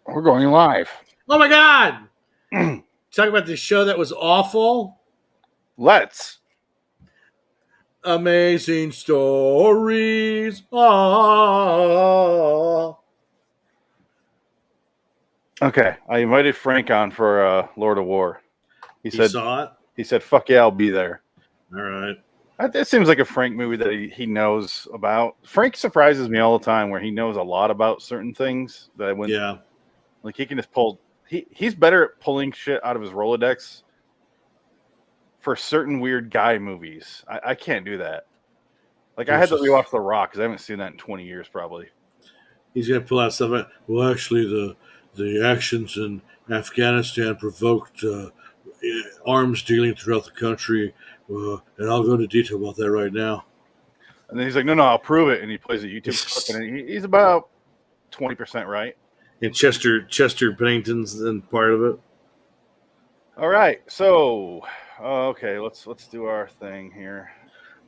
We're going live. Oh my God! Talk about the show that was awful. Let's. Amazing stories. Ah. Okay, I invited Frank on for Lord of War. He saw it? He said, fuck yeah, I'll be there. All right. It seems like a Frank movie that he knows about. Frank surprises me all the time where he knows a lot about certain things that I wouldn't. Yeah. Like he can just pull. He's better at pulling shit out of his Rolodex for certain weird guy movies. I can't do that. Like I had to rewatch The Rock because I haven't seen that in 20 years probably. He's gonna pull out stuff. Well, actually, the actions in Afghanistan provoked arms dealing throughout the country, and I'll go into detail about that right now. And then he's like, no, I'll prove it. And he plays a YouTube clip, and he's about 20% right. And Chester Bennington's in part of it. All right, so okay, let's do our thing here.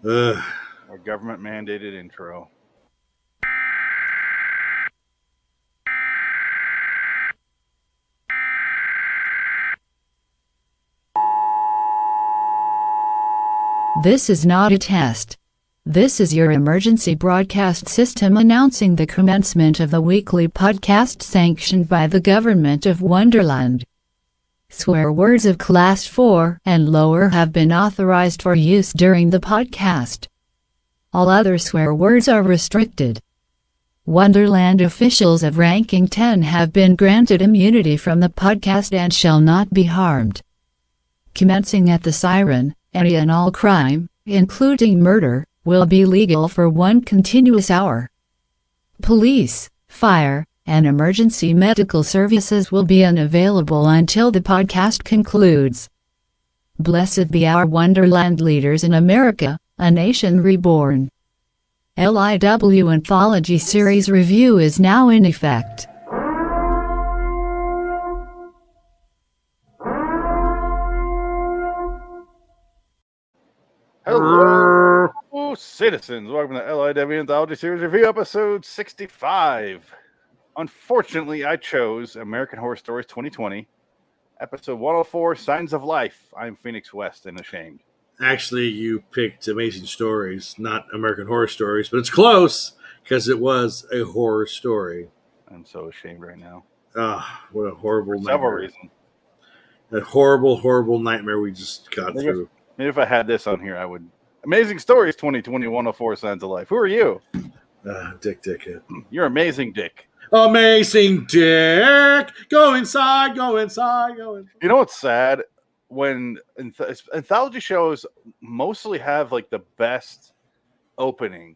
Our government mandated intro. This is not a test. This is your emergency broadcast system announcing the commencement of the weekly podcast sanctioned by the government of Wonderland. Swear words of Class 4 and lower have been authorized for use during the podcast. All other swear words are restricted. Wonderland officials of ranking 10 have been granted immunity from the podcast and shall not be harmed. Commencing at the siren, any and all crime, including murder, will be legal for 1 continuous hour. Police, fire, and emergency medical services will be unavailable until the podcast concludes. Blessed be our Wonderland leaders in America, a nation reborn. LIW Anthology series review is now in effect. Hello, citizens. Welcome to LIW Anthology Series Review, episode 65. Unfortunately, I chose American Horror Stories 2020, episode 104, Signs of Life. I'm Phoenix West and ashamed. Actually, you picked Amazing Stories, not American Horror Stories, but it's close because it was a horror story. I'm so ashamed right now. Ah, what a horrible nightmare. Several reasons. That horrible, horrible nightmare we just got through. Maybe if I had this on here, I would. Amazing Stories 2020 104 Signs of Life. Who are you? Dick. You're amazing, Dick. Amazing Dick. Go inside. You know what's sad? When anthology shows mostly have like the best opening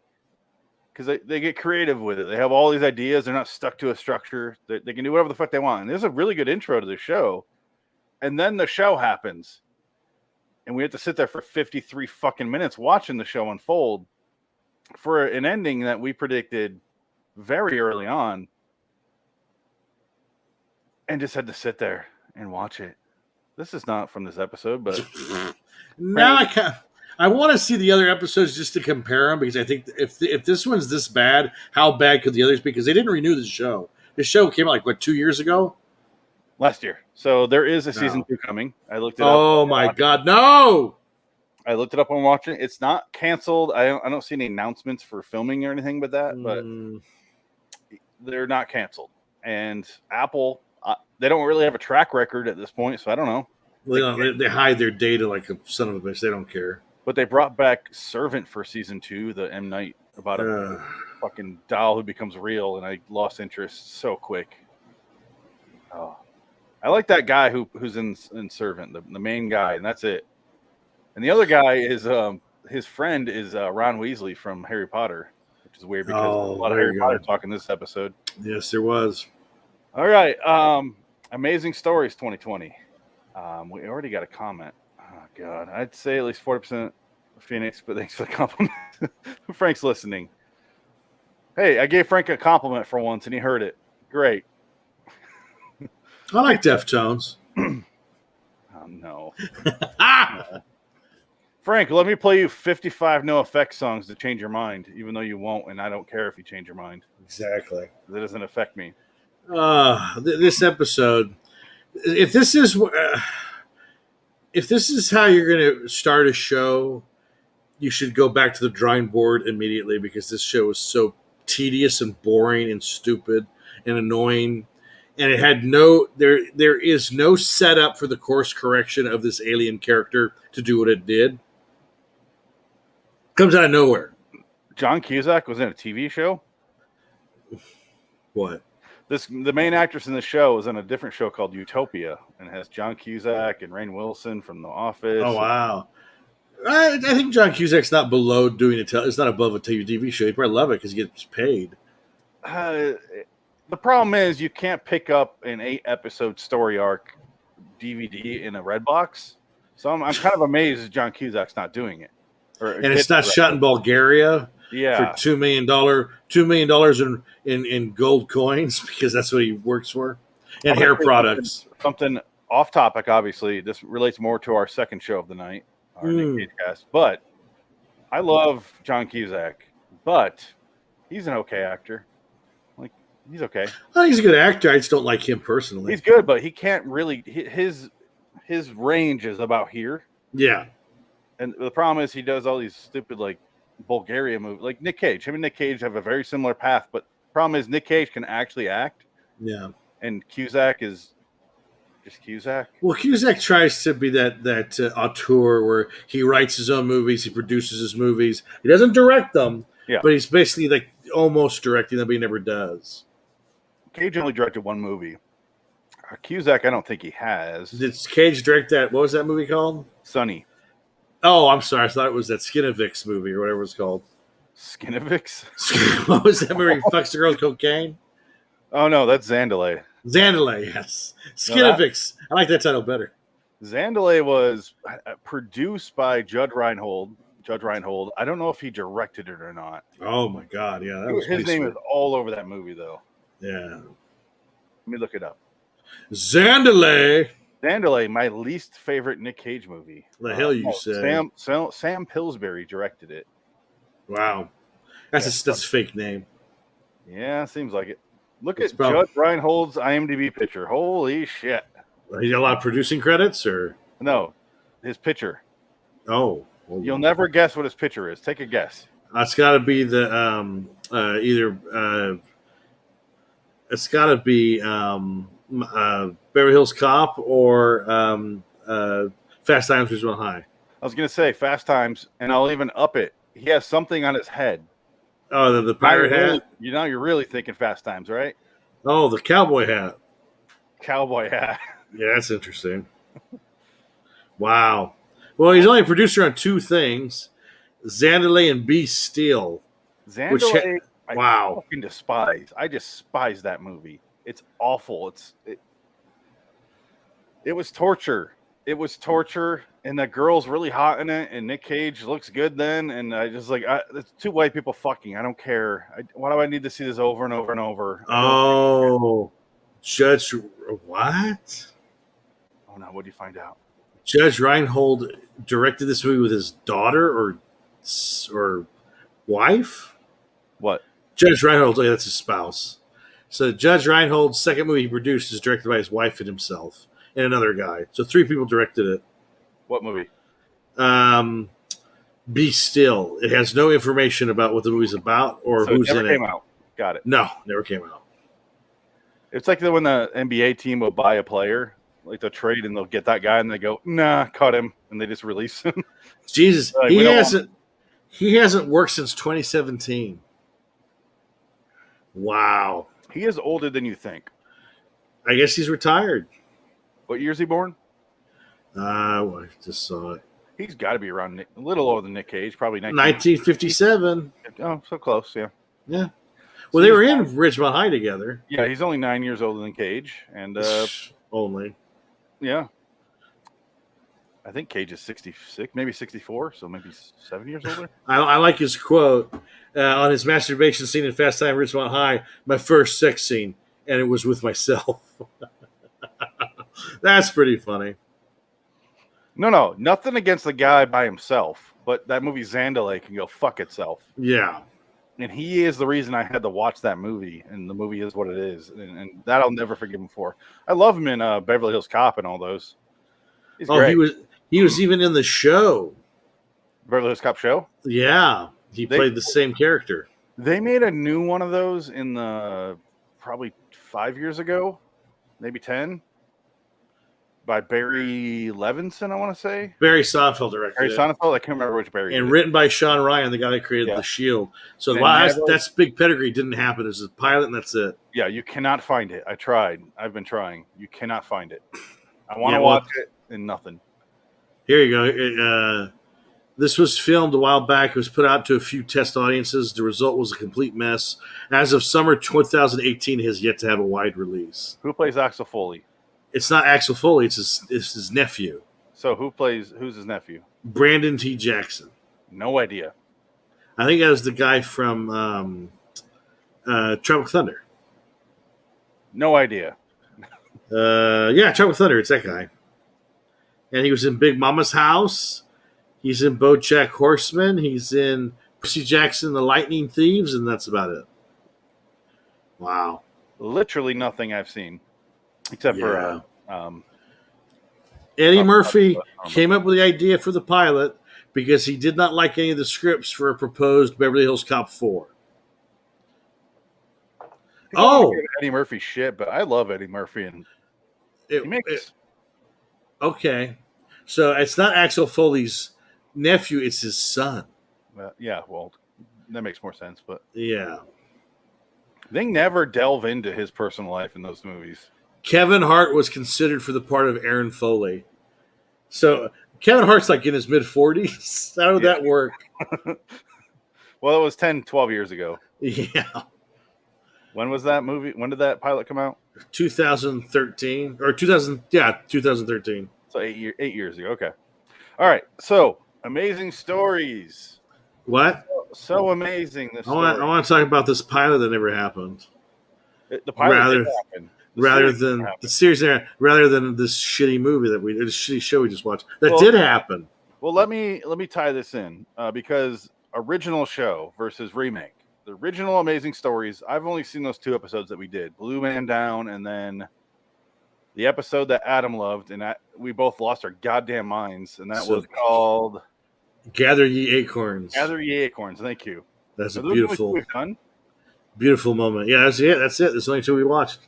because they get creative with it. They have all these ideas. They're not stuck to a structure. They can do whatever the fuck they want. And there's a really good intro to the show. And then the show happens. And we have to sit there for 53 fucking minutes watching the show unfold for an ending that we predicted very early on. And just had to sit there and watch it. This is not from this episode, but... Now I want to see the other episodes just to compare them, because I think if this one's this bad, how bad could the others be? Because they didn't renew the show. The show came out 2 years ago? Last year. So there is a season 2 coming. I looked it up. Oh my God, no! I looked it up when watching it. It's not canceled. I don't see any announcements for filming or anything but that, but they're not canceled. And Apple, they don't really have a track record at this point, so I don't know. Well, they hide their data like a son of a bitch. They don't care. But they brought back Servant for season 2, the M. Night, about a fucking doll who becomes real, and I lost interest so quick. Oh, I like that guy who's in Servant, the main guy, and that's it. And the other guy is his friend is Ron Weasley from Harry Potter, which is weird because a lot of Harry Potter talk in this episode. Yes, there was. All right, Amazing Stories 2020. We already got a comment. Oh God, I'd say at least 40% Phoenix, but thanks for the compliment. Frank's listening. Hey, I gave Frank a compliment for once, and he heard it. Great. I like Deftones. Oh, no. No. Frank, let me play you 55 No Effects songs to change your mind, even though you won't, and I don't care if you change your mind. Exactly. It doesn't affect me. This episode, if this is how you're going to start a show, you should go back to the drawing board immediately, because this show was so tedious and boring and stupid and annoying, and it had there is no setup for the course correction of this alien character to do what it did. Comes out of nowhere. John Cusack was in a TV show. What? The main actress in the show was in a different show called Utopia, and it has John Cusack and Rainn Wilson from The Office. Oh wow! I think John Cusack's not below doing it's not above a TV show. He'd probably love it because he gets paid. The problem is you can't pick up an 8-episode story arc DVD in a Redbox. So I'm kind of amazed that John Cusack's not doing it. And it's not shot in Bulgaria for $2 million in gold coins, because that's what he works for, and hair products. Something off topic, obviously. This relates more to our second show of the night, our Nick Cage cast. But I love John Cusack, but he's an okay actor. Like, he's okay. Oh, he's a good actor. I just don't like him personally. He's good, but he can't really. His range is about here. Yeah. And the problem is he does all these stupid, like, Bulgaria movies. Like Nick Cage. Him and Nick Cage have a very similar path, but the problem is Nick Cage can actually act. Yeah. And Cusack is just Cusack. Well, Cusack tries to be that auteur where he writes his own movies, he produces his movies. He doesn't direct them, but he's basically like almost directing them, but he never does. Cage only directed one movie. Cusack, I don't think he has. Did Cage direct that? What was that movie called? Sonny. Oh, I'm sorry. I thought it was that Skinovix movie or whatever it's called. Skinovix? What was that movie? He fucks the girl with cocaine? Oh, no, that's Zandalay. Zandalay, yes. Skinovix. I like that title better. Zandalay was produced by Judge Reinhold. I don't know if he directed it or not. Oh, my God. Yeah. That was his name is all over that movie, though. Yeah. Let me look it up. Zandalay, my least favorite Nick Cage movie. The hell you say? Sam Pillsbury directed it. Wow, that's a fake name. Yeah, seems like it. Look at Judge Reinhold's IMDb picture. Holy shit! He got a lot of producing credits, or no? His picture. Oh, you'll never guess what his picture is. Take a guess. It's got to be the either. It's got to be Beverly Hills Cop or Fast Times at Ridgemont High. I was going to say Fast Times, and I'll even up it. He has something on his head. Oh, the pirate hat? You're really thinking Fast Times, right? Oh, the cowboy hat. Cowboy hat. Yeah, that's interesting. Wow. Well, he's only a producer on two things, Zandalay and Be Still. Zandalay, I wow. fucking despise. I despise that movie. It's awful. It was torture. It was torture, and the girl's really hot in it, and Nick Cage looks good then, and I just it's two white people fucking. I don't care. Why do I need to see this over and over and over? Oh, Judge, what? Oh no, what do you find out? Judge Reinhold directed this movie with his daughter or wife? What? Judge Reinhold, that's his spouse. So Judge Reinhold's second movie he produced is directed by his wife and himself and another guy. So three people directed it. What movie? Be Still. It has no information about what the movie's about or who's in it. Never came out. Got it. No, never came out. It's like when the NBA team will buy a player, like they'll trade and they'll get that guy and they go, nah, cut him, and they just release him. Jesus, he hasn't worked since 2017. Wow. He is older than you think. I guess he's retired. What year is he born? I just saw it. He's got to be around a little older than Nick Cage, probably 1957. Oh, so close, yeah. Yeah. Well, they were in Ridgemont High together. Yeah, he's only 9 years older than Cage, and only. Yeah. I think Cage is 66, maybe 64, so maybe 7 years older. I like his quote on his masturbation scene in Fast Time at Ridgemont High, my first sex scene, and it was with myself. That's pretty funny. No, nothing against the guy by himself, but that movie Zandalay can go fuck itself. Yeah. And he is the reason I had to watch that movie, and the movie is what it is, and that I'll never forgive him for. I love him in Beverly Hills Cop and all those. He's great. He was even in the show. Beverly Hills Cop show? Yeah, he played the same character. They made a new one of those in the probably 5 years ago, maybe 10, by Barry Levinson, I want to say. Barry Sonnenfeld directed Barry it. Sonnenfeld? I can't remember which Barry. And written by Sean Ryan, the guy that created The Shield. So that's big pedigree. Didn't happen. It was a pilot, and that's it. Yeah, you cannot find it. I tried. I've been trying. You cannot find it. I want to watch it, and nothing. Here you go. This was filmed a while back. It was put out to a few test audiences. The result was a complete mess. As of summer 2018, it has yet to have a wide release. Who plays Axel Foley? It's not Axel Foley. It's his nephew. So who's his nephew? Brandon T. Jackson. No idea. I think that was the guy from Tropic Thunder. No idea. Tropic Thunder. It's that guy. And he was in Big Mama's House. He's in BoJack Horseman. He's in Percy Jackson, The Lightning Thieves, and that's about it. Wow. Literally nothing I've seen. Except for Eddie Murphy came up with the idea for the pilot because he did not like any of the scripts for a proposed Beverly Hills Cop 4. Eddie Murphy shit, but I love Eddie Murphy, and okay. So it's not Axel Foley's nephew; it's his son. Well, that makes more sense. But yeah, they never delve into his personal life in those movies. Kevin Hart was considered for the part of Aaron Foley. So Kevin Hart's like in his mid-40s. How would that work? Well, it was 10, 12 years ago. Yeah. When was that movie? When did that pilot come out? 2013 or 2000? Yeah, 2013. So 8 years ago. Okay. All right. So amazing stories. What? So amazing. This I want to talk about this pilot that never happened. The pilot didn't happen. Rather than this shitty movie this shitty show we just watched that did happen. Well, let me tie this in because original show versus remake. The original Amazing Stories. I've only seen those 2 episodes that we did, Blue Man Down, and then the episode that Adam loved, and we both lost our goddamn minds, and that was called Gather Ye Acorns. Gather Ye Acorns. Thank you. That's a beautiful moment. Yeah, that's it. That's the only 2 we watched.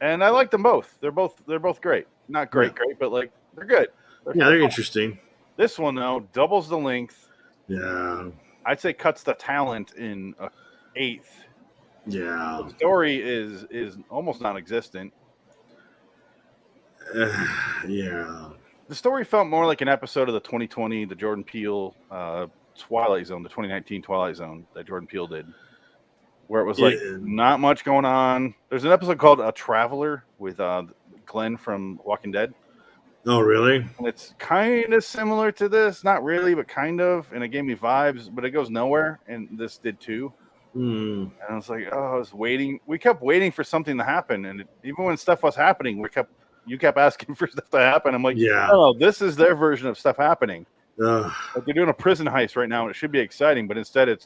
And I like them both. They're both great. Not great, but like they're good. They're interesting. This one though doubles the length. Yeah. I'd say cuts the talent in an eighth. Yeah. The story is almost non-existent. Yeah. The story felt more like an episode of the 2020, the Jordan Peele Twilight Zone, the 2019 Twilight Zone that Jordan Peele did. Where it was like not much going on. There's an episode called A Traveler with Glenn from Walking Dead. Oh, really? And it's kind of similar to this. Not really, but kind of. And it gave me vibes, but it goes nowhere. And this did too. And I was like, I was waiting. We kept waiting for something to happen. And even when stuff was happening, you kept asking for stuff to happen. I'm like, oh, this is their version of stuff happening. Like they're doing a prison heist right now, and it should be exciting, but instead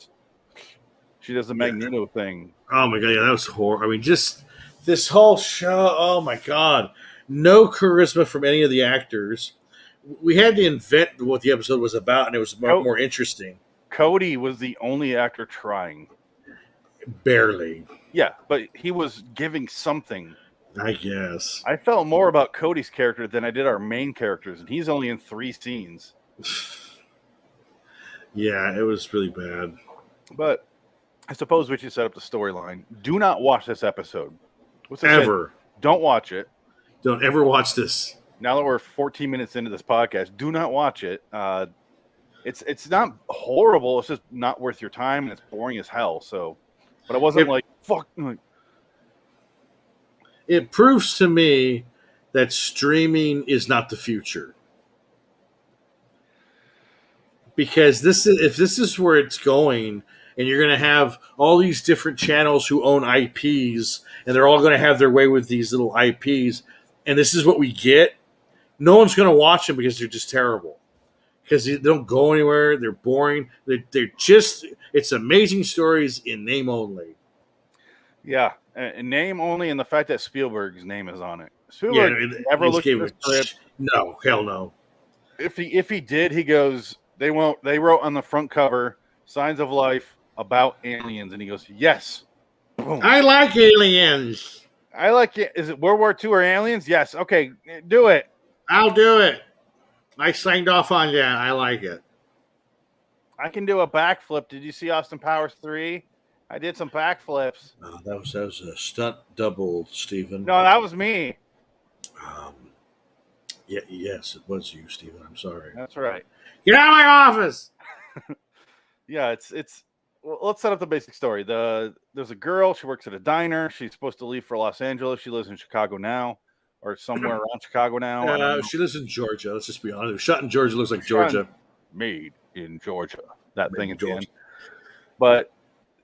she does the Magneto thing. Oh my god, yeah, that was horrible. I mean, just this whole show. Oh my god, no charisma from any of the actors. We had to invent what the episode was about, and it was more interesting. Cody was the only actor trying. Barely. Yeah, but he was giving something. I guess. I felt more about Cody's character than I did our main characters, and he's only in 3 scenes. Yeah, it was really bad. But I suppose we should set up the storyline. Do not watch this episode. Ever. Don't watch it. Don't ever watch this. Now that we're 14 minutes into this podcast, do not watch it. It's not horrible. It's just not worth your time, and it's boring as hell. So, but I wasn't like, fuck. It proves to me that streaming is not the future. Because if this is where it's going, and you're going to have all these different channels who own IPs, and they're all going to have their way with these little IPs, and this is what we get, no one's going to watch them because they're just terrible. because they don't go anywhere. They're boring. They're just, it's amazing stories in name only. Yeah, and name only, and the fact that Spielberg's name is on it. Yeah, Spielberg never looked at the script. No, hell no. If he did, he goes, they wrote on the front cover signs of life about aliens, and he goes, yes. Boom. I like aliens. I like it. Is it World War II or aliens? Yes. Okay, do it. I'll do it. I signed off on that. I like it. I can do a backflip. Did you see Austin Powers 3? I did some backflips. That was a stunt double, Stephen. No, that was me. Yes, it was you, Stephen. I'm sorry. That's right. Get out of my office. Yeah, it's. Well, let's set up the basic story. There's a girl. She works at a diner. She's supposed to leave for Los Angeles. She lives in Chicago now, or somewhere around Chicago now. She lives in Georgia. Let's just be honest. It was shot in Georgia. Looks like Georgia. Made in Georgia. That thing in Georgia. But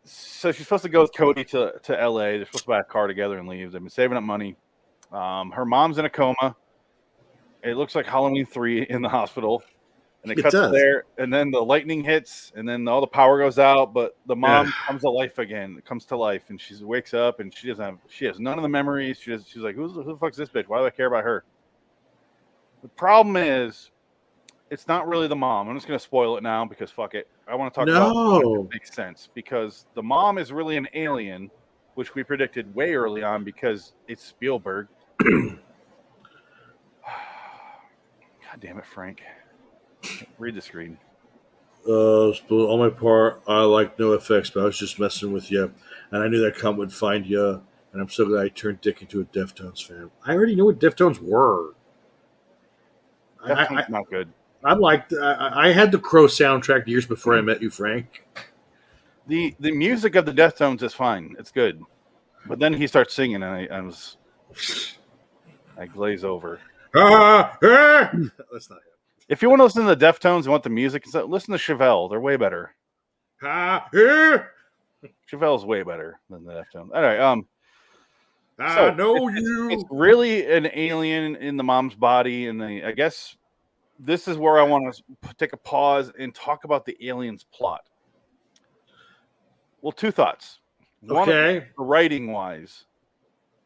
so she's supposed to go with Cody to LA. They're supposed to buy a car together and leave. They've been saving up money. Her mom's in a coma. It looks like Halloween 3 in the hospital. And it cuts there, and then the lightning hits, and then all the power goes out. But the mom comes to life again. It comes to life, and she wakes up, and she has none of the memories. She's like, who the fuck's this bitch? Why do I care about her? The problem is, it's not really the mom. I'm just going to spoil it now because fuck it. I want to talk about it. It makes sense because the mom is really an alien, which we predicted way early on because it's Spielberg. God damn it, Frank. Read the screen. On my part, I like no effects, but I was just messing with you, and I knew that comment would find you, and I'm so glad I turned Dick into a Deftones fan. I already knew what Deftones were. Deftones not good. I had the Crow soundtrack years before I met you, Frank. The music of the Deftones is fine. It's good. But then he starts singing, and I glaze over. That's not it. If you want to listen to the Deftones and want the music, listen to Chevelle. They're way better. Chevelle's way better than the Deftones. All right. I know you. It's really an alien in the mom's body, and I guess this is where I want to take a pause and talk about the aliens plot. Well, two thoughts. One, writing-wise,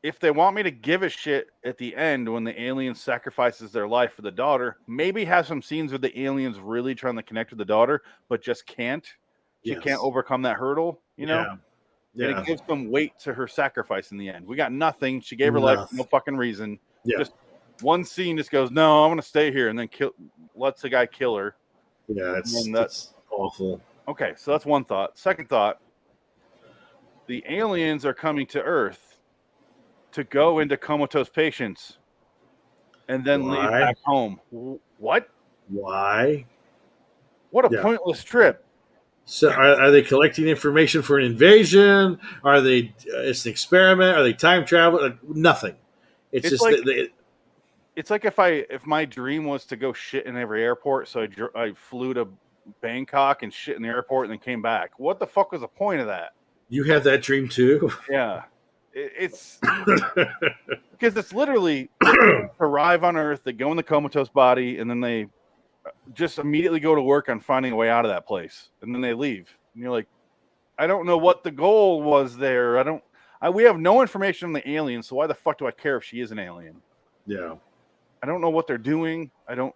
if they want me to give a shit at the end when the alien sacrifices their life for the daughter, maybe have some scenes with the aliens really trying to connect with the daughter, but just can't. She can't overcome that hurdle, you know? Yeah. And it gives some weight to her sacrifice in the end. We got nothing. She gave her life for no fucking reason. Yeah. Just one scene just goes, no, I'm going to stay here, and then lets the guy kill her. Yeah, that's awful. Okay, so that's one thought. Second thought, the aliens are coming to Earth to go into comatose patients and then leave back home. What? Why? What a pointless trip. So are they collecting information for an invasion? Are they? It's an experiment. Are they time travel? Nothing. It's just like, it's like if my dream was to go shit in every airport, so I flew to Bangkok and shit in the airport and then came back. What the fuck was the point of that? You have that dream too? Yeah. It's because it's literally they arrive on Earth, they go in the comatose body, and then they just immediately go to work on finding a way out of that place, and then they leave. And you're like, I don't know what the goal was there. We have no information on the alien, so why the fuck do I care if she is an alien? Yeah, I don't know what they're doing. How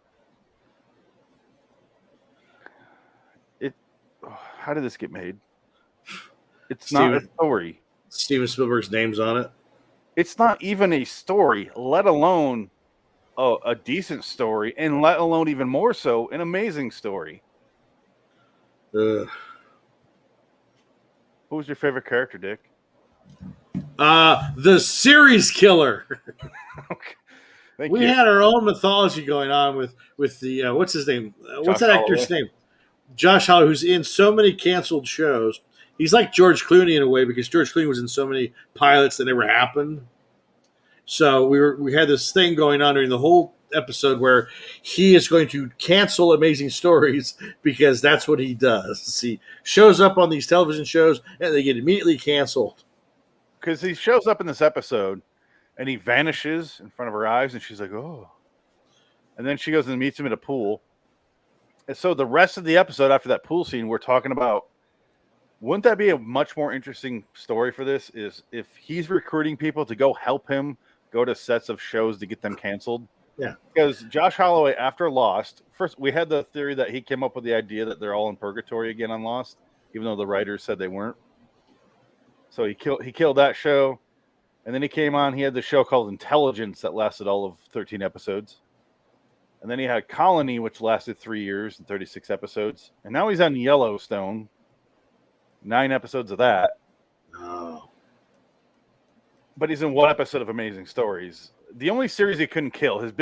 did this get made? It's not a story. Steven Spielberg's name's on it. It's not even a story, let alone a decent story, and let alone even more so an amazing story. Who was your favorite character, Dick? The series killer. Okay. We had our own mythology going on with the what's his name? What's that actor's name? Josh Holloway, who's in so many canceled shows. He's like George Clooney in a way because George Clooney was in so many pilots that never happened. So we had this thing going on during the whole episode where he is going to cancel amazing stories because that's what he does. He shows up on these television shows and they get immediately canceled. Because he shows up in this episode and he vanishes in front of her eyes and she's like, oh. And then she goes and meets him at a pool. And so the rest of the episode after that pool scene, we're talking about, wouldn't that be a much more interesting story for this? Is if he's recruiting people to go help him go to sets of shows to get them canceled? Yeah. Because Josh Holloway, after Lost, first we had the theory that he came up with the idea that they're all in purgatory again on Lost, even though the writers said they weren't. So he killed that show. And then he came on, he had the show called Intelligence that lasted all of 13 episodes. And then he had Colony, which lasted 3 years and 36 episodes. And now he's on Yellowstone. 9 episodes of that. Oh. But he's in one episode of Amazing Stories. The only series he couldn't kill, his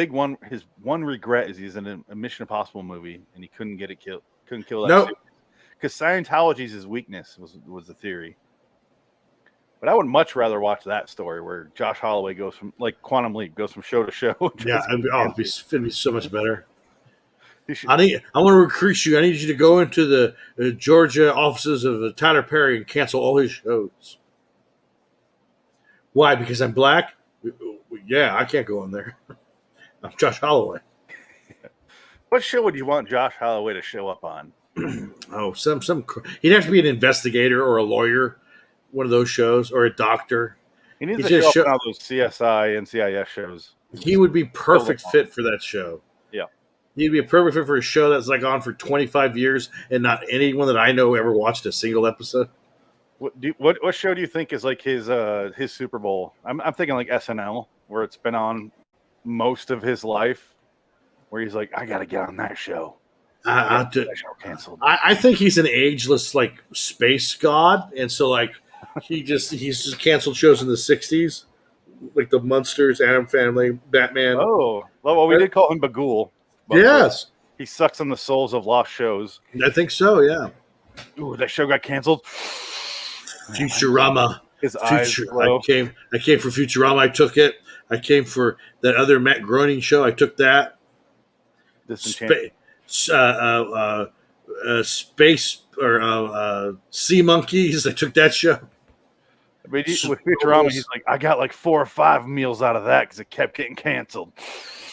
one regret is he's in a Mission Impossible movie and he couldn't get it killed. Couldn't kill that series. Because Scientology is his weakness, was the theory. But I would much rather watch that story where Josh Holloway goes from, like Quantum Leap, goes from show to show. Yeah, it'd be so much better. I want to recruit you. I need you to go into the Georgia offices of Tyler Perry and cancel all his shows. Why? Because I'm black? Yeah, I can't go in there. I'm Josh Holloway. What show would you want Josh Holloway to show up on? Oh, he'd have to be an investigator or a lawyer, one of those shows, or a doctor. He needs to show up on all those CSI and CIS shows. He would be perfect fit for that show. Yeah. He'd be a perfect fit for a show that's like on for 25 years and not anyone that I know ever watched a single episode. What show do you think is like his Super Bowl? I'm thinking like SNL, where it's been on most of his life, where he's like, I got to get on that show. That show canceled. I think he's an ageless like space god, and so like he's just canceled shows in the 60s, like the Munsters, Atom Family, Batman. Oh, well, we did call him Bagul. Yes, he sucks on the souls of lost shows. I think so. Yeah. Ooh, that show got canceled. Futurama. His eyes I came for Futurama. I took it. I came for that other Matt Groening show. I took that. Space or Sea Monkeys. I took that show. With Futurama, he's like, I got like 4 or 5 meals out of that because it kept getting canceled.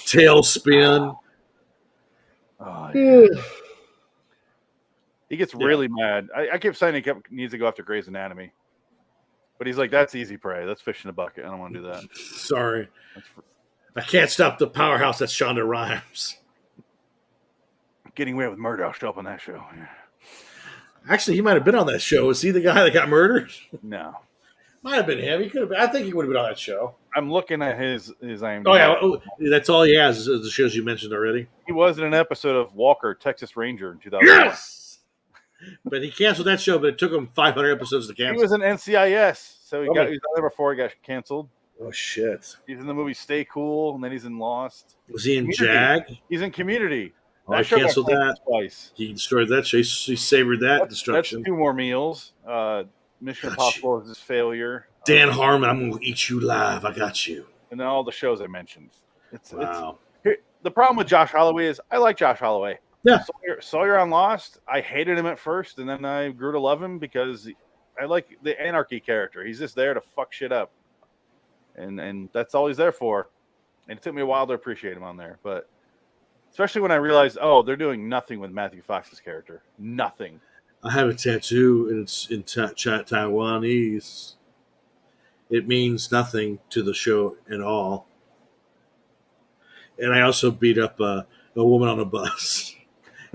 Tailspin. Oh, yeah. He gets really mad. I kept saying he needs to go after Grey's Anatomy. But he's like, that's easy prey. That's fish in a bucket. I don't want to do that. Sorry. I can't stop the powerhouse that's Shonda Rhimes. Getting Away with Murder. I'll show up on that show. Yeah. Actually, he might have been on that show. Was he the guy that got murdered? No. Might have been him. He could have been. I think he would have been on that show. I'm looking at his IMDb. Oh, yeah. That's all he has is the shows you mentioned already. He was in an episode of Walker, Texas Ranger in 2001. Yes! But he canceled that show, but it took him 500 episodes to cancel. He was in NCIS, so he was on there before he got canceled. Oh, shit. He's in the movie Stay Cool, and then he's in Lost. Was he in Jag? He's in Community. Oh, I canceled that twice. He destroyed that show. He savored that destruction. That's 2 more meals. Mission Impossible is his failure. Dan Harmon, I'm going to eat you live. I got you. And then all the shows I mentioned. Wow. The problem with Josh Holloway is I like Josh Holloway. Yeah. Sawyer on Lost, I hated him at first, and then I grew to love him because I like the anarchy character. He's just there to fuck shit up. And that's all he's there for. And it took me a while to appreciate him on there. But especially when I realized, they're doing nothing with Matthew Fox's character. Nothing. I have a tattoo, and it's in Taiwanese. It means nothing to the show at all. And I also beat up a woman on a bus.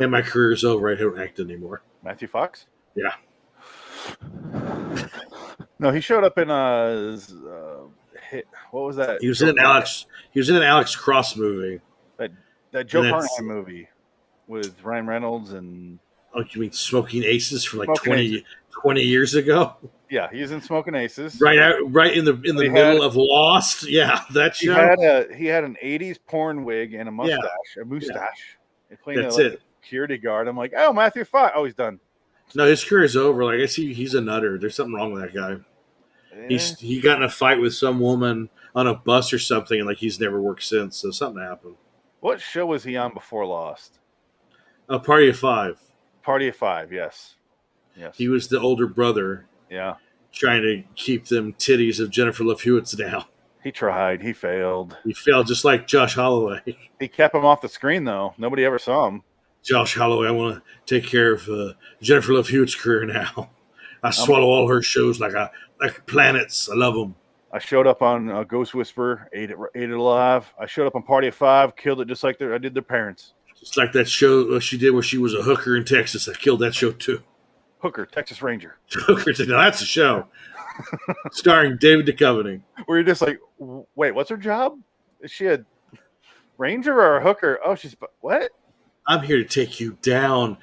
And my career's over. I don't act anymore. Matthew Fox? Yeah. No, he showed up in what was that? He was in an Alex Cross movie. That Joe Carnahan movie with Ryan Reynolds and. Oh, you mean Smoking Aces from like 20 years ago? Yeah, he's in Smoking Aces. Right in the middle of Lost. Yeah, that show. He had an 80s porn wig and a mustache. Yeah. Playing That's it. Security guard. I'm like, oh, Matthew Fox. Oh, he's done. No, his career's over. Like I see, he's a nutter. There's something wrong with that guy. Yeah. He got in a fight with some woman on a bus or something, and like he's never worked since. So something happened. What show was he on before Lost? Party of Five. Party of Five. Yes. He was the older brother. Yeah. Trying to keep them titties of Jennifer Love Hewitt's down. He tried. He failed. He failed just like Josh Holloway. He kept him off the screen, though. Nobody ever saw him. Josh Holloway. I want to take care of Jennifer Love Hewitt's career now. I swallow all her shows like planets. I love them. I showed up on Ghost Whisperer, ate it alive. I showed up on Party of Five, killed it just like I did their parents. Just like that show she did where she was a hooker in Texas. I killed that show too. Hooker, Texas Ranger. Hooker, now that's a show. Starring David Duchovny. Where you're just like, wait, what's her job? Is she a ranger or a hooker? Oh, she's what? I'm here to take you down,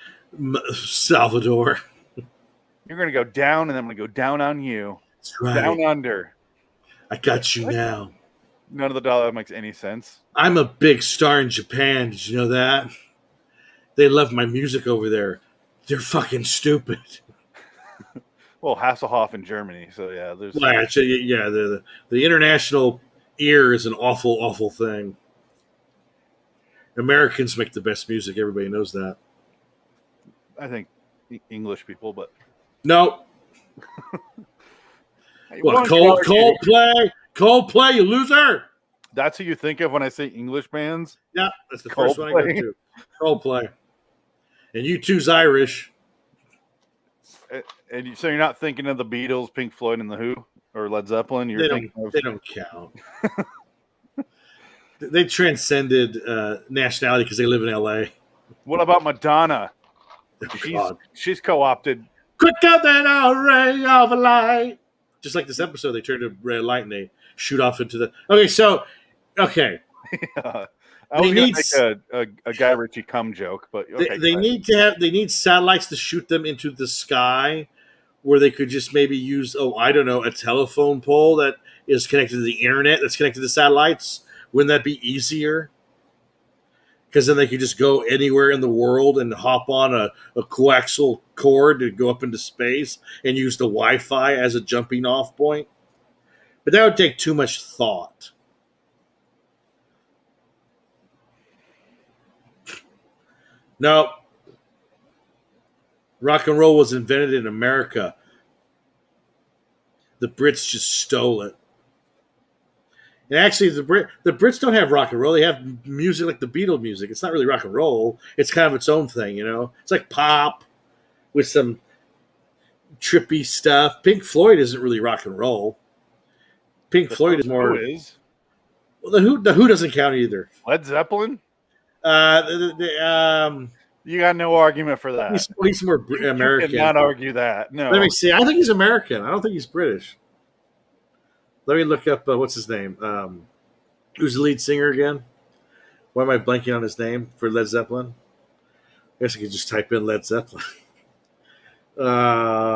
Salvador. You're going to go down, and I'm going to go down on you. That's right. Down under. I got you now. None of the dialogue makes any sense. I'm a big star in Japan. Did you know that? They love my music over there. They're fucking stupid. Well, Hasselhoff in Germany, so yeah. There's the international ear is an awful, awful thing. Americans make the best music. Everybody knows that. I think English people, but no. What, Coldplay, you loser. That's who you think of when I say English bands? Yeah, that's the first one I go to. Coldplay. And U2's Irish. And so you're not thinking of the Beatles, Pink Floyd, and the Who, or Led Zeppelin? They don't count. They transcended nationality because they live in L.A. What about Madonna? She's co-opted. Quicker than a ray of a light. Just like this episode, they turn to red light and they shoot off into the. Okay. Yeah. I was going to make a Guy Ritchie cum joke, but okay, they need satellites to shoot them into the sky, where they could just maybe use a telephone pole that is connected to the internet that's connected to satellites. Wouldn't that be easier? Because then they could just go anywhere in the world and hop on a coaxial cord to go up into space and use the Wi-Fi as a jumping off point. But that would take too much thought. No. Rock and roll was invented in America. The Brits just stole it. And actually, the Brits don't have rock and roll. They have music like the Beatles music. It's not really rock and roll. It's kind of its own thing, you know? It's like pop with some trippy stuff. Pink Floyd isn't really rock and roll. Pink Floyd is more... Who is? Well, the Who doesn't count either. Led Zeppelin? You got no argument for that. He's more American. You cannot argue that. No. Let me see. I think he's American. I don't think he's British. Let me look up, what's his name? Who's the lead singer again? Why am I blanking on his name for Led Zeppelin? I guess I could just type in Led Zeppelin.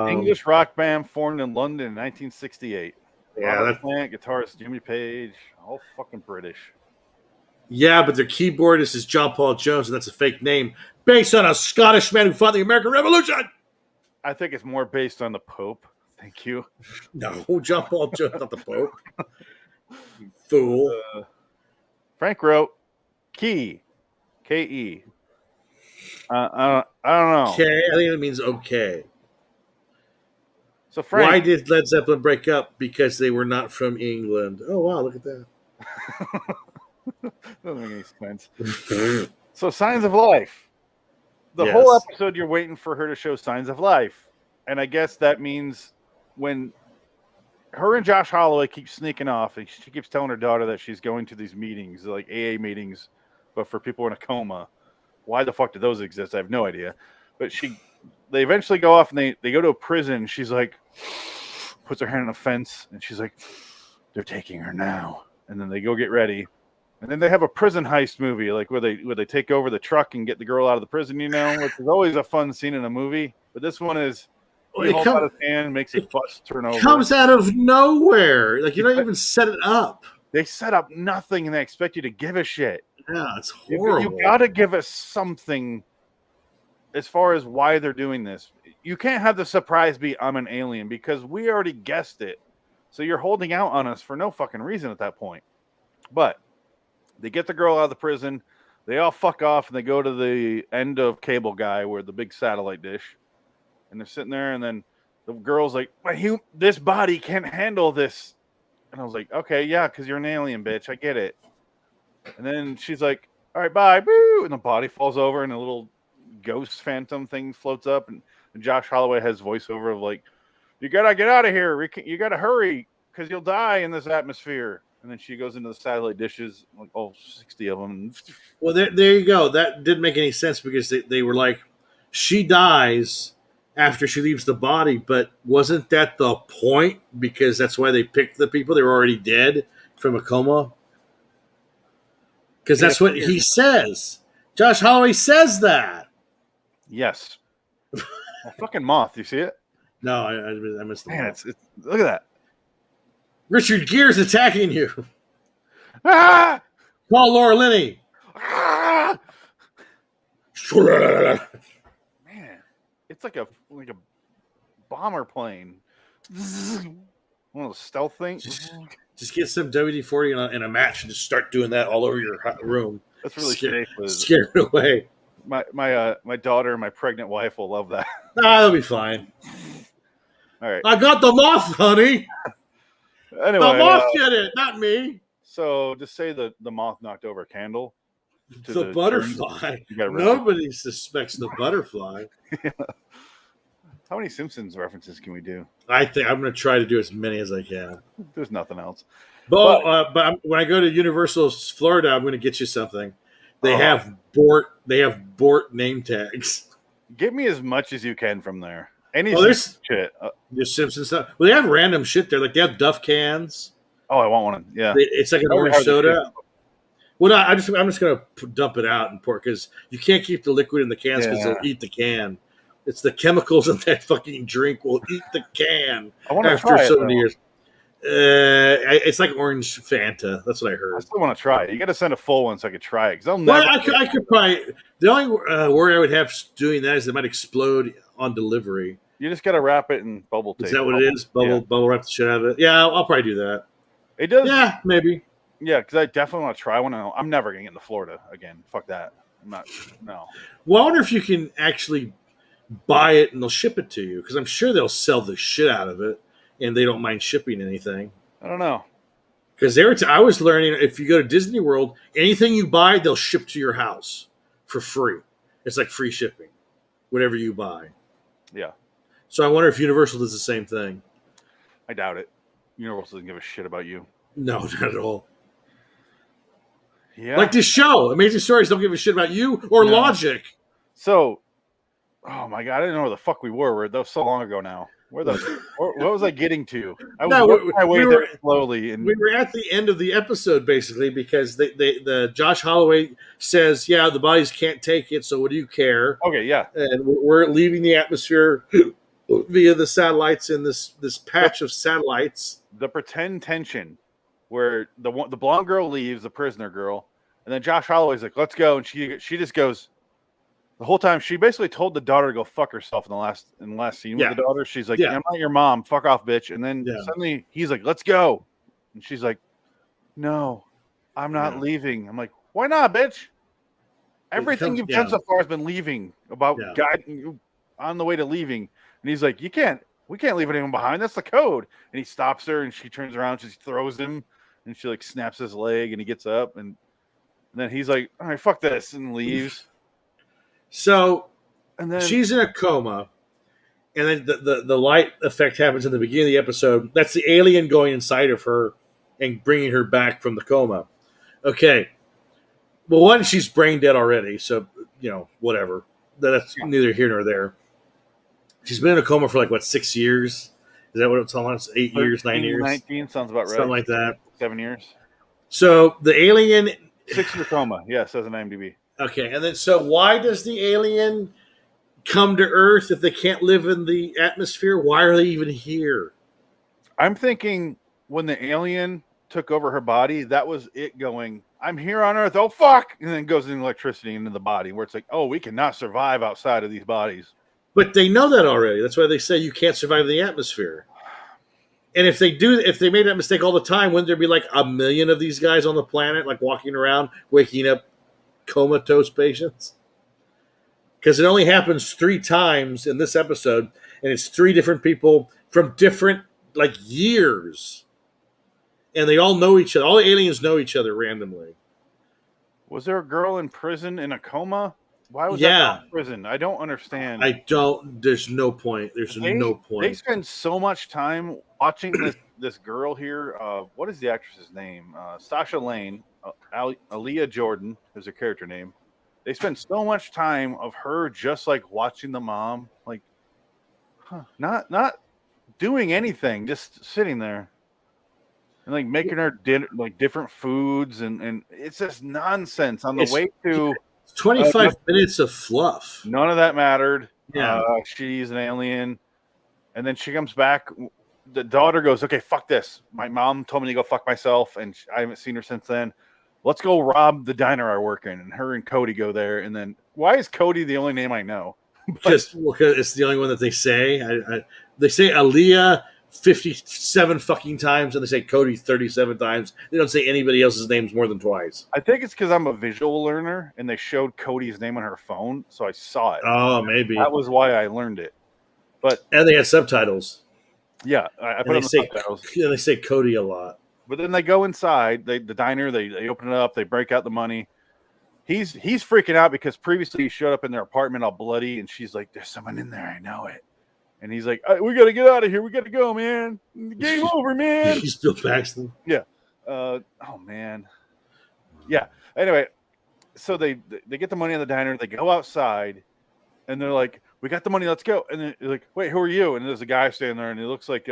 English rock band formed in London in 1968. Yeah, Plant, guitarist Jimmy Page, all fucking British. Yeah, but their keyboardist is John Paul Jones, and that's a fake name based on a Scottish man who fought the American Revolution. I think it's more based on the Pope. Thank you. No, John Paul Jones, not the Pope. You fool. Frank wrote Key. K-E. I don't know. Okay, I think it means okay. So Frank, why did Led Zeppelin break up? Because they were not from England. Oh, wow, look at that. Doesn't make any sense. So Signs of Life. The whole episode you're waiting for her to show signs of life. And I guess that means when her and Josh Holloway keep sneaking off, and she keeps telling her daughter that she's going to these meetings, like AA meetings, but for people in a coma. Why the fuck do those exist? I have no idea. But they eventually go off and they go to a prison. She's like, puts her hand on a fence, and she's like, they're taking her now. And then they go get ready. And then they have a prison heist movie, like where they take over the truck and get the girl out of the prison, you know, which is always a fun scene in a movie. But this one is he holds out his hand, makes his bus turn over. Comes out of nowhere. Like, you don't even set it up. They set up nothing and they expect you to give a shit. Yeah, it's horrible. You gotta give us something as far as why they're doing this. You can't have the surprise be I'm an alien, because we already guessed it. So you're holding out on us for no fucking reason at that point. But they get the girl out of the prison. They all fuck off and they go to the end of Cable Guy, where the big satellite dish. And they're sitting there, and then the girl's like, this body can't handle this. And I was like, okay, yeah, because you're an alien, bitch. I get it. And then she's like, all right, bye. Boo! And the body falls over, and a little ghost phantom thing floats up, and Josh Holloway has voiceover of like, "You gotta get out of here. You gotta hurry because you'll die in this atmosphere." And then she goes into the satellite dishes, like 60 of them. Well, there you go. That didn't make any sense because they were like, she dies after she leaves the body, but wasn't that the point? Because that's why they picked the people. They were already dead from a coma. Because that's what he says. Josh Holloway says that. Yes. A fucking moth. You see it? No, I missed the Man, moth. it's look at that. Richard Gere's attacking you. Ah! Call Laura Linney. Ah! Man, it's like a bomber plane. One of those stealth things. Just get some WD-40 and a match and just start doing that all over your room. That's really safe. Scare it away. My daughter and my pregnant wife will love that. That'll be fine. All right. I got the moth, honey. Anyway, the moth did it, not me. So just say the moth knocked over a candle. The butterfly. Nobody suspects the butterfly. Yeah. How many Simpsons references can we do? I think I'm going to try to do as many as I can. There's nothing else. But when I go to Universal Florida, I'm going to get you something. They have Bort name tags. Get me as much as you can from there. There's shit. There's Simpsons stuff. Well, they have random shit there. Like they have Duff cans. Oh, I want one. Yeah, it's like an orange soda. Well, no, I'm just going to dump it out and pour because you can't keep the liquid in the cans because they'll eat the can. It's the chemicals in that fucking drink will eat the can after so many years. It's like orange Fanta. That's what I heard. I still want to try it. You got to send a full one so I could try it. Because I could probably. The only worry I would have doing that is it might explode on delivery. You just got to wrap it in bubble tape. Is that what it is? Bubble wrap the shit out of it. Yeah, I'll probably do that. It does. Yeah, maybe. Yeah, because I definitely want to try one. I'm never gonna get into Florida again. Fuck that. I'm not. No. Well, I wonder if you can actually buy it and they'll ship it to you because I'm sure they'll sell the shit out of it and they don't mind shipping anything. I don't know. Because I was learning if you go to Disney World, anything you buy, they'll ship to your house for free. It's like free shipping, whatever you buy. Yeah. So I wonder if Universal does the same thing. I doubt it. Universal doesn't give a shit about you. No, not at all. Yeah. Like this show, Amazing Stories don't give a shit about you or Logic. So, oh my God, I didn't know where the fuck we were. That was so long ago now. What was I getting to? I was working my way there slowly. And we were at the end of the episode, basically, because the Josh Holloway says, yeah, the bodies can't take it, so what do you care? Okay, yeah. And we're leaving the atmosphere via the satellites in this patch of satellites. The pretend tension where the blonde girl leaves, the prisoner girl, and then Josh Holloway's like, let's go. And she just goes, the whole time she basically told the daughter to go fuck herself in the last scene with the daughter. She's like, I'm not your mom. Fuck off, bitch. And then suddenly he's like, let's go. And she's like, no, I'm not leaving. I'm like, why not, bitch? Everything you've done so far has been leaving about guiding you on the way to leaving. And he's like, we can't leave anyone behind. That's the code. And he stops her and she turns around, she throws him and she like snaps his leg and he gets up and then he's like, all right, fuck this, and leaves. So and then she's in a coma, and then the light effect happens in the beginning of the episode. That's the alien going inside of her and bringing her back from the coma. Okay. Well, one, she's brain dead already, so, whatever. That's neither here nor there. She's been in a coma for 6 years? Is that what it's telling us? 8 years, 9 years? 19, sounds about right. Something like that. 7 years. So the alien... 6-year coma, says in IMDb. Okay, and then so why does the alien come to Earth if they can't live in the atmosphere? Why are they even here? I'm thinking when the alien took over her body, that was it going, I'm here on Earth, oh fuck! And then goes in electricity into the body where it's like, oh, we cannot survive outside of these bodies. But they know that already. That's why they say you can't survive in the atmosphere. And if they made that mistake all the time, wouldn't there be 1 million of these guys on the planet, walking around, waking up comatose patients? Because it only happens 3 times in this episode, and it's 3 different people from different years, and they all know each other. All the aliens know each other randomly. Was there a girl in prison in a coma? Why was that not in prison? I don't understand. There's no point. There's no point. They spend so much time watching this girl here. What is the actress's name? Sasha Lane, Aaliyah Jordan is her character name. They spend so much time of her just like watching the mom, like, not doing anything, just sitting there. And like making her dinner, like different foods, and it's just nonsense on the way to 25 minutes of fluff. None of that mattered. Yeah, she's an alien, and then she comes back. The daughter goes, "Okay, fuck this. My mom told me to go fuck myself, and I haven't seen her since then. Let's go rob the diner I work in." And her and Cody go there, and then why is Cody the only name I know? Because it's the only one that they say. They say Aaliyah 57 fucking times, and they say Cody 37 times. They don't say anybody else's names more than twice. I think it's because I'm a visual learner, and they showed Cody's name on her phone, so I saw it. Oh, maybe that was why I learned it. And they had subtitles. Yeah, I put on the subtitles. They say Cody a lot. But then they go inside the diner. They open it up. They break out the money. He's freaking out because previously he showed up in their apartment all bloody, and she's like, "There's someone in there. I know it." And he's like, "We got to get out of here. We got to go, man. Game over, man." He's Bill Paxton. Yeah. Oh man. Yeah. Anyway, so they get the money in the diner. They go outside, and they're like, "We got the money. Let's go." And then they're like, "Wait, who are you?" And there's a guy standing there, and he looks like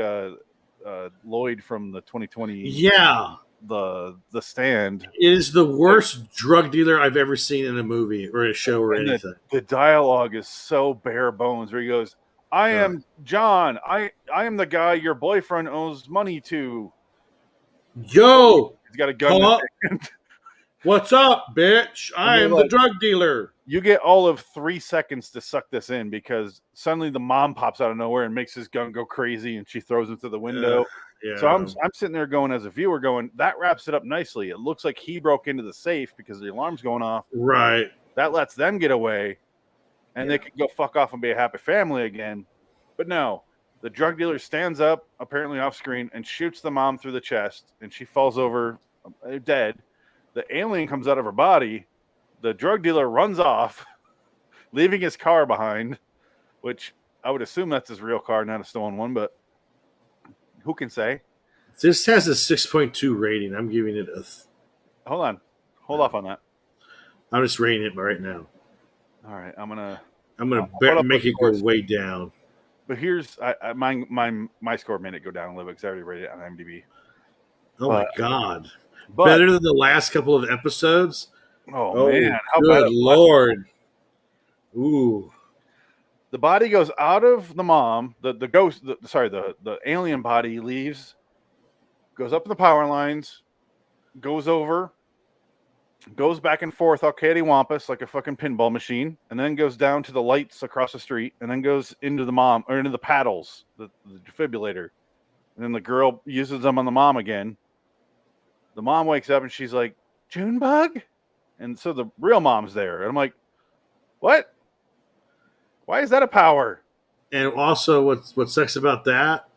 Lloyd from the 2020. Yeah. The Stand. It is the worst drug dealer I've ever seen in a movie or a show or anything. The dialogue is so bare bones where he goes, "I am John. I am the guy your boyfriend owes money to." Yo, he's got a gun in his hand. What's up, bitch? I am the drug dealer. You get all of 3 seconds to suck this in because suddenly the mom pops out of nowhere and makes his gun go crazy, and she throws him through the window. Yeah. So I'm sitting there going, as a viewer, going, that wraps it up nicely. It looks like he broke into the safe because the alarm's going off. Right. That lets them get away, and they can go fuck off and be a happy family again. But no, the drug dealer stands up, apparently off screen, and shoots the mom through the chest, and she falls over dead. The alien comes out of her body. The drug dealer runs off, leaving his car behind, which I would assume that's his real car, not a stolen one, but who can say? This has a 6.2 rating. I'm giving it a... Hold on. Hold off on that. I'm just rating it right now. All right. I'm going to make it go way down. But here's... my score made it go down a little bit because I already rated it on IMDb. Oh, my God. Better than the last couple of episodes? Oh man. How good Lord. Ooh. The body goes out of the mom. The alien body leaves, goes up in the power lines, goes over, goes back and forth all cattywampus like a fucking pinball machine, and then goes down to the lights across the street, and then goes into the mom, or into the paddles, the defibrillator. And then the girl uses them on the mom again. The mom wakes up and she's like, "Junebug?" And so the real mom's there. And I'm like, what? Why is that a power? And also, what sucks about that,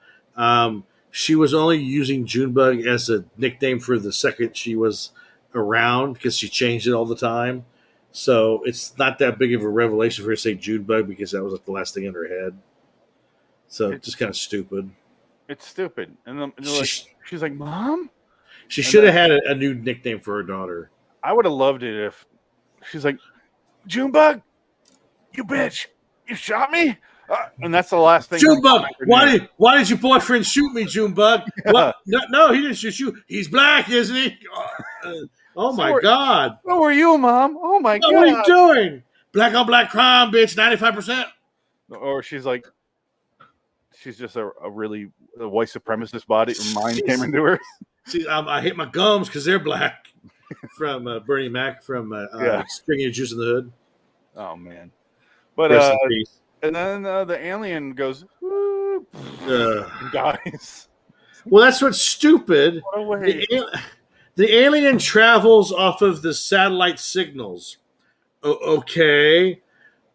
she was only using Junebug as a nickname for the second she was around because she changed it all the time. So it's not that big of a revelation for her to say Junebug because that was like the last thing in her head. So it's just kind of stupid. It's stupid. And then she's like, "Mom?" She should have had a new nickname for her daughter. I would have loved it if she's like, "Junebug, you bitch, you shot me," and that's the last thing. Junebug, why did your boyfriend shoot me, Junebug? Yeah. No, he didn't shoot you. He's black, isn't he? Oh my God! Who are you, Mom? Oh my God! What are you doing? Black on black crime, bitch. 95%. Or she's like, she's just a really white supremacist body. Mind came into her. See, I hate my gums because they're black. From Bernie Mac from Stringy Juice in the Hood. Oh man! But and then the alien goes and dies. Well, that's what's stupid. What a way. The alien travels off of the satellite signals. Okay,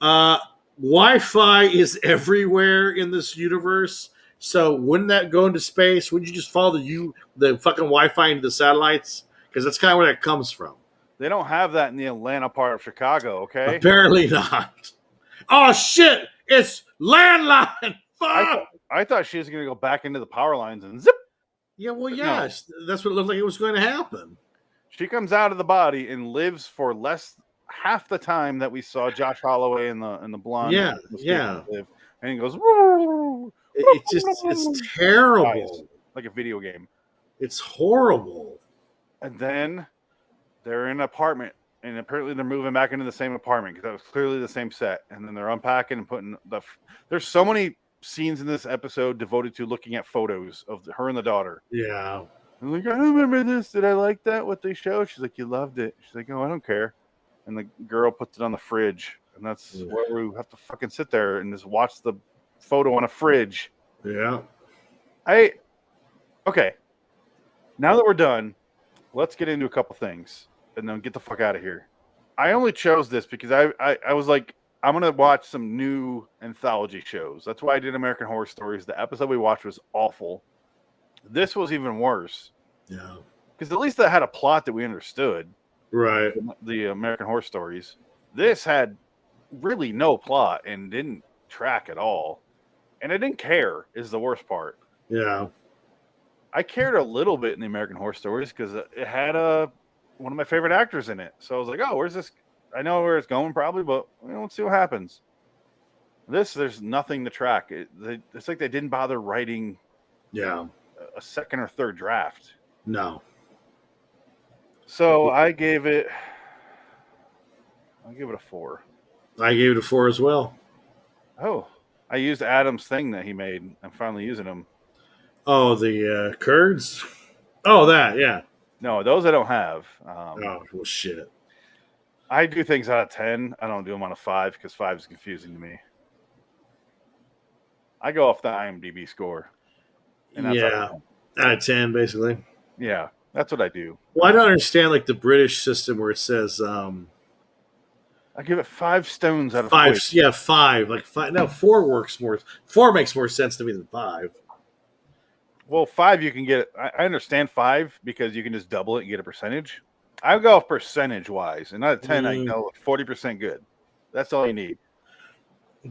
Wi-Fi is everywhere in this universe. So wouldn't that go into space? Wouldn't you just follow the fucking Wi-Fi into the satellites? Because that's kind of where that comes from. They don't have that in the Atlanta part of Chicago, okay? Apparently not. Oh shit! It's landline. Fuck. I thought she was going to go back into the power lines and zip. Yeah, well, But yes, that's what it looked like it was going to happen. She comes out of the body and lives for half the time that we saw Josh Holloway and the blonde. Yeah. Live, and he goes. Woo, It's terrible. dies, like a video game. It's horrible. And then they're in an apartment, and apparently they're moving back into the same apartment because that was clearly the same set. And then they're unpacking and putting there's so many scenes in this episode devoted to looking at photos of her and the daughter. Yeah. I'm like, I don't remember this. Did I like that? What they showed? She's like, you loved it. She's like, oh, I don't care. And the girl puts it on the fridge, and that's where we have to fucking sit there and just watch the photo on a fridge. Yeah. Okay. Now that we're done, let's get into a couple things and then get the fuck out of here. I only chose this because I was like, I'm going to watch some new anthology shows. That's why I did American Horror Stories. The episode we watched was awful. This was even worse. Yeah. Because at least that had a plot that we understood. Right. The American Horror Stories. This had really no plot and didn't track at all. And I didn't care is the worst part. Yeah. I cared a little bit in the American Horror Stories because it had one of my favorite actors in it. So I was like, oh, where's this? I know where it's going probably, but let's see what happens. There's nothing to track. It's like they didn't bother writing a second or third draft. No. So I gave it a 4. I gave it a 4 as well. Oh, I used Adam's thing that he made. I'm finally using them. Oh, the Kurds? Oh, that, yeah. No, those I don't have. Oh, well, shit. I do things out of 10. I don't do them on a 5 because 5 is confusing to me. I go off the IMDb score. And that's out of 10, basically. Yeah, that's what I do. Well, I don't understand like the British system where it says I give it 5 stones out of 5. 5. Yeah, 5. Like 5. No, 4 works more. 4 makes more sense to me than 5. Well, 5 you can get. I understand 5 because you can just double it and get a percentage. I go off percentage wise, and out of 10, I know 40% good. That's all you need.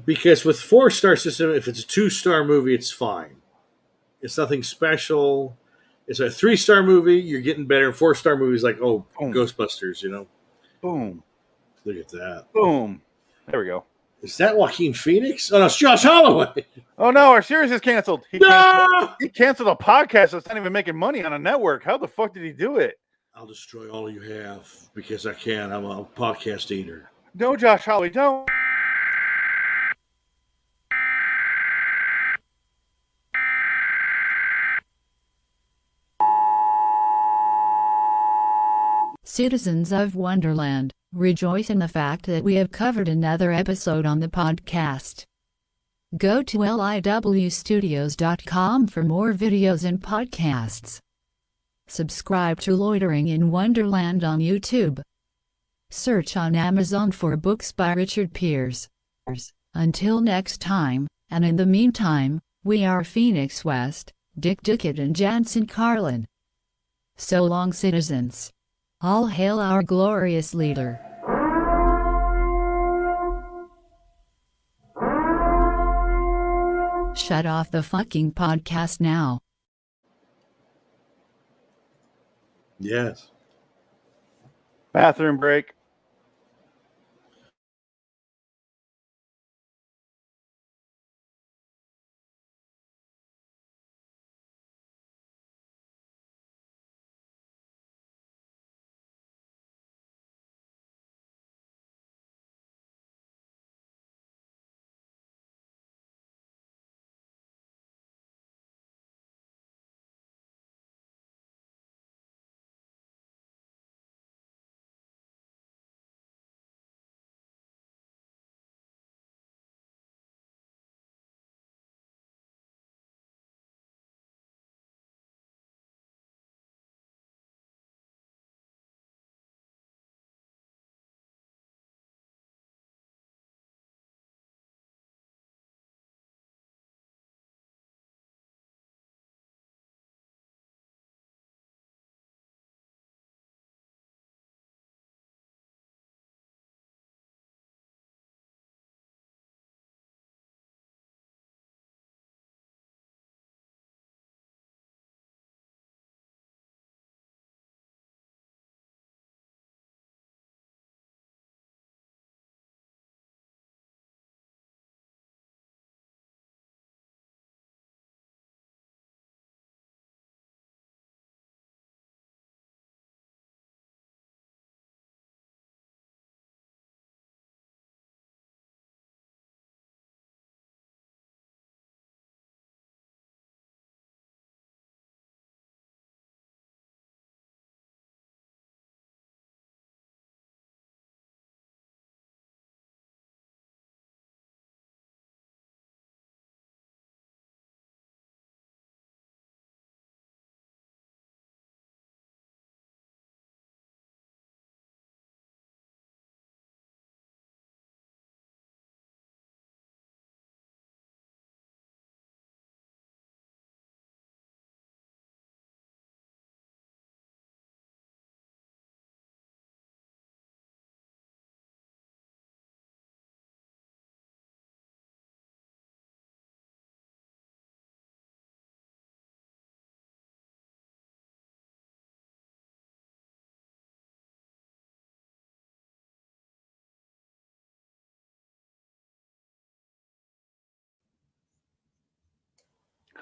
Because with 4-star system, if it's a 2-star movie, it's fine. It's nothing special. It's a 3-star movie, you're getting better. 4-star movies like boom. Ghostbusters, Boom. Look at that. Boom. There we go. Is that Joaquin Phoenix? Oh no, it's Josh Holloway. Oh no, our series is canceled. He No! canceled a podcast that's not even making money on a network. How the fuck did he do it? I'll destroy all you have because I can. I'm a podcast eater. No, Josh Holloway, don't. Citizens of Wonderland, rejoice in the fact that we have covered another episode on the podcast. Go to liwstudios.com for more videos and podcasts. Subscribe to Loitering in Wonderland on YouTube. Search on Amazon for books by Richard Pierce. Until next time, and in the meantime, we are Phoenix West, Dick Dickett and Jansen Carlin. So long, citizens. All hail our glorious leader. Shut off the fucking podcast now. Yes. Bathroom break.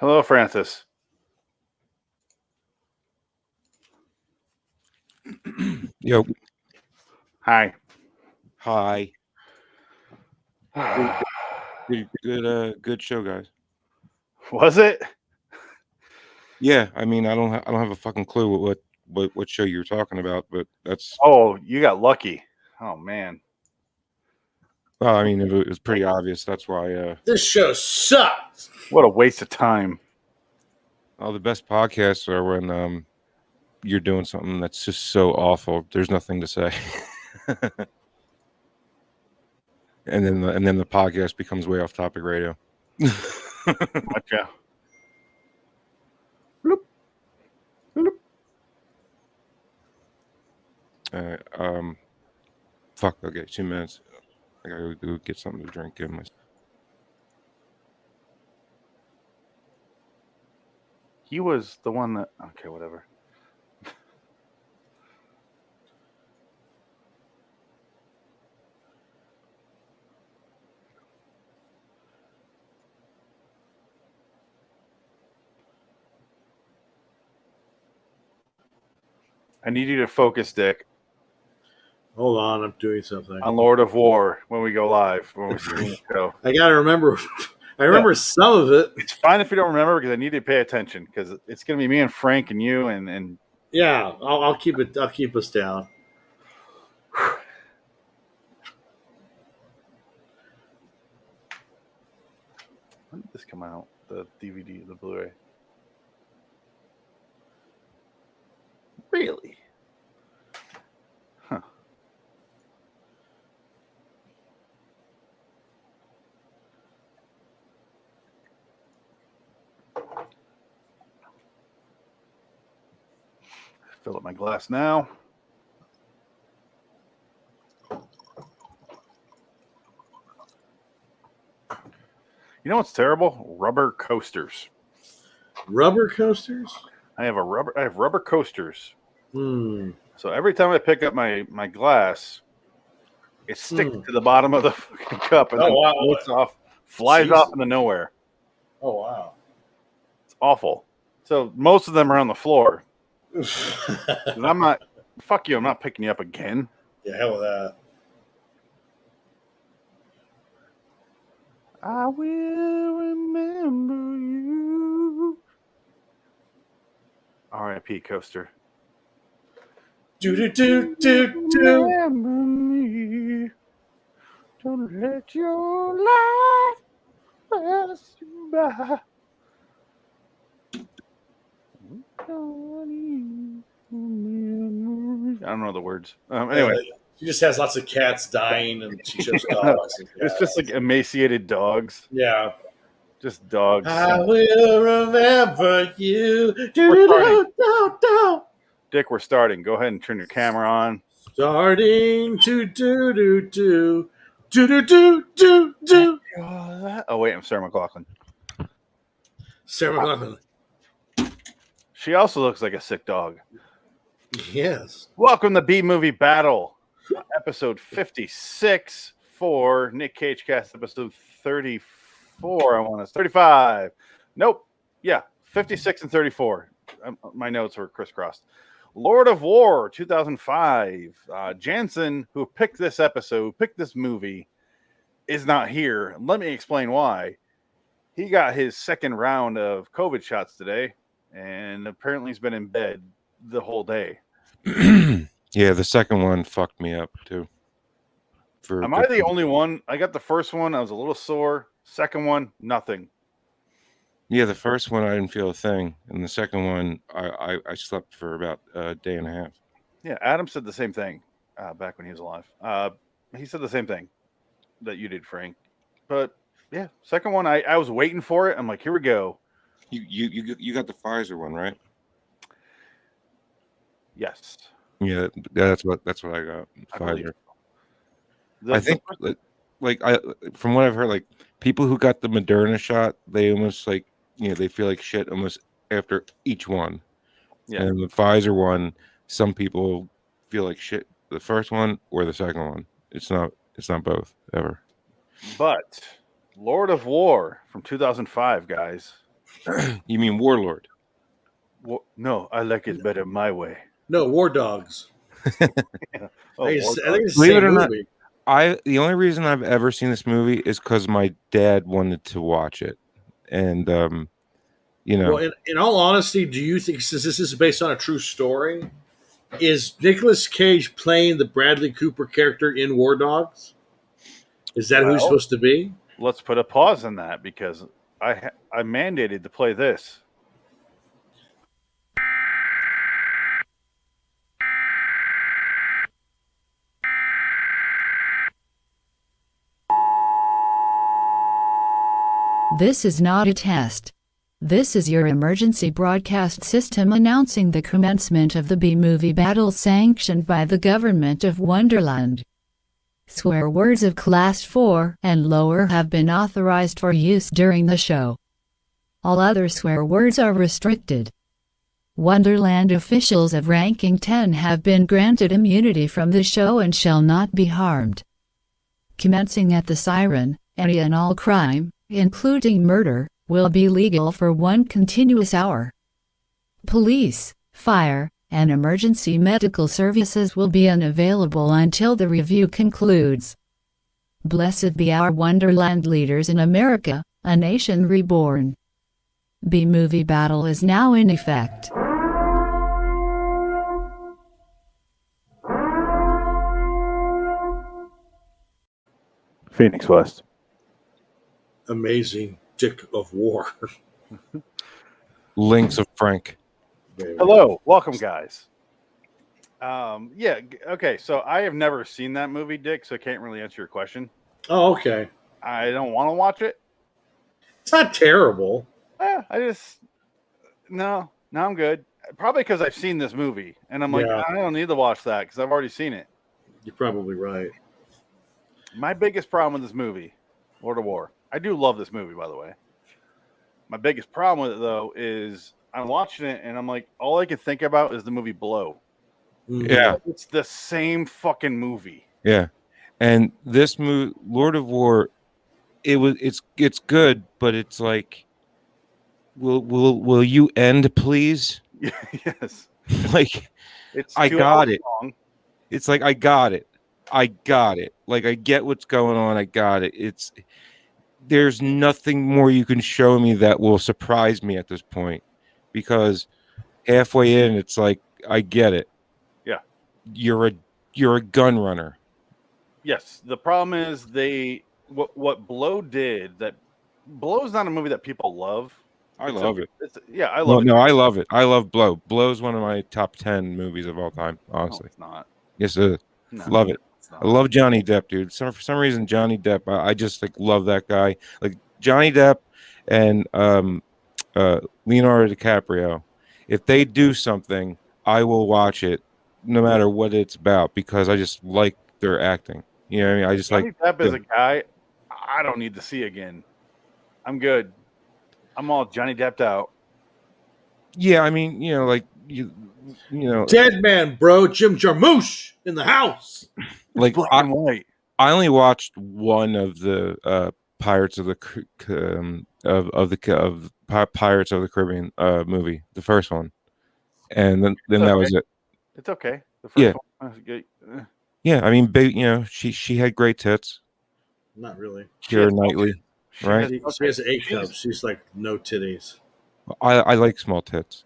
Hello, Francis. Yo, Hi. hi. Good show, guys. Was it? Yeah, I mean, I don't have a fucking clue what show you're talking about, but that's. Oh, you got lucky. Oh man. Well, I mean, it was pretty obvious. That's why. This show sucks. What a waste of time. All the best podcasts are when you're doing something that's just so awful. There's nothing to say, and then the podcast becomes way off topic radio. Gotcha. Bloop. Bloop. Fuck. Okay, 2 minutes. I gotta go get something to drink. Give my. He was the one that. Okay, whatever. I need you to focus, Dick, Hold on, I'm doing something. on Lord of War when we go live, when we stream the show. I gotta remember. I remember some of it. It's fine if you don't remember because I need you to pay attention because it's going to be me and Frank and you and Yeah, I'll keep it. I'll keep us down. when did this come out? The DVD, the Blu-ray. Really? Huh. Fill up my glass now. You know what's terrible? Rubber coasters. Rubber coasters. I have rubber coasters. Hmm. So every time I pick up my glass, it sticks to the bottom of the fucking cup and then floats off, flies off into nowhere. Oh wow. It's awful. So most of them are on the floor. And I'm not. Fuck you! I'm not picking you up again. Yeah, hell with that. I will remember you. R.I.P. Coaster. Do do do do do. Remember me. Don't let your life pass you by. I don't know the words. Anyway, she just has lots of cats dying, and she shows dogs. it's just like emaciated dogs. Yeah. Just dogs. I will remember you. Do do do do do. Dick, we're starting. Go ahead and turn your camera on. Starting to do do do do do do do do. Oh wait, I'm Sarah McLachlan. Sarah McLachlan. She also looks like a sick dog. Yes. Welcome to B Movie Battle, episode 56 for Nick Cage Cast, episode 34. I want to 35. Nope. Yeah, 56 and 34. My notes were crisscrossed. Lord of War 2005. Jansen, who picked this episode, picked this movie, is not here. Let me explain why. He got his second round of COVID shots today, and apparently he's been in bed the whole day. Yeah, the second one fucked me up too. Am I the only one? I got the first one. I was a little sore. Second one, nothing. Yeah, the first one I didn't feel a thing, and the second one I slept for about a day and a half. Yeah, Adam said the same thing back when he was alive. He said the same thing that you did, Frank. But yeah, second one, I was waiting for it. I'm like, here we go. You got the Pfizer one, right? Yes. Yeah, that's what I got. Pfizer. I think from what I've heard, like people who got the Moderna shot, they almost like they feel like shit almost after each one. Yeah. And the Pfizer one, some people feel like shit the first one or the second one. It's not both ever. But Lord of War from 2005, guys. You mean Warlord? No, I like it better my way. No, War Dogs. Oh, I War think Dogs. it's the Believe it same or not, movie. the only reason I've ever seen this movie is because my dad wanted to watch it, and you know, Well, in all honesty, do you think, since this is based on a true story, is Nicolas Cage playing the Bradley Cooper character in War Dogs? Is that who he's supposed to be? Let's put a pause on that because I mandated to play this. This is not a test. This is your emergency broadcast system announcing the commencement of the B-movie battle sanctioned by the government of Wonderland. Swear words of Class 4 and lower have been authorized for use during the show. All other swear words are restricted. Wonderland officials of ranking 10 have been granted immunity from the show and shall not be harmed. Commencing at the siren, any and all crime, including murder, will be legal for 1 continuous hour. Police, fire, and emergency medical services will be unavailable until the review concludes. Blessed be our Wonderland leaders in America, a nation reborn. B-movie battle is now in effect. Phoenix West. Amazing Dick of War. Links of Frank. Hello, welcome, guys. Okay. So I have never seen that movie, Dick. So I can't really answer your question. Oh, okay. I don't want to watch it. It's not terrible. No, I'm good. Probably because I've seen this movie, and I'm like, Yeah. I don't need to watch that because I've already seen it. You're probably right. My biggest problem with this movie, Lord of War. I do love this movie, by the way. My biggest problem with it, though, is I'm watching it and I'm like, all I can think about is the movie Blow. Yeah, It's the same fucking movie. yeah. And this movie, Lord of War, it's good, but it's like, will you end, please? Yes. Like, It's I 2 got hours it. long. It's like I got it. Like I get what's going on. I got it. There's nothing more you can show me that will surprise me at this point, because halfway in, it's like I get it. Yeah. You're a gun runner. Yes. The problem is what Blow did. That Blow is not a movie that people love. I love it. I love it. No, I love it. I love Blow. Blow's one of my top 10 movies of all time, honestly. No, it's not. Yes, it is. No, Love it. it's not. I love Johnny Depp, dude. For some reason, Johnny Depp, I just like love that guy. Like Johnny Depp and Leonardo DiCaprio. If they do something, I will watch it, no matter what it's about, because I just like their acting. You know what I mean? I just Johnny like Depp is a guy I don't need to see again. I'm good. I'm all Johnny Depped out. Yeah, I mean, like you know, Dead man, bro. Jim Jarmusch in the house. like Black and white. I only watched one of the Pirates of the Pirates of the Caribbean movie, the first one, and then that was it. It's okay. The first one was good. Yeah, I mean, she had great tits. Not really. Keira Knightley, right? She has 8 cups. She's like no titties. I like small tits.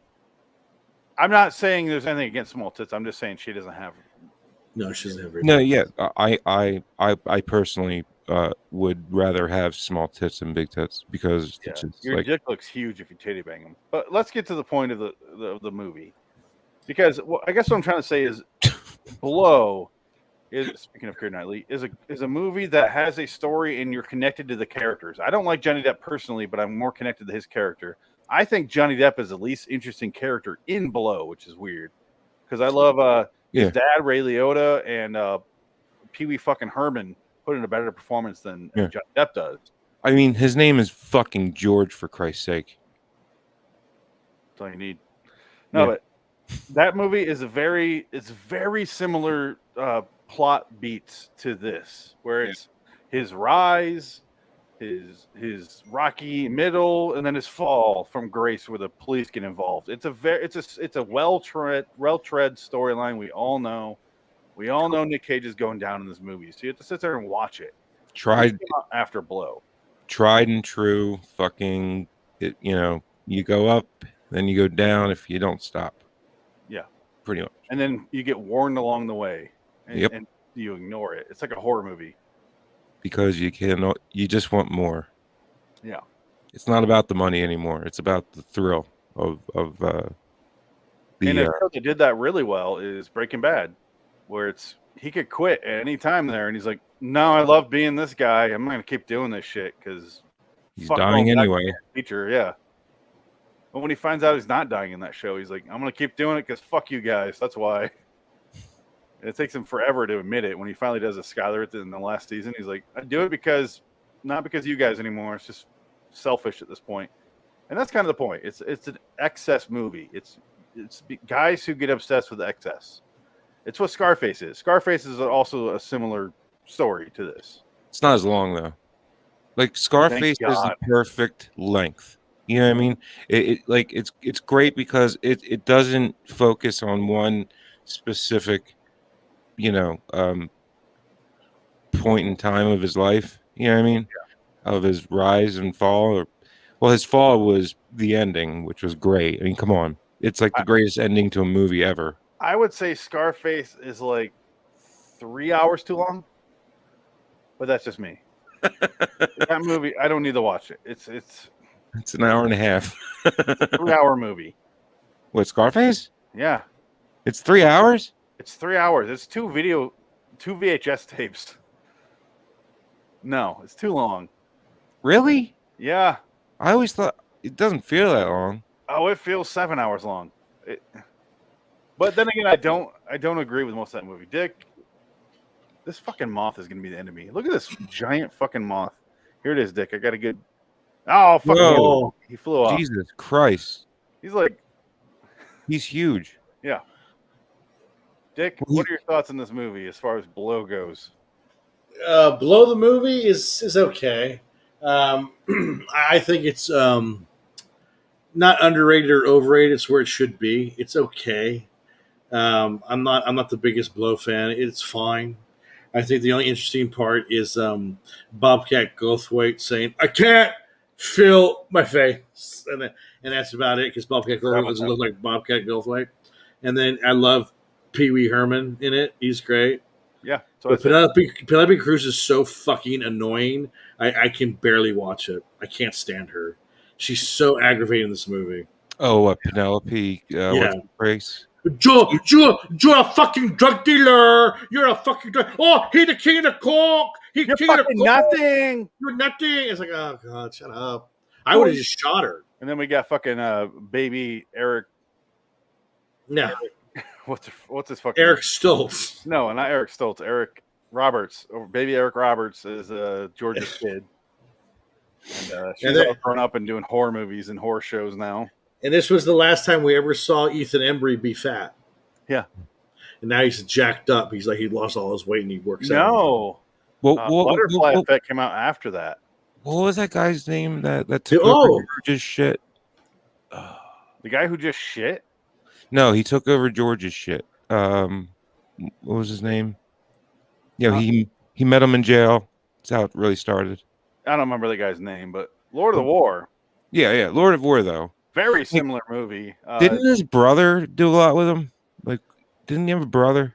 I'm not saying there's anything against small tits. I'm just saying she doesn't have. No, she doesn't have very No, much. yeah, I personally would rather have small tits than big tits, because it's just Your dick looks huge if you titty bang them. But let's get to the point of the movie, because I guess what I'm trying to say is, Blow is, speaking of Keira Knightley, is a movie that has a story and you're connected to the characters. I don't like Johnny Depp personally, but I'm more connected to his character. I think Johnny Depp is the least interesting character in Blow, which is weird, because I love his dad, Ray Liotta, and Pee Wee fucking Herman put in a better performance than Johnny Depp does. I mean, his name is fucking George, for Christ's sake. That's all you need. No, but that movie is very similar plot beats to this, where it's his rise, his rocky middle, and then his fall from grace, where the police get involved. It's a well tread storyline. We all know Nick Cage is going down in this movie, so you have to sit there and watch it. After Blow, tried and true. Fucking it. You go up, then you go down if you don't stop. Yeah, pretty much. And then you get warned along the way, and you ignore it. It's like a horror movie. Because you just want more. Yeah. It's not about the money anymore. It's about the thrill of the. And a show that did that really well is Breaking Bad, where he could quit at any time there, and he's like, "No, I love being this guy. I'm going to keep doing this shit because he's dying anyway." Teacher, yeah. But when he finds out he's not dying in that show, he's like, "I'm going to keep doing it because fuck you guys. That's why." And it takes him forever to admit it. When he finally does a Skyler in the last season, he's like, "I do it not because of you guys anymore. It's just selfish at this point." And that's kind of the point. It's an excess movie. It's guys who get obsessed with excess. It's what Scarface is. Scarface is also a similar story to this. It's not as long though. Like Scarface is the perfect length. You know what I mean? It's great because it doesn't focus on one specific point in time of his life, you know what I mean? Yeah. Of his rise and fall. His fall was the ending, which was great. I mean, come on. It's like the greatest ending to a movie ever. I would say Scarface is like 3 hours too long, but that's just me. That movie, I don't need to watch it. It's an hour and a half. It's a 3-hour movie. What, Scarface? Yeah. It's 3 hours? It's 3 hours. It's two VHS tapes. No, it's too long. Really? Yeah. I always thought it doesn't feel that long. Oh, it feels 7 hours long. But then again, I don't agree with most of that movie. Dick, this fucking moth is gonna be the enemy. Look at this giant fucking moth. Here it is, Dick. I got a good. Oh fuck! Whoa. He flew off. Jesus Christ! He's huge. Yeah. Dick, what are your thoughts on this movie as far as Blow goes? Blow the movie is okay. I think it's not underrated or overrated. It's where it should be. It's okay. I'm not the biggest Blow fan. It's fine. I think the only interesting part is Bobcat Goldthwait saying, "I can't feel my face," and that's about it because Bobcat Goldthwait doesn't look like Bobcat Goldthwait. And then I love Pee Wee Herman in it. He's great. Yeah. So Penelope Cruz is so fucking annoying. I can barely watch it. I can't stand her. She's so aggravating in this movie. Oh, Penelope. What's her race? You're a fucking drug dealer. You're a fucking drug. Oh, he's the king of the coke. He's You're king of the coke. nothing. You're nothing. It's like, oh god, shut up. I would have just shot her. And then we got fucking baby Eric. No. What's his fucking Eric Stoltz? No, not Eric Stoltz. Eric Roberts. Baby Eric Roberts is George's kid. And she's all grown up and doing horror movies and horror shows now. And this was the last time we ever saw Ethan Embry be fat. Yeah. And now he's jacked up. He's like he lost all his weight and he works out. No. Butterfly Effect came out after that. What was that guy's name that took over George's shit? The guy who just shit? No, he took over George's shit. What was his name? Yeah, he met him in jail. That's how it really started. I don't remember the guy's name, but Lord of the War. Yeah, Lord of War though. Very similar movie. Didn't his brother do a lot with him? Like, didn't he have a brother?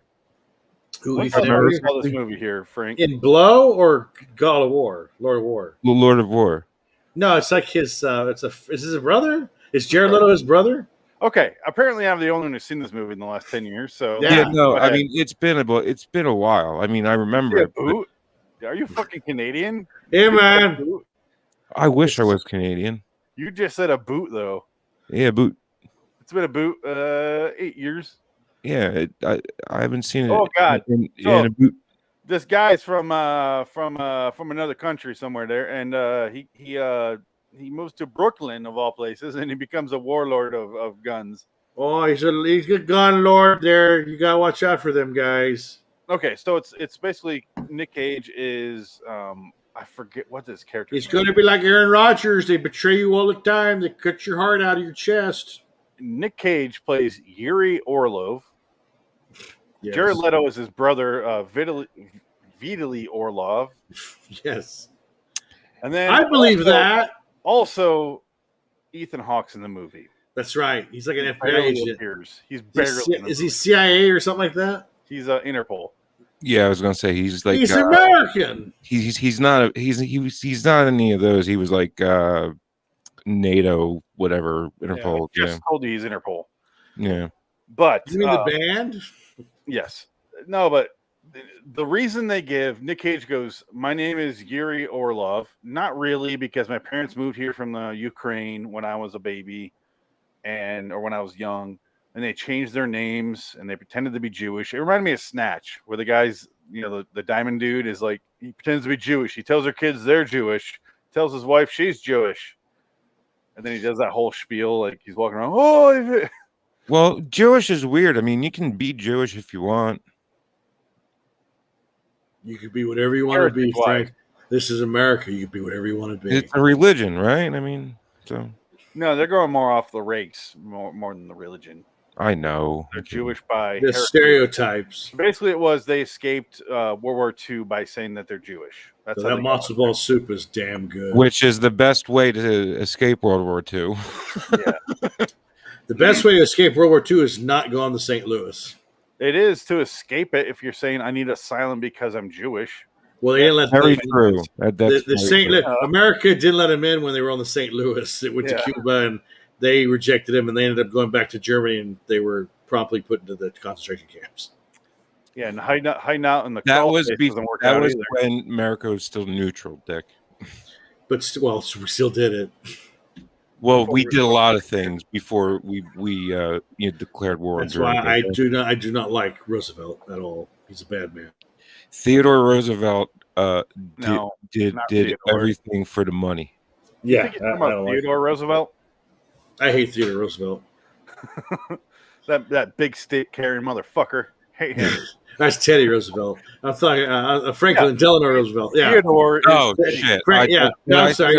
What's the name of this movie here, Frank? In Blow or God of War? Lord of War. Lord of War. No, it's like his. Is his brother? Is Jared Leto his brother? Okay, apparently I'm the only one who's seen this movie in the last 10 years. So no, I mean it's been a while. I mean, I remember it. Boot? Are you fucking Canadian? Yeah, man. I wish I was Canadian. You just said a boot though. Yeah, boot. It's been a boot 8 years. Yeah, I haven't seen it. Oh God! In a boot. This guy's from another country somewhere there, and he moves to Brooklyn of all places, and he becomes a warlord of guns. Oh, he's a gun lord there. You gotta watch out for them guys. Okay, so it's basically Nick Cage is I forget what this character. He's going to be like Aaron Rodgers. They betray you all the time. They cut your heart out of your chest. Nick Cage plays Yuri Orlov. Yes. Jared Leto is his brother, Vitaly Orlov. Yes. And then I believe that. Also, Ethan Hawke's in the movie. That's right. He's like an FBI Barely agent. appears. He's barely. Is he CIA or something like that? He's Interpol. Yeah, I was gonna say he's like he's American. He's not any of those. He was like NATO, whatever, Interpol. Yeah, just told you he's Interpol. Yeah, but you mean the band? Yes. No, but the reason they give Nick Cage goes, my name is Yuri Orlov. Not really, because my parents moved here from the Ukraine when I was a baby, or when I was young. And they changed their names and they pretended to be Jewish. It reminded me of Snatch, where the guy's, the diamond dude is like, he pretends to be Jewish. He tells her kids they're Jewish, tells his wife she's Jewish. And then he does that whole spiel, like he's walking around. Oh, well, Jewish is weird. I mean, you can be Jewish if you want. You could be whatever you want to be, Frank. This is America. You can be whatever you want to be. It's a religion, right? I mean, so. No, they're going more off the race, more than the religion. I know. They're Jewish by the stereotypes. Basically, it was they escaped World War II by saying that they're Jewish. That's so that matzo ball soup is damn good. Which is the best way to escape World War II. Yeah. The best way to escape World War II is not going to St. Louis. It is to escape it if you're saying I need asylum because I'm Jewish. Well, they didn't let very true. America didn't let them in when they were on the St. Louis. They went to Cuba and they rejected him, and they ended up going back to Germany, and they were promptly put into the concentration camps. Yeah, and hiding out in the that was when America was still neutral, Dick. But we still did it. Well, we did a lot of things before we declared war. That's why I do not like Roosevelt at all. He's a bad man. Theodore Roosevelt did everything for the money. Yeah, you think about Theodore Roosevelt. I hate Theodore Roosevelt. that big stick carrying motherfucker. Hate him. That's Teddy Roosevelt. I'm talking Franklin Delano Roosevelt. Yeah. Theodore. Shit. I'm sorry.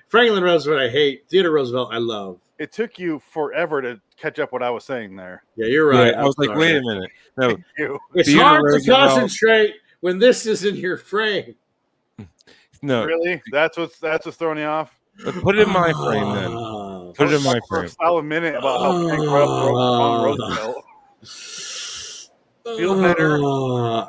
Franklin Roosevelt. I hate. Theodore Roosevelt. I love. It took you forever to catch up what I was saying there. Yeah, you're right. Yeah, I was like, wait a minute. No, it's hard to concentrate when this is in your frame. No, really. That's what's throwing you off. Put it in my frame then. Put it in my frame. A minute about how Roosevelt. Feel better?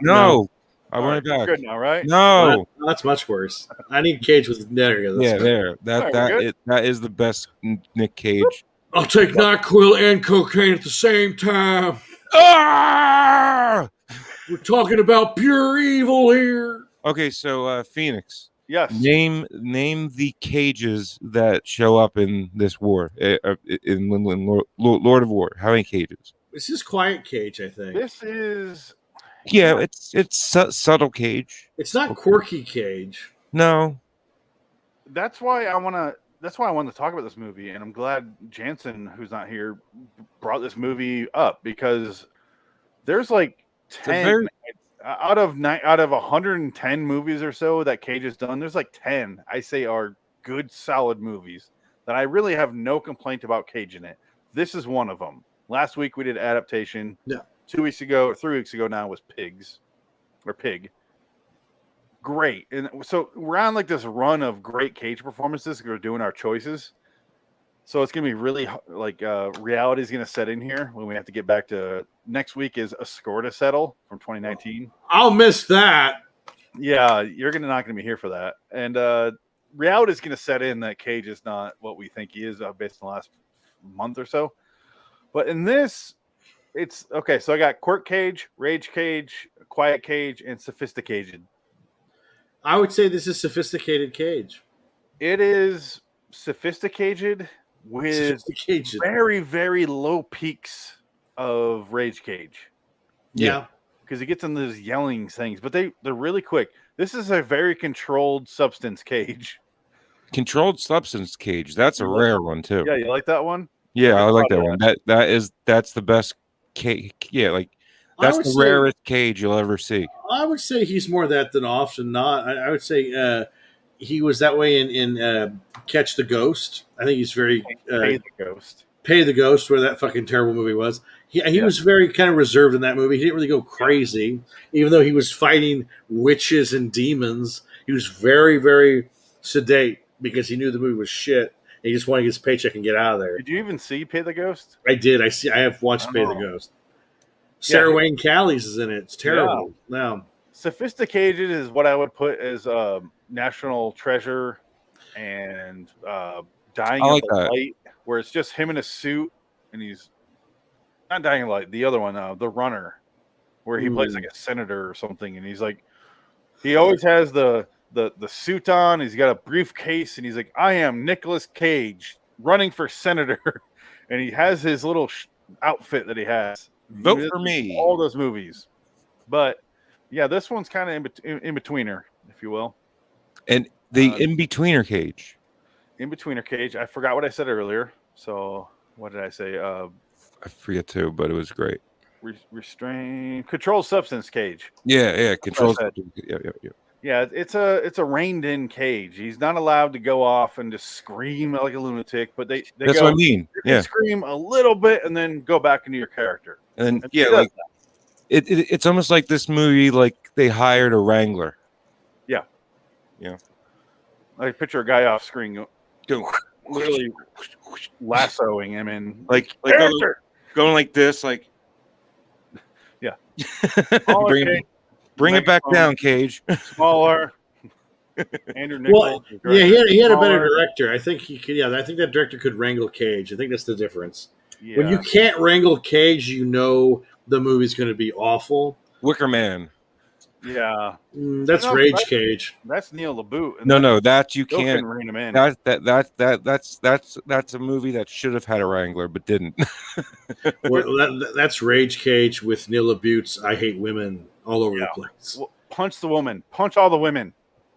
No. I want it back. Good now, right? No. That's much worse. I need Cage with there. Yeah, there. That is the best Nick Cage. I'll take NyQuil and cocaine at the same time. Ah! We're talking about pure evil here. Okay, so Phoenix. Yes. Name the cages that show up in this war, in Lord of War. How many cages? This is Quiet Cage, I think. This is... Yeah, it's subtle Cage. It's not quirky Cage. No. That's why I wanted to talk about this movie, and I'm glad Jansen, who's not here, brought this movie up, because there's like 10 out of 110 movies or so that Cage has done. There's like 10 I say are good, solid movies that I really have no complaint about Cage in it. This is one of them. Last week we did Adaptation. Yeah. 2 weeks ago or 3 weeks ago now was Pig. Great. And so we're on like this run of great Cage performances. We're doing our choices. So it's going to be really like reality is going to set in here when we have to get back to next week is A Score to Settle from 2019. I'll miss that. Yeah, you're not going to be here for that. And reality is going to set in that Cage is not what we think he is based on the last month or so. But in this, it's okay. So I got Quirk Cage, Rage Cage, Quiet Cage, and Sophisticated. I would say this is Sophisticated Cage. It is sophisticated with very, very low peaks of Rage Cage. Yeah. Because he gets into those yelling things, but they're really quick. This is a very controlled substance Cage. Controlled substance Cage. That's a rare one too. Yeah, you like that one? Yeah, I like that one. That's the best Cage. Yeah, like that's the rarest Cage you'll ever see. I would say he's more that than often not. I would say he was that way in Catch the Ghost. I think he's very Pay the Ghost. Pay the Ghost, where that fucking terrible movie was. He was very kind of reserved in that movie. He didn't really go crazy, even though he was fighting witches and demons. He was very, very sedate because he knew the movie was shit. And he just wanted to get his paycheck and get out of there. Did you even see Pay the Ghost? I did. I have watched Pay the Ghost. Sarah Wayne Callies is in it. It's terrible. No. Sophisticated is what I would put as National Treasure and Dying of the Light, where it's just him in a suit and he's not Dying of the Light, the other one, The Runner, where he plays like a senator or something, and he's like, he always has the suit on, he's got a briefcase, and he's like, I am Nicolas Cage running for senator, and he has his little outfit that he has. Vote for me. All those movies, but yeah, this one's kind of in betweener, if you will. And the in-betweener Cage. In-betweener Cage. I forgot what I said earlier. So what did I say? I forget too, but it was great. Restrain, controlled substance Cage. Yeah, controlled. Yeah, it's a reined-in Cage. He's not allowed to go off and just scream like a lunatic. But they that's go, what I mean. Yeah, scream a little bit and then go back into your character. And like it's almost like this movie, like they hired a wrangler. Yeah. I picture a guy off screen literally lassoing him in like going like this, like bring it back down, Cage. Smaller. Andrew Nichols. Well, he had a better director. I think he could. Yeah, I think that director could wrangle Cage. I think that's the difference. Yeah. When you can't wrangle Cage, you know the movie's going to be awful. Wicker Man. Yeah, that's Rage Cage. That's Neil LaBute. No, that you can't rein him in. That's a movie that should have had a wrangler but didn't. Well, that's Rage Cage with Neil LaBute's "I Hate Women" all over the place. Well, punch the woman. Punch all the women.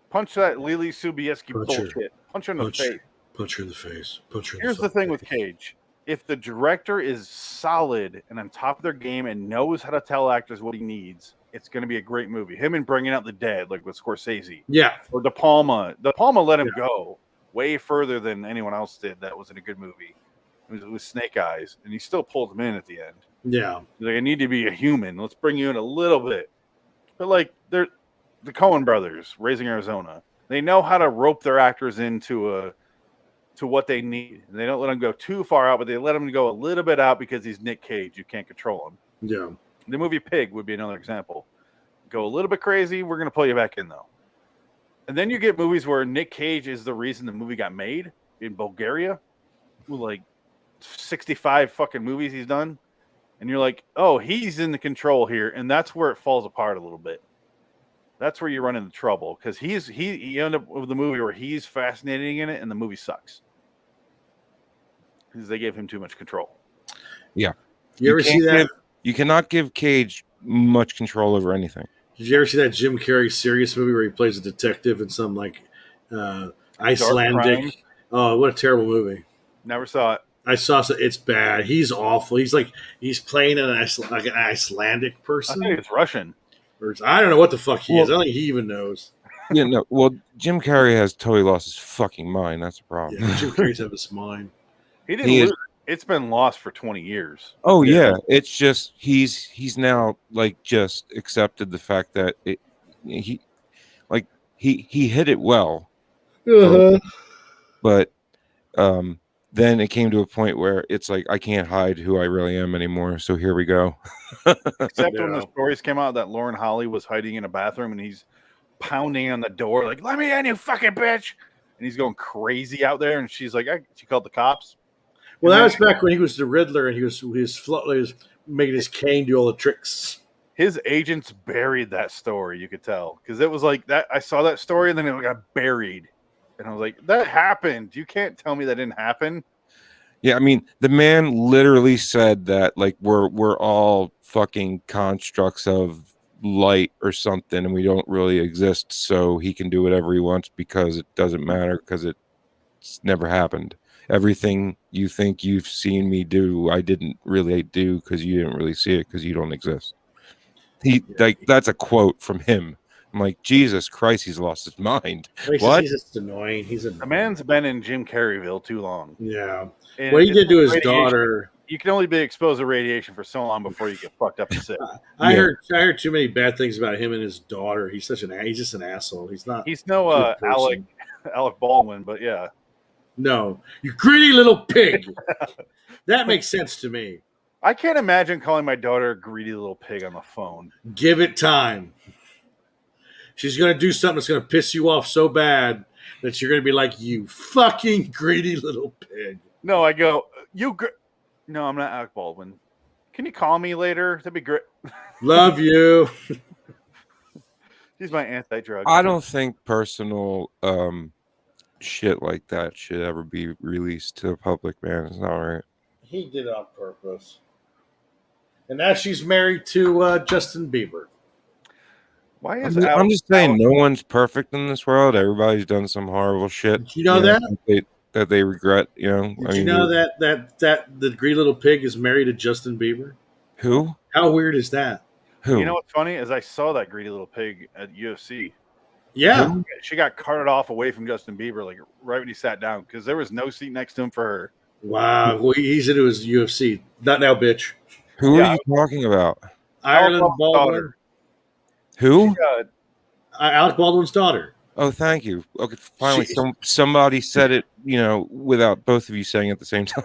Punch that Lily Sobieski bullshit. Punch her in the face. Punch her in the face. Punch her. Here's the thing with Cage. If the director is solid and on top of their game and knows how to tell actors what he needs, it's going to be a great movie. Him and Bringing Out the Dead, like with Scorsese. Yeah. Or De Palma. De Palma let him go way further than anyone else did. That was in a good movie. It was Snake Eyes, and he still pulled him in at the end. Yeah. He's like, I need to be a human. Let's bring you in a little bit. But like, they're the Coen brothers, Raising Arizona. They know how to rope their actors into to what they need. And they don't let them go too far out, but they let them go a little bit out because he's Nick Cage. You can't control him. Yeah. The movie Pig would be another example. Go a little bit crazy, we're going to pull you back in, though. And then you get movies where Nick Cage is the reason the movie got made in Bulgaria, with like 65 fucking movies he's done. And you're like, oh, he's in the control here. And that's where it falls apart a little bit. That's where you run into trouble because he ended up with the movie where he's fascinating in it and the movie sucks because they gave him too much control. Yeah. You ever see that? You cannot give Cage much control over anything. Did you ever see that Jim Carrey serious movie where he plays a detective in some like Icelandic? Oh, what a terrible movie! Never saw it. I saw it. It's bad. He's awful. He's playing an Icelandic person. I think it's Russian. I don't know what the fuck he is. I don't think he even knows. Yeah, no. Well, Jim Carrey has totally lost his fucking mind. That's a problem. Yeah, Jim Carrey's have his mind. He didn't lose it. It's been lost for 20 years. Oh yeah, it's just he's now like just accepted the fact that he hit it well, but then it came to a point where it's like I can't hide who I really am anymore. So here we go. Except when the stories came out that Lauren Holly was hiding in a bathroom and he's pounding on the door like, "Let me in, you fucking bitch!" And he's going crazy out there, and she's like, she called the cops. Well, that was back when he was the Riddler and he was making his cane do all the tricks. His agents buried that story. You could tell because it was like that. I saw that story and then it got buried. And I was like, that happened. You can't tell me that didn't happen. Yeah, I mean, the man literally said that like we're all fucking constructs of light or something, and we don't really exist, so he can do whatever he wants because it doesn't matter because it's never happened. Everything you think you've seen me do, I didn't really do because you didn't really see it because you don't exist. That's a quote from him. I'm like, Jesus Christ, he's lost his mind. What? He's just annoying. He's annoying. The man's been in Jim Carreyville too long. Yeah. And what he did to his radiation. daughter. You can only be exposed to radiation for so long before you get fucked up and sick. I heard too many bad things about him and his daughter. He's just an asshole. He's no Alec Baldwin, but yeah. No, you greedy little pig. That makes sense to me. I can't imagine calling my daughter a greedy little pig on the phone. Give it time. She's going to do something that's going to piss you off so bad that you're going to be like, you fucking greedy little pig. No, I go, no, I'm not Alec Baldwin. Can you call me later? That'd be great. Love you. He's my anti-drug. I don't think personal shit like that should ever be released to the public, man. It's not right. He did it on purpose. And now she's married to Justin Bieber. Why is I'm just saying, no one's perfect in this world. Everybody's done some horrible shit. Did you know that? That they regret, Did you know that the greedy little pig is married to Justin Bieber? Who? How weird is that? Who? You know what's funny is I saw that greedy little pig at UFC. Yeah. She got carted off away from Justin Bieber, like right when he sat down, because there was no seat next to him for her. Wow. Well, he's into his UFC. Not now, bitch. Who are you talking about? Ireland Baldwin. Who? Alec Baldwin's daughter. Oh, thank you. Okay, finally, somebody said it, without both of you saying it at the same time.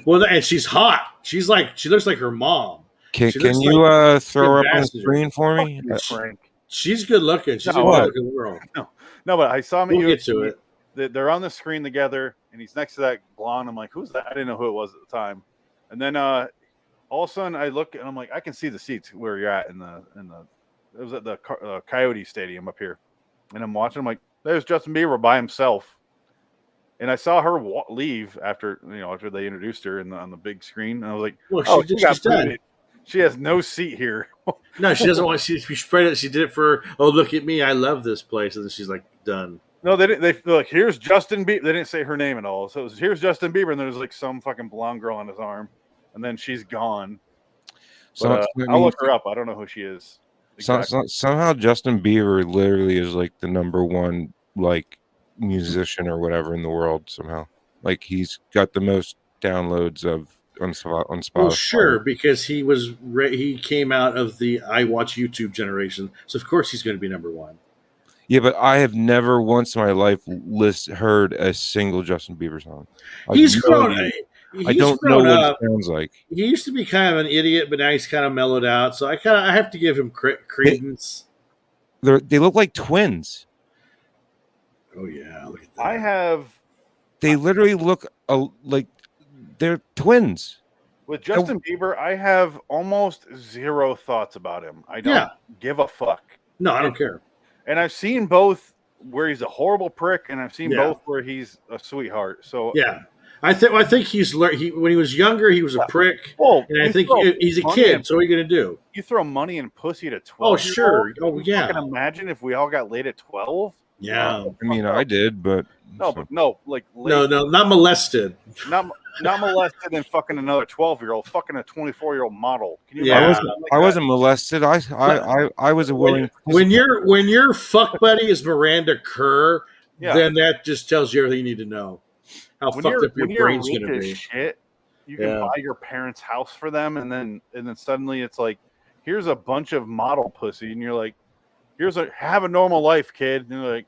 Well, and she's hot. She looks like her mom. Can you throw her up on the screen for me? Frank. She's good looking. She's a good girl. No, but I saw him. We'll get to it. They're on the screen together, and he's next to that blonde. I'm like, who's that? I didn't know who it was at the time. And then all of a sudden, I look and I'm like, I can see the seats where you're at in the. It was at the Coyote Stadium up here, and I'm watching. I'm like, there's Justin Bieber by himself, and I saw her leave after they introduced her on the big screen, and I was like, well, she's done. She has no seat here. No, she doesn't want. She sprayed it. She did it for. Oh, look at me! I love this place, and then she's like done. No, they didn't. They're like, here's Justin Bieber. They didn't say her name at all. So it was, here's Justin Bieber, and there's like some fucking blonde girl on his arm, and then she's gone. But, I'll look her up. I don't know who she is. Exactly. Somehow Justin Bieber literally is like the number one musician or whatever in the world. Somehow, he's got the most downloads on Spotify. Well, sure, because he came out of the I watch YouTube generation, so of course he's going to be number one. Yeah, but I have never once in my life heard a single Justin Bieber song. He's grown. I don't know what it sounds like. He used to be kind of an idiot, but now he's kind of mellowed out. So I have to give him credence. They look like twins. Oh yeah, look at that. They literally look like they're twins. With Justin Bieber, I have almost zero thoughts about him. I don't give a fuck. No, I don't care. And I've seen both where he's a horrible prick, and I've seen both where he's a sweetheart. So yeah. I think he's learned. When he was younger, he was a prick, and I think he's a kid. So what are you going to do? You throw money and pussy to 12. Oh sure. Oh yeah. I can imagine if we all got laid at 12. Yeah. I mean, I did, but not molested. Not molested and fucking another 12-year-old, fucking a 24-year-old model. Can you yeah. I wasn't molested. I was a willing. When your fuck buddy is Miranda Kerr, then that just tells you everything you need to know. How fucked up your brain's going to be. Shit, you can buy your parents' house for them, and then suddenly it's like, here's a bunch of model pussy, and you're like, have a normal life, kid. And you're like,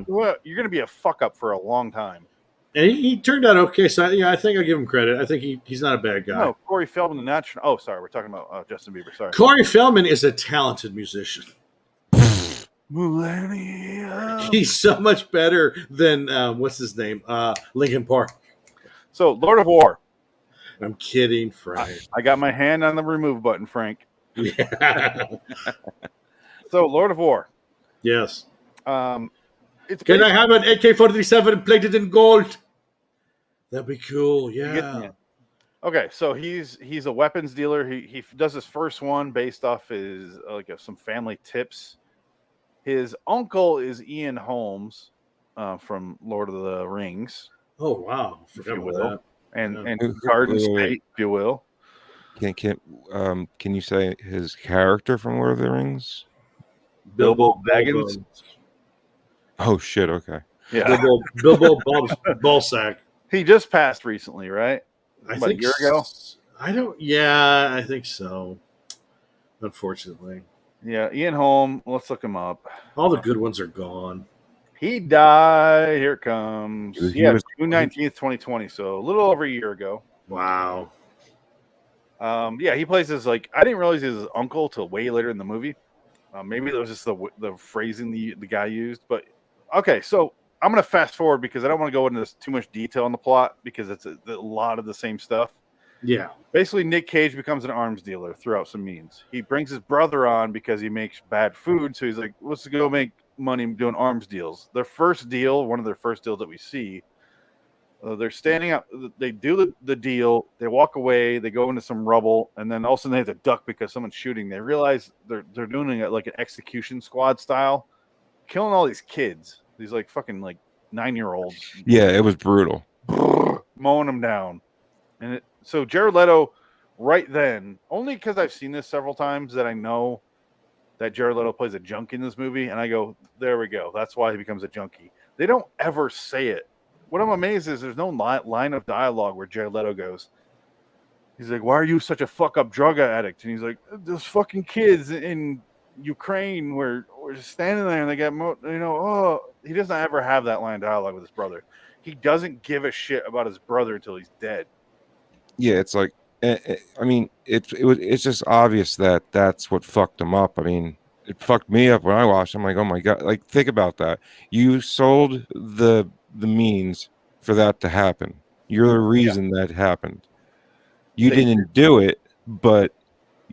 well, you're going to be a fuck up for a long time. And he turned out okay. So I think I'll give him credit. I think he's not a bad guy. No, Corey Feldman, the natural. Oh, sorry, we're talking about Justin Bieber. Sorry, Corey Feldman is a talented musician. Millennium. He's so much better than what's his name? Linkin Park. So Lord of War. I'm kidding, Frank. I got my hand on the remove button, Frank. Yeah. So Lord of War. Yes. Can I have an AK-47 plated in gold? That'd be cool. Yeah. Okay, so he's a weapons dealer. He does his first one based off his some family tips. His uncle is Ian Holmes from Lord of the Rings. Oh wow! If you will, and Garden State, if you will. Can you say his character from Lord of the Rings? Bilbo Baggins. Oh shit! Okay. Yeah. Bilbo Ballsack. He just passed recently, right? I About think a year ago. I don't. Yeah, I think so. Unfortunately, Yeah, Ian Holm. Let's look him up. all the good ones are gone. He died. Here it comes. He Yeah, was- June 19th, 2020. So a little over a year ago. Wow. Yeah, he plays his I didn't realize he was his uncle till way later in the movie. Maybe that was just the phrasing the guy used. But okay, so I'm gonna fast forward because I don't want to go into too much detail on the plot because it's a lot of the same stuff. Yeah. Basically, Nick Cage becomes an arms dealer throughout some means. He brings his brother on because he makes bad food, so he's like, let's go make money doing arms deals. Their first deal, one of their first deals that we see, they're standing up. They do the deal. They walk away. They go into some rubble, and then all of a sudden they have to duck because someone's shooting. They realize they're doing it like an execution squad style, killing all these kids. These fucking 9-year-olds. Yeah, it was brutal. Mowing them down. And so Jared Leto, right then, only because I've seen this several times that I know that Jared Leto plays a junkie in this movie, and I go, there we go. That's why he becomes a junkie. They don't ever say it. What I'm amazed is there's no line of dialogue where Jared Leto goes, he's like, why are you such a fuck up drug addict? And he's like, those fucking kids in Ukraine were just standing there and they got, he doesn't ever have that line of dialogue with his brother. He doesn't give a shit about his brother until he's dead. Yeah, it's like, I mean, it's just obvious that that's what fucked him up. I mean, it fucked me up when I watched. I'm like, oh my god! Like, think about that. You sold the means for that to happen. You're the reason that happened. You didn't do it, but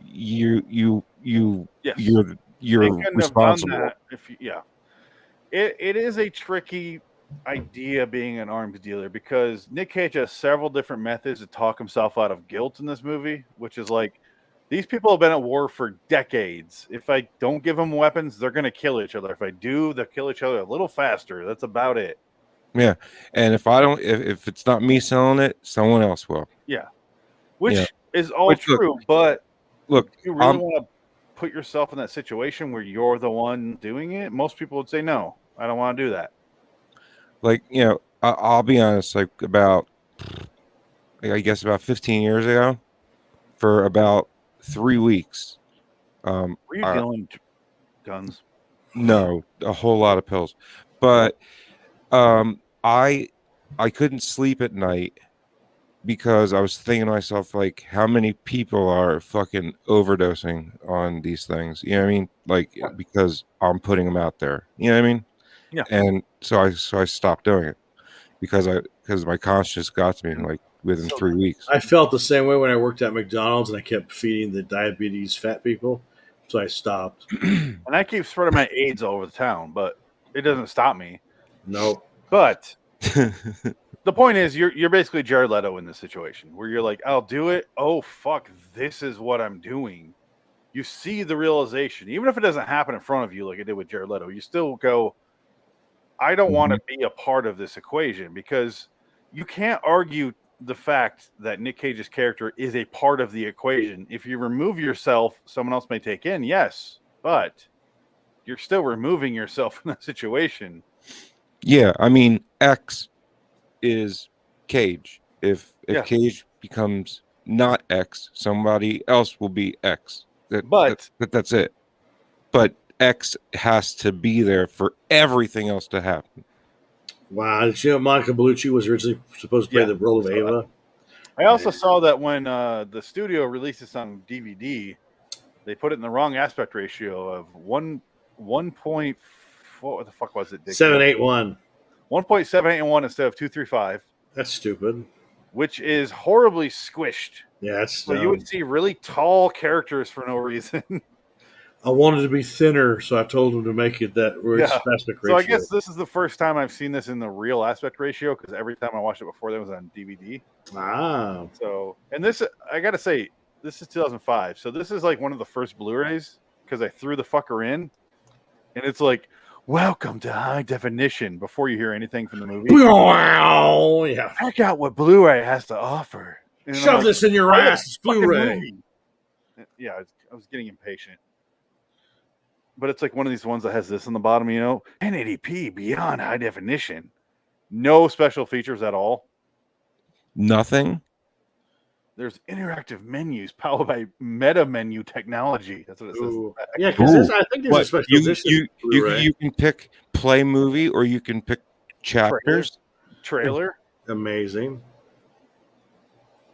you're responsible. It is a tricky idea being an arms dealer because Nick Cage has several different methods to talk himself out of guilt in this movie, which is like, these people have been at war for decades. If I don't give them weapons, they're going to kill each other. If I do, they'll kill each other a little faster. That's about it. Yeah. And if I don't, if it's not me selling it, someone else will. Yeah. Which is all true. But look, you really want to put yourself in that situation where you're the one doing it? Most people would say, no, I don't want to do that. Like, I'll be honest, like I guess about 15 years ago, for about 3 weeks. Were you dealing guns? No, a whole lot of pills. But I couldn't sleep at night because I was thinking to myself, like, how many people are fucking overdosing on these things? You know what I mean? Like, because I'm putting them out there. You know what I mean? Yeah. And so I stopped doing it because my conscience got to me like within 3 weeks. I felt the same way when I worked at McDonald's and I kept feeding the diabetes fat people, so I stopped. And I keep spreading my AIDS all over the town, but it doesn't stop me. Nope. But the point is, you're basically Jared Leto in this situation where you're like, I'll do it. Oh fuck, this is what I'm doing. You see the realization, even if it doesn't happen in front of you like it did with Jared Leto, you still go, I don't want to be a part of this equation, because you can't argue the fact that Nick Cage's character is a part of the equation. If you remove yourself, someone else may take in, yes, but you're still removing yourself from the situation. Yeah, I mean, X is Cage. If Cage becomes not X, somebody else will be X. That's it. But X has to be there for everything else to happen. Wow. Did you know Monica Bellucci was originally supposed to play the role of Ava? I also saw that when the studio released this on DVD, they put it in the wrong aspect ratio of 1. What the fuck was it? 7:8:1. 1.781 instead of 235. That's stupid. Which is horribly squished. Yeah, that's so you would see really tall characters for no reason. I wanted to be thinner, so I told them to make it that aspect ratio. So I guess this is the first time I've seen this in the real aspect ratio, because every time I watched it before, that was on DVD. Ah. So, and this, I got to say, this is 2005. So this is like one of the first Blu-rays, because I threw the fucker in, and it's like, welcome to high definition, before you hear anything from the movie. Yeah. Check out what Blu-ray has to offer. Shove this in your ass. It's Blu-ray. Yeah, I was getting impatient. But it's like one of these ones that has this on the bottom, 1080p beyond high definition. No special features at all. Nothing. There's interactive menus powered by meta menu technology. That's what it says. Yeah, because I think there's a special edition. You can pick play movie or you can pick chapters. Trailer. Amazing.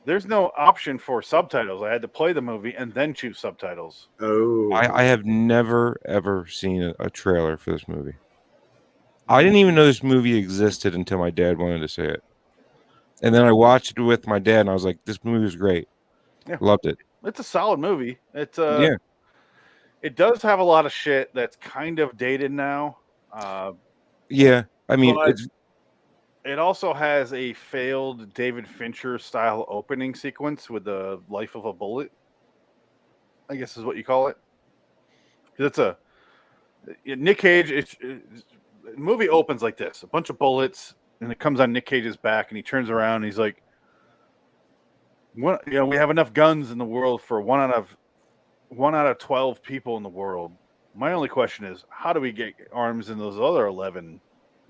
There's no option for subtitles. I had to play the movie and then choose subtitles. Oh. I have never, ever seen a trailer for this movie. I didn't even know this movie existed until my dad wanted to see it. And then I watched it with my dad, and I was like, this movie is great. Yeah. Loved it. It's a solid movie. It does have a lot of shit that's kind of dated now. Yeah. I mean, it also has a failed David Fincher style opening sequence with the life of a bullet, I guess is what you call it. Because Nick Cage. The movie opens like this: a bunch of bullets, and it comes on Nick Cage's back, and he turns around, and he's like, "We have enough guns in the world for one out of 12 people in the world. My only question is, how do we get arms in those other 11?"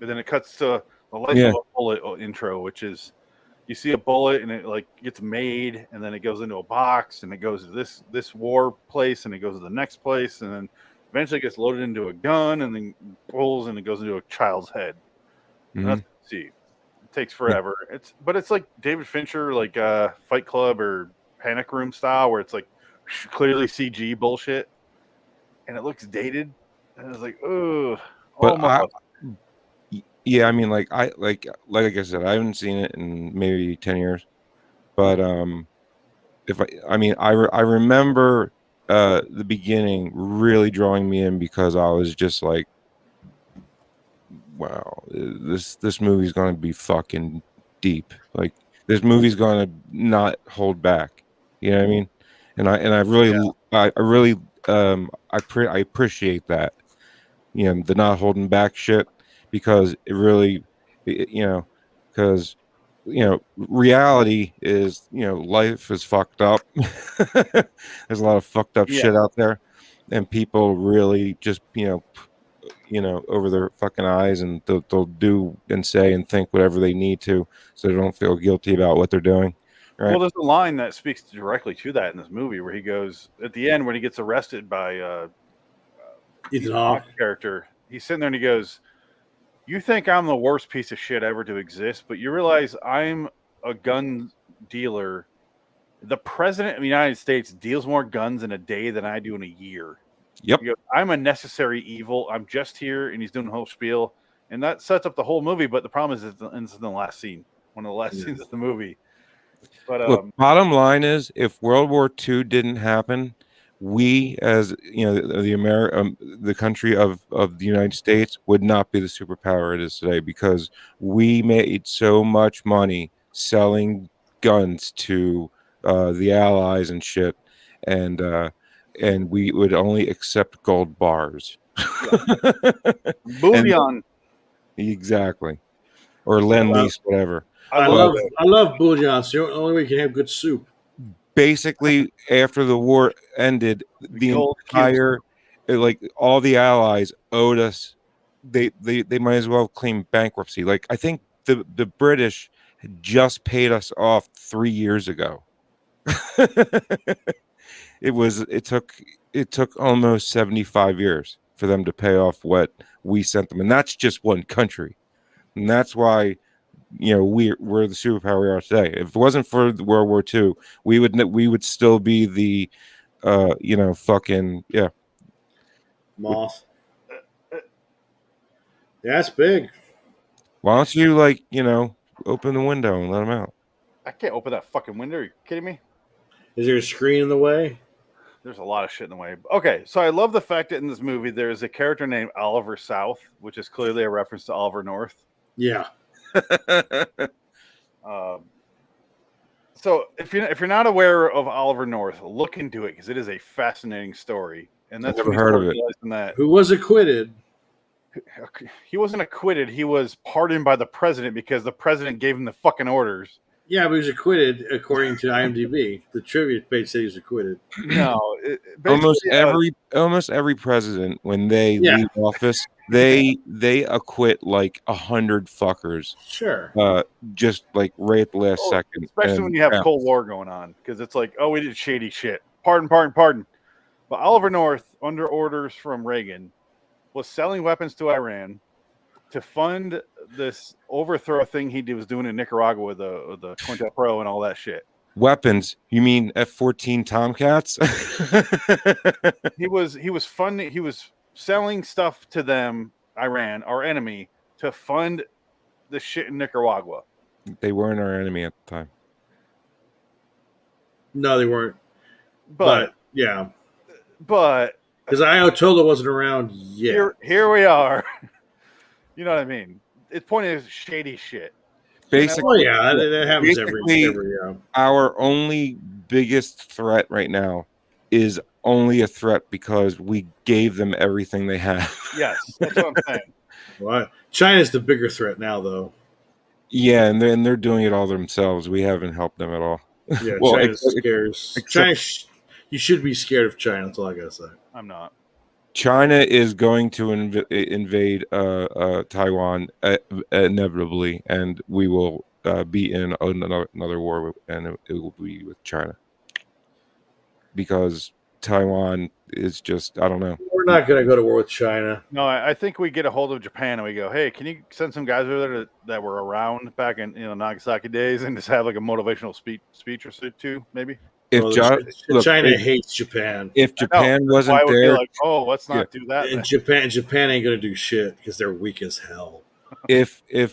And then it cuts to the life of a bullet intro, which is you see a bullet and it like gets made, and then it goes into a box, and it goes to this war place, and it goes to the next place, and then eventually it gets loaded into a gun, and then pulls, and it goes into a child's head. Mm-hmm. See, it takes forever. But it's like David Fincher, like Fight Club or Panic Room style, where it's like clearly CG bullshit, and it looks dated. And it's like, ugh. But yeah, I mean, like I said, I haven't seen it in maybe 10 years. But I remember the beginning really drawing me in because I was just like, wow, this movie's going to be fucking deep. Like this movie's going to not hold back. You know what I mean? And I really I appreciate that. The not holding back shit, because it really, because reality is, life is fucked up. There's a lot of fucked up shit out there, and people really just over their fucking eyes, and they'll do and say and think whatever they need to, so they don't feel guilty about what they're doing. Right? Well, there's a line that speaks directly to that in this movie, where he goes at the end when he gets arrested by Ethan Hawke character. He's sitting there and he goes, "You think I'm the worst piece of shit ever to exist, but you realize I'm a gun dealer. The president of the United States deals more guns in a day than I do in a year." Yep. He goes, "I'm a necessary evil. I'm just here," and he's doing the whole spiel, and that sets up the whole movie. But the problem is, it's in the last scene, one of the last scenes of the movie. But look, bottom line is, if World War II didn't happen, we, as the country of the United States, would not be the superpower it is today, because we made so much money selling guns to the Allies and shit, and we would only accept gold bars. Bullion. Exactly. Or Lend-Lease, whatever. I love bouillon. It's the only way you can have good soup. Basically, after the war ended, the entire, all the Allies owed us. They might as well claim bankruptcy. Like, I think the British had just paid us off 3 years ago. It took almost 75 years for them to pay off what we sent them, and that's just one country, and that's why we're the superpower we are today. If it wasn't for World War II, we would still be the moth. That's big. Why don't you open the window and let them out? I can't open that fucking window. Are you kidding me? Is there a screen in the way? There's a lot of shit in the way. Okay, so I love the fact that in this movie there's a character named Oliver South, which is clearly a reference to Oliver North. Yeah. So if you're not aware of Oliver North, look into it, because it is a fascinating story. And that's never heard of it. Who was acquitted? He wasn't acquitted. He was pardoned by the president because the president gave him the fucking orders. Yeah, but he was acquitted according to IMDb. The trivia page said he was acquitted. No, Almost every president, when they Yeah. leave office, they acquit like 100 fuckers, Sure. just like right at the last second. especially And when you have yeah, Cold War going on, because it's like, oh, we did shady shit. Pardon. But Oliver North, under orders from Reagan, was selling weapons to Iran to fund this overthrow thing he was doing in Nicaragua with the Quintet Pro and all that shit. weapons? You mean F-14 Tomcats? He was selling stuff to them, Iran, our enemy, to fund the shit in Nicaragua. They weren't our enemy at the time. No, they weren't. But yeah. But because Ayatollah wasn't around yet. Here we are. You know what I mean? Its point is shady shit. Basically, that happens every year. Our only biggest threat right now is only a threat because we gave them everything they have. Yes, that's what I'm saying. Well, China's the bigger threat now, though. Yeah, and they're doing it all themselves. We haven't helped them at all. Yeah, well, China scares. China, you should be scared of China. That's all I gotta say. I'm not. China is going to invade Taiwan inevitably, and we will be in another war, and it will be with China because Taiwan is just, I don't know. We're not going to go to war with China. No, I think we get a hold of Japan and we go, hey, can you send some guys over there that were around back in Nagasaki days and just have like a motivational speech or two, maybe? China hates Japan. If Japan wasn't there, like, oh, let's not do that. And Japan ain't going to do shit because they're weak as hell. Japan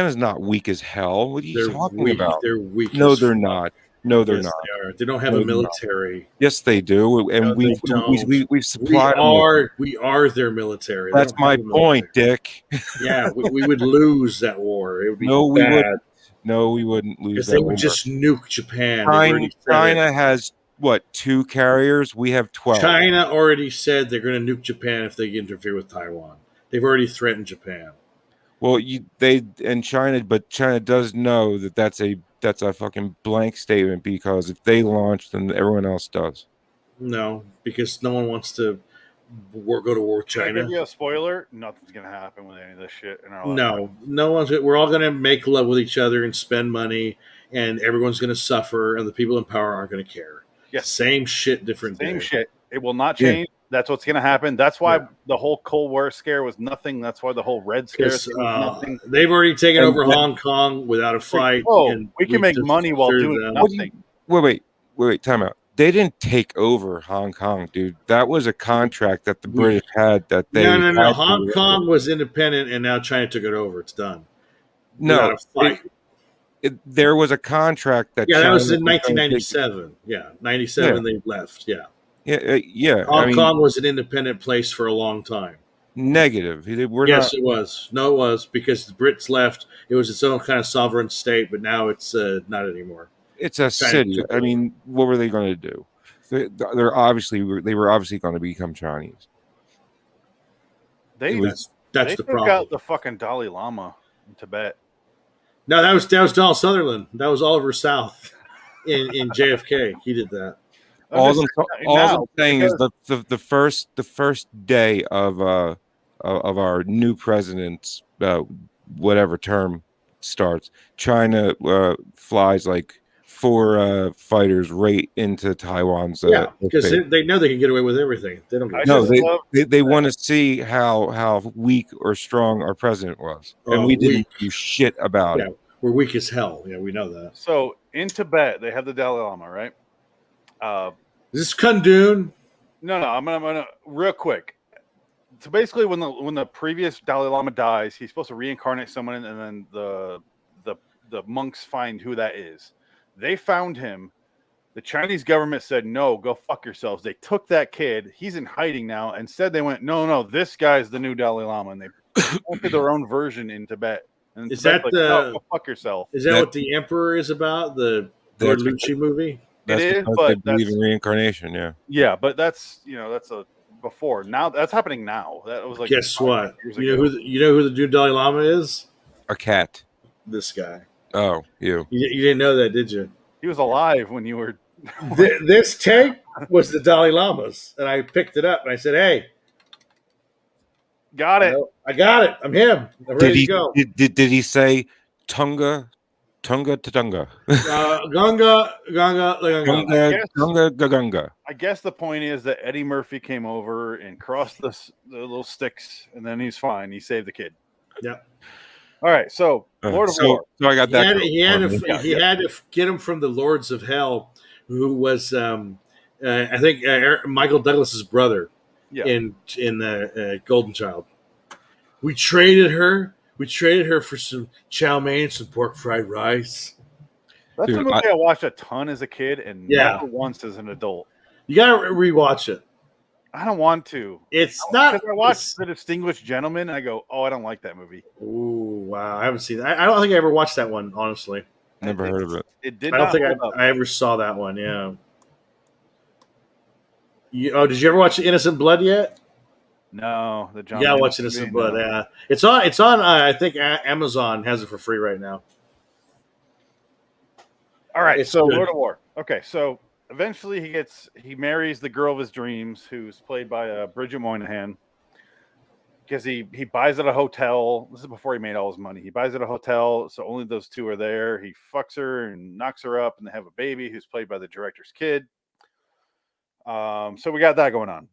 is not weak as hell. What are you talking about? They're weak. No, they're not. No, they're not. They are. They don't have a military. Yes, they do. And we've supplied. We are their military. That's my point, Dick. Yeah, we would lose that war. It would be bad. No, we wouldn't lose that war. They would just nuke Japan. China has, what, 2 carriers? We have 12. China already said they're going to nuke Japan if they interfere with Taiwan. They've already threatened Japan. Well, China does know that that's a fucking blank statement, because if they launch, then everyone else does. No, because no one wants to go to war with China. Can I give you a spoiler? Nothing's gonna happen with any of this shit in our life. No one's. We're all gonna make love with each other and spend money, and everyone's gonna suffer, and the people in power aren't gonna care. Yes. Same shit, different day. Same shit. It will not change. Yeah. That's what's going to happen. That's why the whole Cold War scare was nothing. That's why the whole Red Scare was nothing. They've already taken over Hong Kong without a fight. We can make money while doing nothing. Wait, time out. They didn't take over Hong Kong, dude. That was a contract that the British had that they... No. Hong Kong was independent, and now China took it over. It's done. No. There was a contract that... Yeah, that was in 1997. Yeah, 97 they left, yeah. Yeah. Hong Kong was an independent place for a long time. Negative. It was. No, it was, because the Brits left. It was its own kind of sovereign state, but now it's not anymore. It's a city. I mean, what were they going to do? They were obviously going to become Chinese. That's the took problem. Out the fucking Dalai Lama in Tibet. No, that was Donald Sutherland. That was Oliver South in JFK. He did that. All I'm saying is the first day of our new president's whatever term starts, China flies like 4 fighters right into Taiwan's. Because they know they can get away with everything. They don't. They want to see how weak or strong our president was, and we didn't do shit about it. We're weak as hell. Yeah, we know that. So in Tibet, they have the Dalai Lama, right? Is this Kundun? No. I'm gonna real quick. So basically, when the previous Dalai Lama dies, he's supposed to reincarnate someone, and then the monks find who that is. They found him. The Chinese government said, "No, go fuck yourselves." They took that kid. He's in hiding now. Instead, they went, "No, this guy's the new Dalai Lama," and they put their own version in Tibet. And is that go fuck yourself? Is that what the Emperor is about? The Lucci movie? It is, but they believe in reincarnation. Yeah. Yeah, but that's that's a before. Now that's happening now. That was like. Guess what? You know who the new Dalai Lama is? A cat. This guy. Oh, you. You didn't know that, did you? He was alive when you were. This tape was the Dalai Lama's, and I picked it up and I said, "Hey, Got it. I got it. I'm him. I'm ready to go." Did he say Tunga to Tunga? Gunga, Gunga. Gunga. I guess the point is that Eddie Murphy came over and crossed the little sticks, and then he's fine. He saved the kid. Yep. All right, so Lord of War. So I got that. He had to get him from the Lords of Hell, who was I think Michael Douglas's brother in Golden Child. We traded her for some chow mein and some pork fried rice. That's a movie I watched a ton as a kid and never once as an adult. You gotta rewatch it. I don't want to. It's not. Because I watched The Distinguished Gentleman. And I go, oh, I don't like that movie. Ooh, wow! I haven't seen that. I don't think I ever watched that one. Honestly, never heard of it. It did. I don't think I ever saw that one. Yeah. Did you ever watch Innocent Blood yet? No, the John. Yeah, watch Innocent Blood. Yeah, it's on. It's on. I think Amazon has it for free right now. All right, it's so good. Lord of War. Okay, so eventually he marries the girl of his dreams, who's played by Bridget Moynihan, because he buys at a hotel. This is before he made all his money. He buys at a hotel, so only those two are there. He fucks her and knocks her up, and they have a baby who's played by the director's kid. So we got that going on.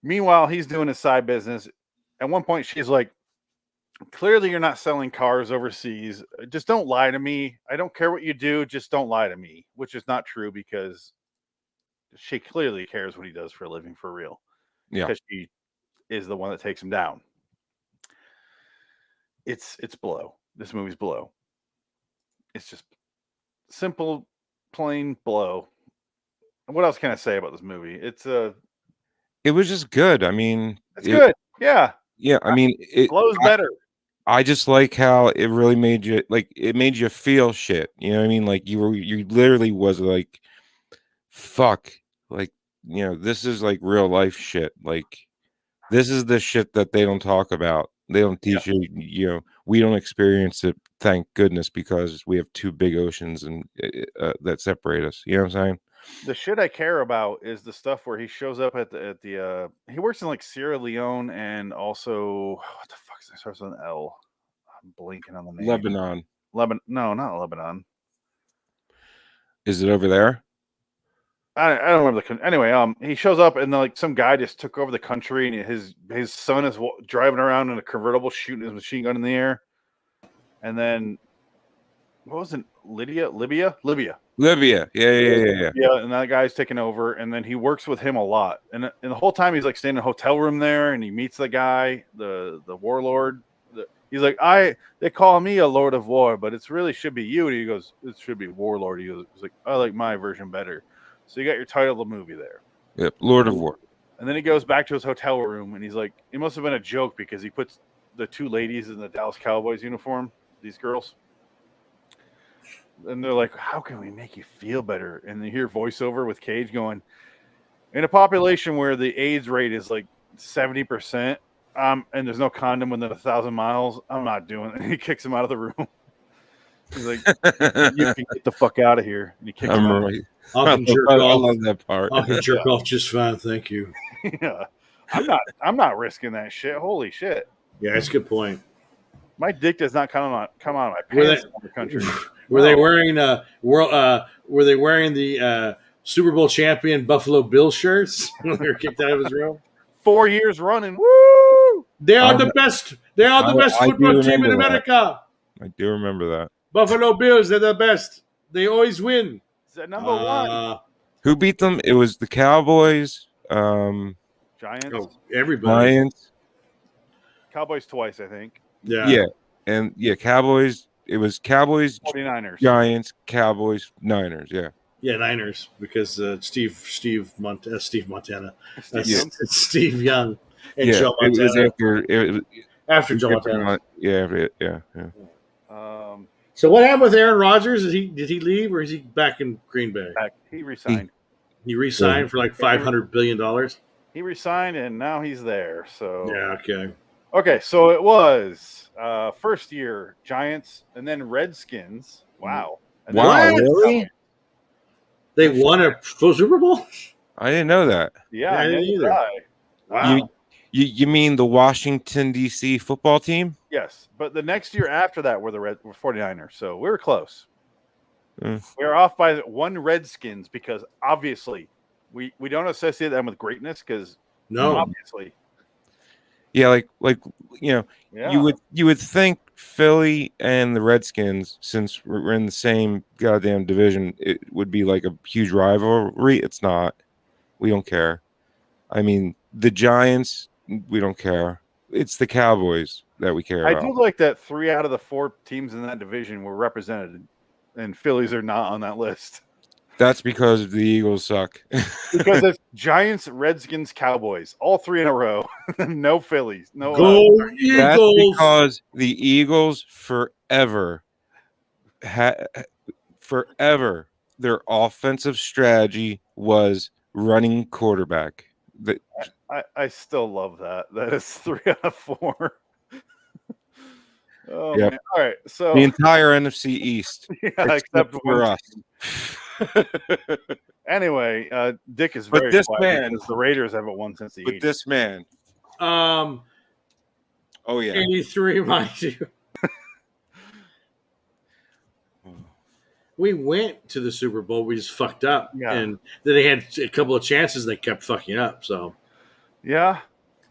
Meanwhile, he's doing his side business. At one point, she's like, clearly you're not selling cars overseas. Just don't lie to me. I don't care what you do. Just don't lie to me, which is not true because she clearly cares what he does for a living for real. Yeah. Because she is the one that takes him down. It's blow. This movie's blow. It's just simple, plain blow. What else can I say about this movie? It was just good. I mean, it's good. Yeah. Yeah. I mean, it blows better. I just like how it really made you it made you feel shit. You know what I mean? Like you literally was like, fuck, like, this is like real life shit. Like this is the shit that they don't talk about. They don't teach you, we don't experience it. Thank goodness, because we have two big oceans and that separate us. You know what I'm saying? The shit I care about is the stuff where he shows up at the he works in like Sierra Leone and also what the fuck is that starts with an L? I'm blinking on the name. Lebanon. No, not Lebanon. Is it over there? I don't remember anyway. He shows up and like some guy just took over the country and his son is driving around in a convertible shooting his machine gun in the air. And then what was it? Libya. Yeah. Yeah, and that guy's taking over, and then he works with him a lot. And the whole time he's like staying in a hotel room there, and he meets the guy, the warlord. He's like, they call me a Lord of War, but it's really should be you. And he goes, it should be Warlord. He's like, I like my version better. So you got your title of the movie there. Yep, Lord of War. And then he goes back to his hotel room, and he's like, it must have been a joke because he puts the two ladies in the Dallas Cowboys uniform, these girls. And they're like, how can we make you feel better? And you hear voiceover with Cage going, in a population where the AIDS rate is like 70%, and there's no condom within 1,000 miles, I'm not doing it. And he kicks him out of the room. He's like, you can get the fuck out of here. And he kicks him out. I love that part. I can jerk off just fine, thank you. Yeah. I'm not risking that shit. Holy shit. Yeah, that's a good point. My dick does not come out of my pants in the country. Were they wearing Were they wearing the Super Bowl champion Buffalo Bills shirts when they were kicked out of his room? 4 years running. Woo! They are the best. They are the best football team in America. I do remember that. Buffalo Bills, they're the best. They always win. Is that number one? Who beat them? It was the Cowboys. Giants. Oh, everybody. Giants. Cowboys twice, I think. Yeah. And Cowboys. It was Cowboys, 49ers. Giants, Cowboys, Niners. Yeah. Yeah, Niners, because Steve Montana. It's Steve Young and Joe Montana. It was after Joe Montana. Yeah. So what happened with Aaron Rodgers? Did he leave, or is he back in Green Bay? He resigned. He re-signed for like $500 billion. He resigned, and now he's there. So yeah, okay. So it was first year Giants, and then Redskins, Wow. And Wow, What? really? They won a full Super Bowl? I didn't know that. Yeah, I didn't neither did either. I. Wow. You mean the Washington D.C. football team? Yes, but the next year after that were the 49ers, so we were close. Mm. We were off by one Redskins because obviously we don't associate them with greatness because No. obviously. Yeah, like you Yeah. you would think Philly and the Redskins, since we're in the same goddamn division, it would be like a huge rivalry. It's not. We don't care. I mean, the Giants, we don't care. It's the Cowboys that we care I about. do like that 3 out of the 4 teams in that division were represented, and Phillies are not on that list. That's because the Eagles suck. Because it's Giants, Redskins, Cowboys, all 3 in a row. No Phillies. No. Go That's Eagles! because the Eagles forever their offensive strategy was running quarterback. I still love that. That is 3 out of 4. Oh Yep. man! All right, so The entire NFC East, yeah, except for us. Anyway, Dick is But very this quiet man- because the Raiders haven't won since the But 80s. this man, Um, oh yeah, 83, mind you. We went to the Super Bowl. We just fucked up. Yeah. And then they had a couple of chances. They kept fucking up. So Yeah,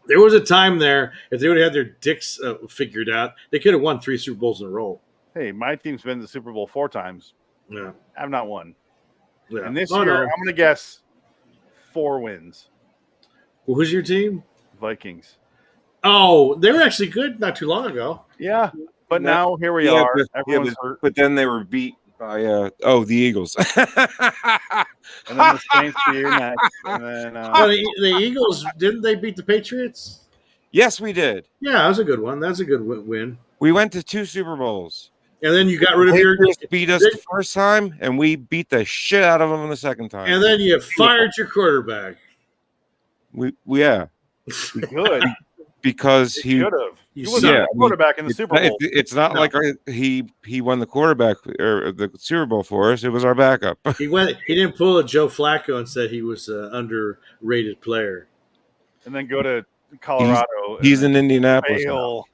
there was a time there, if they would have had their dicks figured out, they could have won 3 Super Bowls in a row. hey, my team's been to the Super Bowl 4 times. Yeah. I've not won. Yeah. And this Oh, year, no. I'm going to guess 4 wins. Well, who's your team? Vikings. Oh, they were actually good not too long ago. Yeah, but No, now here we yeah, are. but- Everyone's hurt. but then they were beat by the Eagles. And then the Saints the year next. And then Well, the Eagles, didn't they beat the Patriots? Yes, we did. Yeah, that was a good one. That's a good win. We went to 2 Super Bowls. And then you got rid of your. Patriots beat us the first time, and we beat the shit out of them the second time. And then you fired your quarterback. Yeah, good. because he Should have. He was suck. not a quarterback in the Super Bowl. It's not No. like he won the quarterback or the Super Bowl for us. It was our backup. He didn't pull a Joe Flacco and said he was an underrated player. And then go to Colorado. He's and in Indianapolis. now. fail.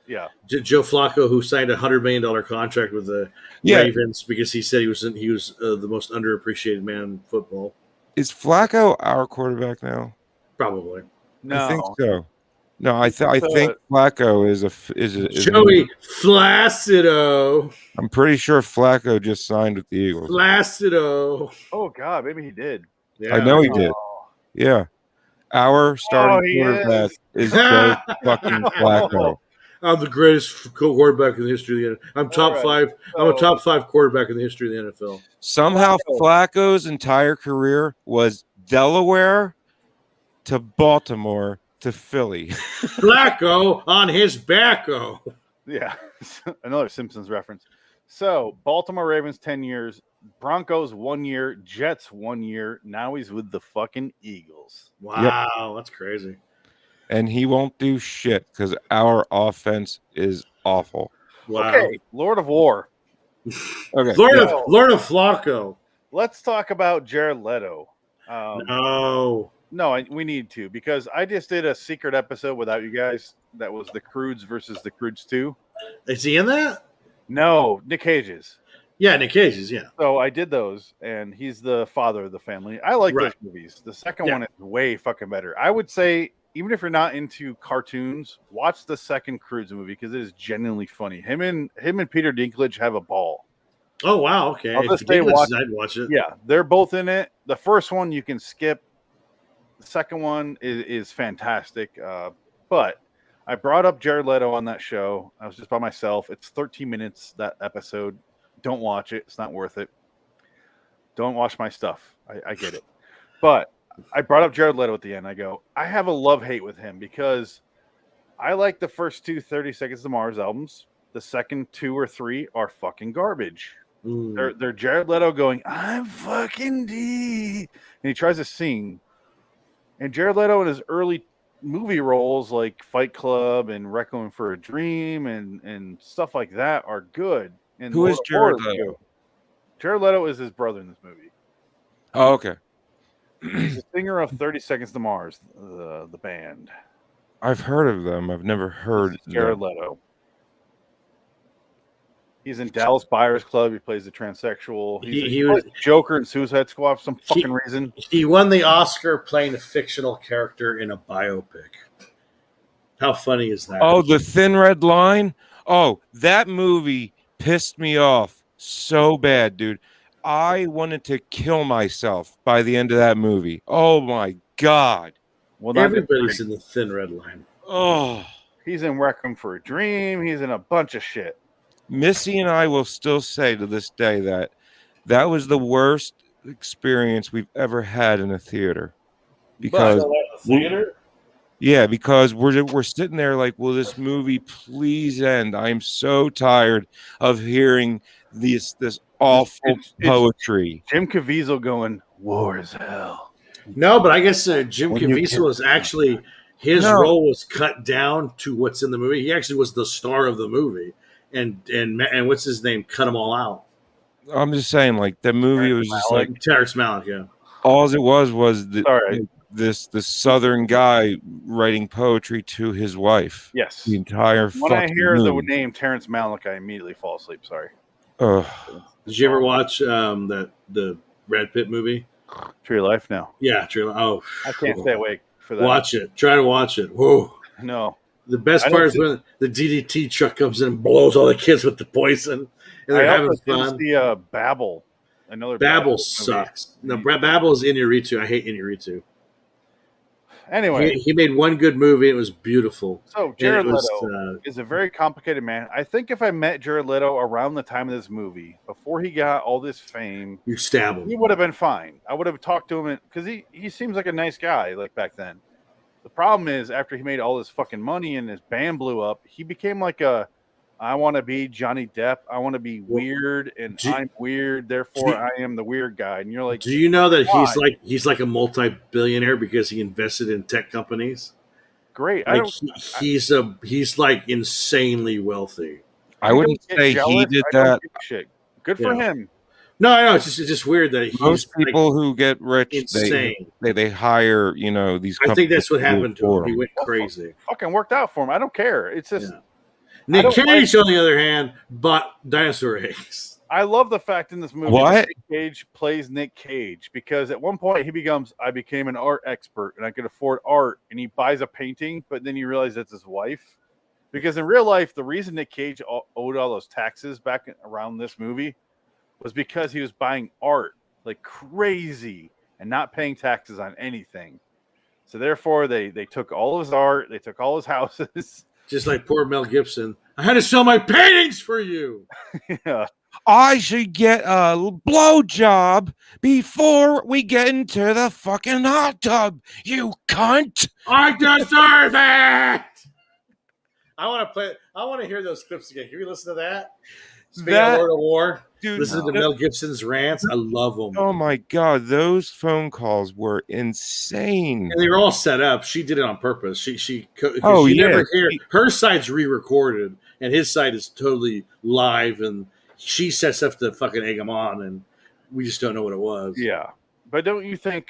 Yeah. Joe Flacco, who signed a $100 million contract with the Yeah. Ravens because he said he was the most underappreciated man in football. Is Flacco our quarterback now? Probably. No. I think so. No, I think Flacco is Joey Flacido. I'm pretty sure Flacco just signed with the Eagles. Flacido. Oh God, maybe he did. Yeah. I know he did. Oh. Yeah. Our starting he quarterback is. is Joe fucking Flacco. I'm the greatest quarterback in the history of the NFL. I'm top All 5. right. I'm a top 5 quarterback in the history of the NFL. Somehow Flacco's entire career was Delaware to Baltimore to Philly. Flacco on his backo. Yeah. Another Simpsons reference. So Baltimore Ravens 10 years, Broncos 1 year, Jets 1 year. Now he's with the fucking Eagles. Wow, that's crazy. And he won't do shit because our offense is awful. Wow. Okay, Lord of War. Okay. Lord of Flacco. Let's talk about Jared Leto. No. No, we need to because I just did a secret episode without you guys. That was the Croods versus the Croods 2. Is he in that? No, Nick Cage's. Yeah, Nick Cage's, yeah. So I did those, and he's the father of the family. I like Right. those movies. The second one is way fucking better. I would say, even if you're not into cartoons, watch the second Croods movie because it is genuinely funny. Him and Peter Dinklage have a ball. Oh, wow, okay. I'll If just it say was, watch- I'd watch it. Yeah, they're both in it. The first one you can skip. The second one is fantastic. But I brought up Jared Leto on that show. I was just by myself. It's 13 minutes, that episode. Don't watch it. It's not worth it. Don't watch my stuff. I get it. But I brought up Jared Leto at the end. I go, I have a love-hate with him because I like the first 30 Seconds to Mars albums. The second 2 or 3 are fucking garbage. They're Jared Leto going, I'm fucking D. And he tries to sing. And Jared Leto in his early movie roles like Fight Club and Requiem for a Dream and stuff like that are good. Who is Jared Leto? Jared Leto is his brother in this movie. Oh, okay. He's the singer of 30 Seconds to Mars, the band. I've heard of them. I've never heard Jared Leto. He's in Dallas Buyers Club. He plays the transsexual. He was Joker in Suicide Squad for some fucking reason. He won the Oscar playing a fictional character in a biopic. How funny is that? Oh, The Thin Red Line? Oh, that movie pissed me off so bad, dude. I wanted to kill myself by the end of that movie. Oh, my God. Well, everybody's in The Thin Red Line. Oh. He's in Requiem for a Dream. He's in a bunch of shit. Missy and I will still say to this day that was the worst experience we've ever had in a theater. Because because we're sitting there like, will this movie please end? I'm so tired of hearing this awful poetry. Jim Caviezel going, war is hell. No, but I guess Jim Caviezel was actually his role was cut down to what's in the movie. He actually was the star of the movie. And what's his name? Cut them all out. I'm just saying, like, that movie was just like Terrence Malick. Yeah. All it was this Southern guy writing poetry to his wife. Yes. The entire. When I hear the name Terrence Malick, I immediately fall asleep. Sorry. Did you ever watch the Brad Pitt movie? Tree of Life? No. Yeah, Tree of Life. Oh, I can't stay awake for that. Watch it. Try to watch it. Whoa. No. The best part is when the DDT truck comes in and blows all the kids with the poison, and they're having fun. The Babel. Babel sucks. No, Babel is Inarritu. I hate Inarritu. Anyway, he made one good movie. It was beautiful. So Jared Leto is a very complicated man. I think if I met Jared Leto around the time of this movie, before he got all this fame, you stab him. He would have been fine. I would have talked to him because he seems like a nice guy, like back then. The problem is, after he made all this fucking money and his band blew up, he became like I want to be Johnny Depp. I want to be weird, and I'm weird. Therefore, I am the weird guy. And you're like, do you know that he's like a multi-billionaire because he invested in tech companies? Great. Like he's like insanely wealthy. I wouldn't say he did that. Good for him. No, it's just weird that most people who get rich, insane. They hire these. I think that's what happened to him. He went crazy. Fucking worked out for him. I don't care. It's just Nick Cage, on the other hand, bought dinosaur eggs. I love the fact in this movie that Nick Cage plays Nick Cage because at one point I became an art expert and I could afford art, and he buys a painting, but then you realize that's his wife. Because in real life, the reason Nick Cage owed all those taxes back around this movie was because he was buying art like crazy and not paying taxes on anything. So therefore, they took all his art, they took all his houses. Just like poor Mel Gibson. I had to sell my paintings for you. Yeah. I should get a blowjob before we get into the fucking hot tub, you cunt. I deserve it. I want to hear those clips again. Can we listen to that? Speaking of Lord of War, dude, listen to Mel Gibson's rants. I love them. Oh my god, those phone calls were insane. And they were all set up. She did it on purpose. She never hear her side's re-recorded, and his side is totally live, and she sets up to fucking egg him on, and we just don't know what it was. Yeah. But don't you think,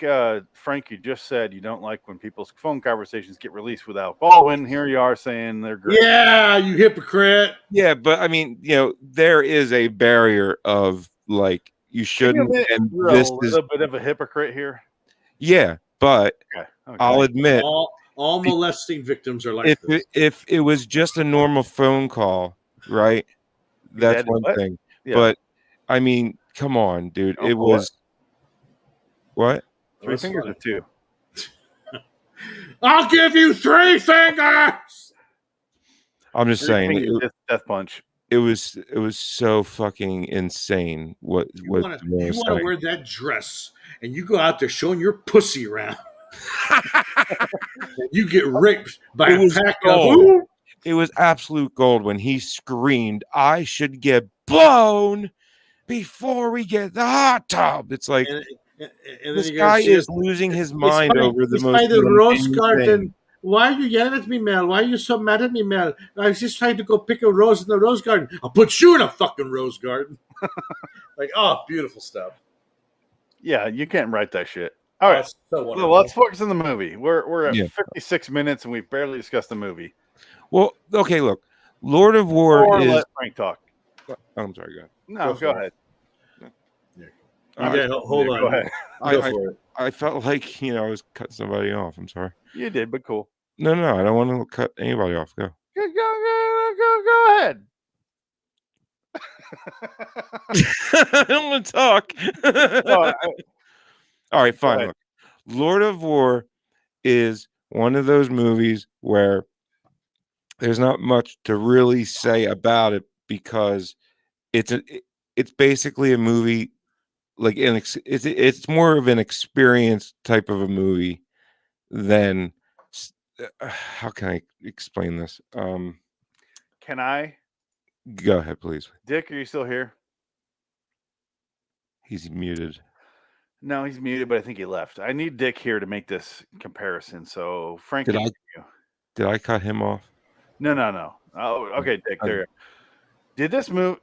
Frank, you just said you don't like when people's phone conversations get released without Baldwin. Here you are saying they're great. Yeah, you hypocrite. Yeah, but I mean, there is a barrier of like you shouldn't. And this is a bit of a hypocrite here. Yeah, but okay. I'll admit, all molesting victims are like this. If it was just a normal phone call, right? That's one thing. Yeah. But I mean, come on, dude. It was. What? 3 fingers or 2? I'll give you 3 fingers. I'm just saying. Death punch. It was so fucking insane. What you want to wear that dress and you go out there showing your pussy around. You get raped by a pack of. It was absolute gold when he screamed, "I should get blown before we get the hot tub." It's like. And And this guy is losing his mind over the most the Rose Garden Why are you yelling at me, Mel? Why are you so mad at me, Mel? I was just trying to go pick a rose in the rose garden. I'll put you in a fucking rose garden. Like, oh, beautiful stuff. Yeah, you can't write that shit. All right, so well, let's focus on the movie. We're at Yeah. 56 minutes and we barely discussed the movie. Well, okay, look, Lord of War Or is. let Frank talk. Oh, I'm sorry, go ahead. No, go ahead. Hold on. Go ahead. Go for it. I felt like I was cutting somebody off. I'm sorry. You did, but cool. No, I don't want to cut anybody off. Go. Go ahead. I don't want to talk. All right, fine. Look, Lord of War is one of those movies where there's not much to really say about it because it's basically a movie like it's more of an experience type of a movie than how can I explain this? Can I? Go ahead, please. Dick, are you still here? He's muted. No, he's muted, but I think he left. I need Dick here to make this comparison. So, Frank, did I cut him off? No. Oh, okay, Dick. There. Did this move?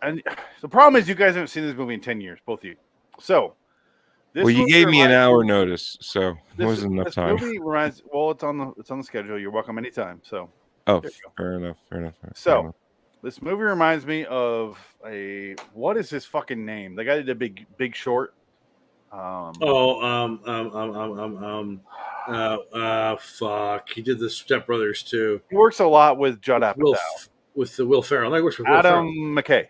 And the problem is, you guys haven't seen this movie in 10 years, both of you. So, well, you gave me an hour notice, so it wasn't enough time. Movie reminds. Well, it's on the schedule. You're welcome anytime. So. Oh, fair enough. So, this movie reminds me of what is his fucking name? The guy that did Big Short. Fuck. He did the Step Brothers too. He works a lot with Judd Apatow. With Will Ferrell. I works with Adam McKay.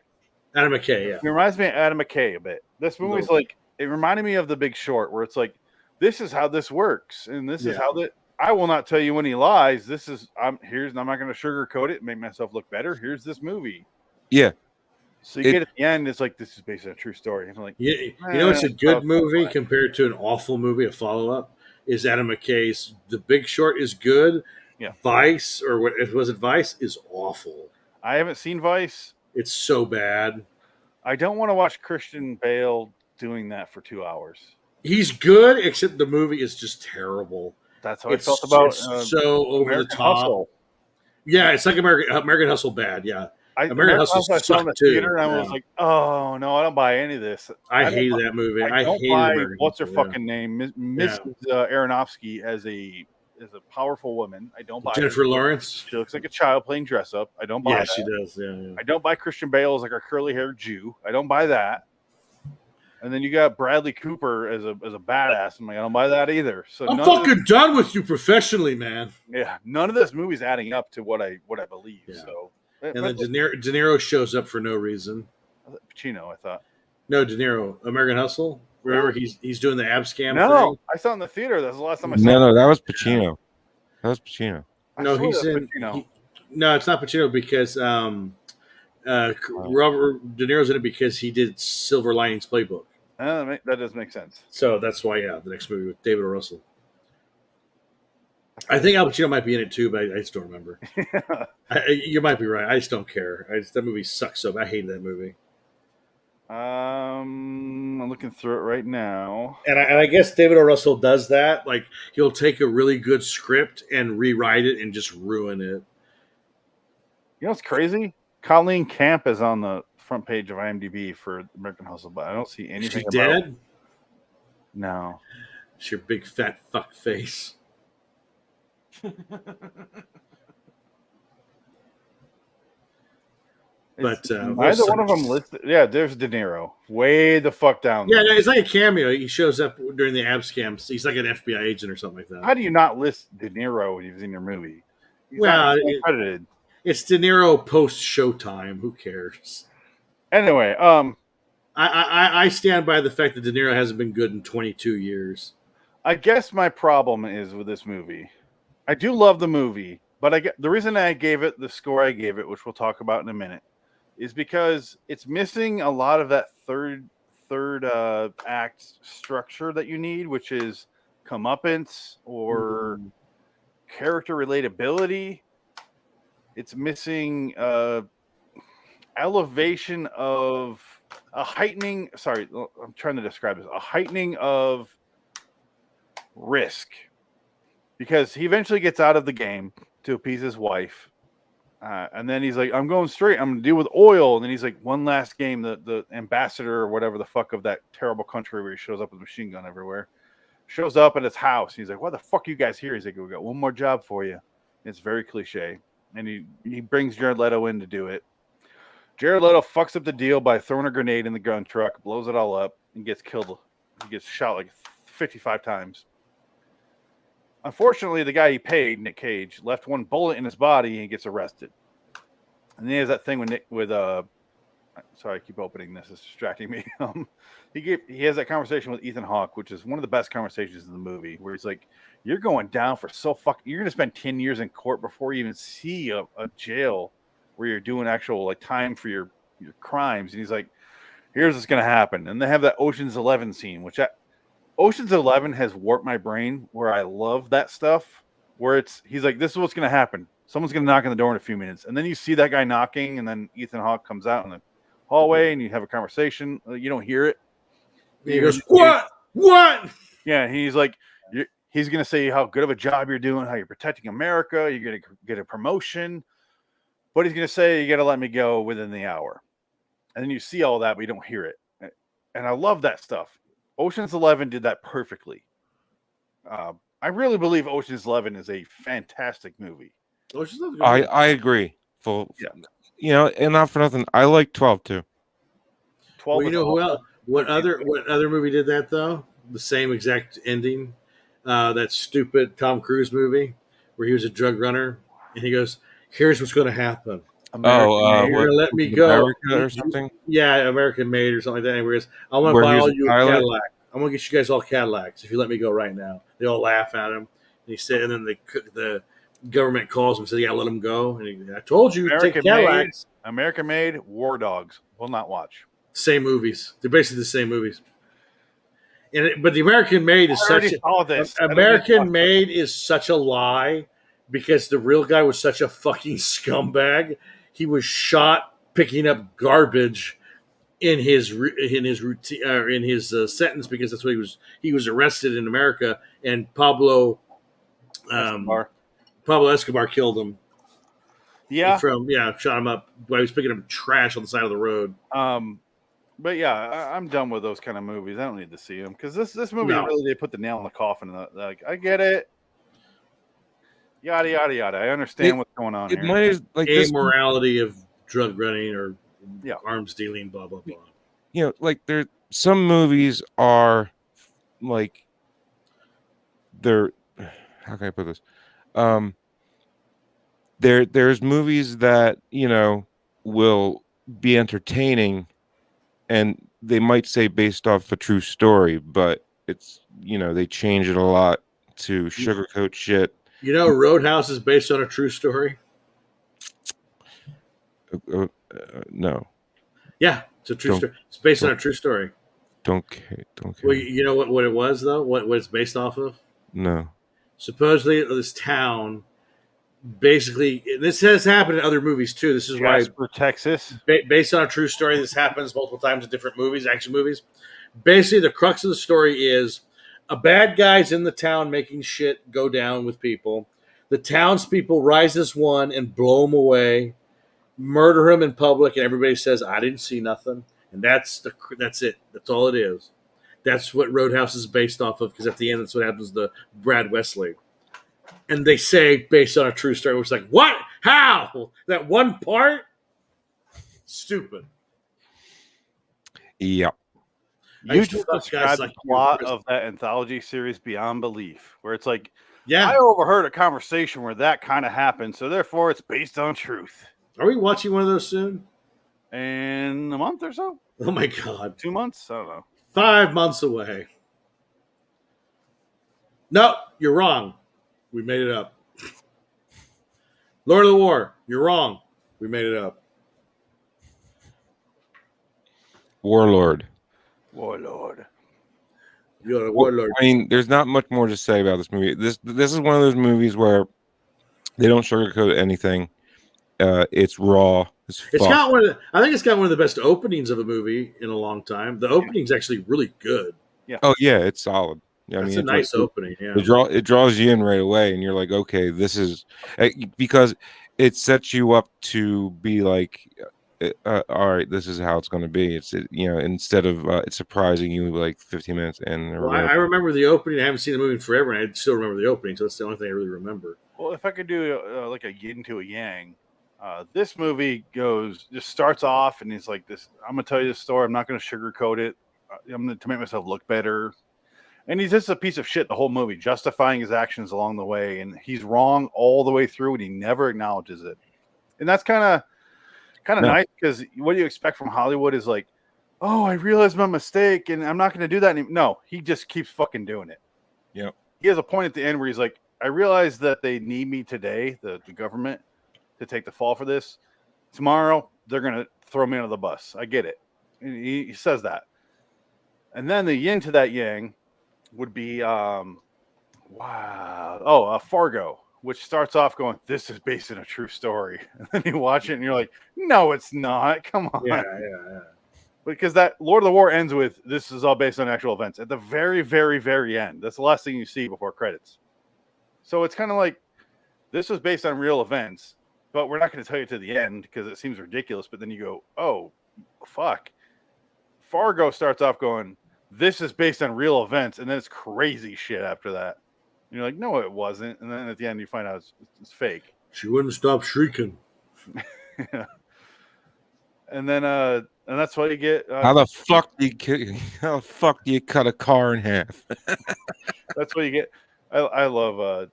Adam McKay, yeah. It reminds me of Adam McKay a bit. This movie's like, it reminded me of The Big Short, where it's like, this is how this works, and this is how I will not tell you when he lies. This is I'm not going to sugarcoat it and make myself look better. Here's this movie. Yeah. So you get at the end, it's like, this is based on a true story. And I'm like, it's a good movie compared to an awful movie, a follow-up, is Adam McKay's The Big Short is good. Yeah. Vice, or what was it? Vice is awful. I haven't seen Vice. It's so bad. I don't want to watch Christian Bale doing that for 2 hours. He's good, except the movie is just terrible. That's how I felt about so over American the top. Hustle. Yeah, it's like American Hustle bad. Yeah, American Hustle I saw in the theater, and I was like, "Oh no, I don't buy any of this." I hated that movie. I don't buy what's her fucking name, Mrs. Aronofsky as a powerful woman. I don't buy Jennifer Lawrence. She looks like a child playing dress up. I don't buy. Yeah, she does. Yeah. I don't buy Christian Bale as like a curly haired Jew. I don't buy that. And then you got Bradley Cooper as a badass. I'm like, I don't buy that either. So I'm fucking done with you professionally, man. Yeah, none of this movie's adding up to what I believe. Yeah. So, and then De Niro shows up for no reason. Pacino, I thought. No, De Niro, American Hustle. Remember, he's doing the ab scam. No, I saw it in the theater. That's the last time I saw. No, that was Pacino. That was Pacino. No, he's in. No, it's not Pacino because Robert De Niro's in it because he did Silver Linings Playbook. That does make sense. So that's why, the next movie with David O. Russell. I think Al Pacino might be in it too, but I just don't remember. You might be right. I just don't care. That movie sucks so bad. I hated that movie. I'm looking through it right now. And I guess David O. Russell does that. Like, he'll take a really good script and rewrite it and just ruin it. You know what's crazy? Colleen Camp is on the front page of IMDb for American Hustle, but I don't see anything. Is she dead? No. It's your big fat fuck face. But neither one of them listed. Yeah, there's De Niro, way the fuck down there. Yeah, it's like a cameo. He shows up during the ab scams. He's like an FBI agent or something like that. How do you not list De Niro when he was in your movie? He's credited. It's De Niro post Showtime. Who cares? Anyway, I stand by the fact that De Niro hasn't been good in 22 years. I guess my problem is with this movie. I do love the movie, but the reason I gave it the score I gave it, which we'll talk about in a minute, is because it's missing a lot of that third act structure that you need, which is comeuppance or character relatability. It's missing elevation of a heightening. Sorry, I'm trying to describe this. A heightening of risk. because he eventually gets out of the game to appease his wife. And then he's like, I'm going straight. I'm going to deal with oil. And then he's like, one last game, the ambassador or whatever the fuck of that terrible country where he shows up with a machine gun everywhere, shows up at his house. He's like, why the fuck are you guys here? He's like, we got one more job for you. It's very cliche. And he brings Jared Leto in to do it. Jared Leto fucks up the deal by throwing a grenade in the gun truck, blows it all up, and gets killed. He gets shot like 55 times. Unfortunately, the guy he paid, Nick Cage, left one bullet in his body and he gets arrested. And then he has that thing sorry, I keep opening this. It's distracting me. He has that conversation with Ethan Hawke, which is one of the best conversations in the movie, where he's like, you're going down for you're going to spend 10 years in court before you even see a jail where you're doing actual like time for your crimes. And he's like, here's what's going to happen. And they have that Ocean's 11 scene, which Ocean's 11 has warped my brain, where I love that stuff, where he's like, this is what's going to happen. Someone's going to knock on the door in a few minutes. And then you see that guy knocking, and then Ethan Hawke comes out in the hallway, and you have a conversation. You don't hear it. He goes, what? Yeah, he's like, he's going to say how good of a job you're doing, how you're protecting America, you're going to get a promotion. But he's going to say, you got to let me go within the hour. And then you see all that, but you don't hear it. And I love that stuff. Ocean's 11 did that perfectly. I really believe Ocean's 11 is a fantastic movie. I agree. And not for nothing, I like 12 too. 12. Well, you know who else? What other movie did that though? The same exact ending. That stupid Tom Cruise movie where he was a drug runner, and he goes, "Here's what's going to happen. You're going to let me go." America or something? Yeah, American Made or something like that. Anyways, I want to buy all you a Cadillac. I'm going to get you guys all Cadillacs if you let me go right now. They all laugh at him. And he said, and then the government calls him and says, "Yeah, let him go." And I told you, take Cadillacs. American Made, War Dogs. Will not watch. Same movies. They're basically the same movies. But the American Made is American Made is such a lie, because the real guy was such a fucking scumbag. He was shot picking up garbage in his routine in his sentence, because that's what he was arrested in America, and Pablo Escobar killed him. Yeah, shot him up while he was picking up trash on the side of the road. But yeah, I'm done with those kind of movies. I don't need to see them, because this movie really, they put the nail in the coffin. Like, I get it. Yada yada yada. I understand what's going on. It might like morality of drug running or arms dealing, blah blah blah. Like some movies are like they're, how can I put this? There's movies that will be entertaining, and they might say based off a true story, but it's they change it a lot to sugarcoat shit. Roadhouse is based on a true story. No. Yeah, it's a true story. It's based on a true story. Don't care. Well, you know what it was though? What it's based off of? No. Supposedly, this town, basically, this has happened in other movies too. This is Jasper, Texas, based on a true story. This happens multiple times in different movies, action movies. Basically, the crux of the story is a bad guy's in the town making shit go down with people. The townspeople rise as one and blow him away, murder him in public, and everybody says, "I didn't see nothing." And that's it. That's all it is. That's what Roadhouse is based off of, because at the end, that's what happens to Brad Wesley. And they say based on a true story, which is like, what? How? That one part? Stupid. Yeah. You just described the plot of that anthology series beyond belief, where it's like, I overheard a conversation where that kind of happened, so therefore it's based on truth. Are we watching one of those soon? In a month or so? Oh my God. 2 months? I don't know. 5 months away. No, you're wrong. We made it up. Lord of the War, you're wrong. We made it up. Warlord. You're a warlord. I mean, there's not much more to say about this movie. This is one of those movies where they don't sugarcoat anything. It's raw. I think it's got one of the best openings of a movie in a long time. The opening's actually really good. Yeah. Oh yeah, it's solid. Yeah, That's a nice opening. Yeah, it draws you in right away, and you're like, okay, this is because it sets you up to be like, all right, this is how it's going to be. It's instead of it's surprising you like 15 minutes in. Well, I remember the opening. I haven't seen the movie in forever, and I still remember the opening. So that's the only thing I really remember. Well, if I could do like a yin to a yang, this movie just starts off and it's like this. I'm gonna tell you this story. I'm not gonna sugarcoat it. I'm gonna to make myself look better. And he's just a piece of shit the whole movie, justifying his actions along the way, and he's wrong all the way through, and he never acknowledges it. And that's kind of nice because what do you expect from Hollywood is like, oh, I realized my mistake, and I'm not going to do that anymore. No, he just keeps fucking doing it. Yeah, he has a point at the end where he's like, I realize that they need me today, the government, to take the fall for this. Tomorrow, they're going to throw me under the bus. I get it. And he says that. And then the yin to that yang would be Fargo, which starts off going, this is based on a true story. And then you watch it and you're like, no, it's not. Come on. Yeah. Because that Lord of the War ends with, this is all based on actual events at the very, very, very end. That's the last thing you see before credits. So it's kind of like, this was based on real events, but we're not going to tell you to the end because it seems ridiculous. But then you go, oh, fuck. Fargo starts off going, this is based on real events, and then it's crazy shit after that. And you're like, no, it wasn't. And then at the end, you find out it's fake. She wouldn't stop shrieking. Yeah. And then, and that's what you get. How the fuck do you cut a car in half? That's what you get. I love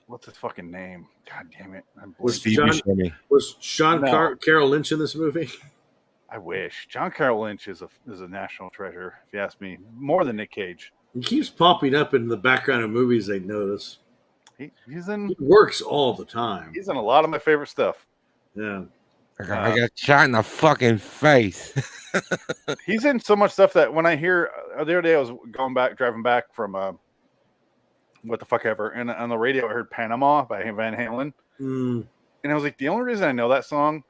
what's his fucking name? God damn it! Was Sean Carroll Lynch in this movie? I wish. John Carroll Lynch is a national treasure, if you ask me, more than Nick Cage. He keeps popping up in the background of movies. They notice. He works all the time. He's in a lot of my favorite stuff. Yeah. I got shot in the fucking face. He's in so much stuff that when I hear the other day I was driving back from what the fuck ever, and on the radio I heard Panama by Van Halen, and I was like, the only reason I know that song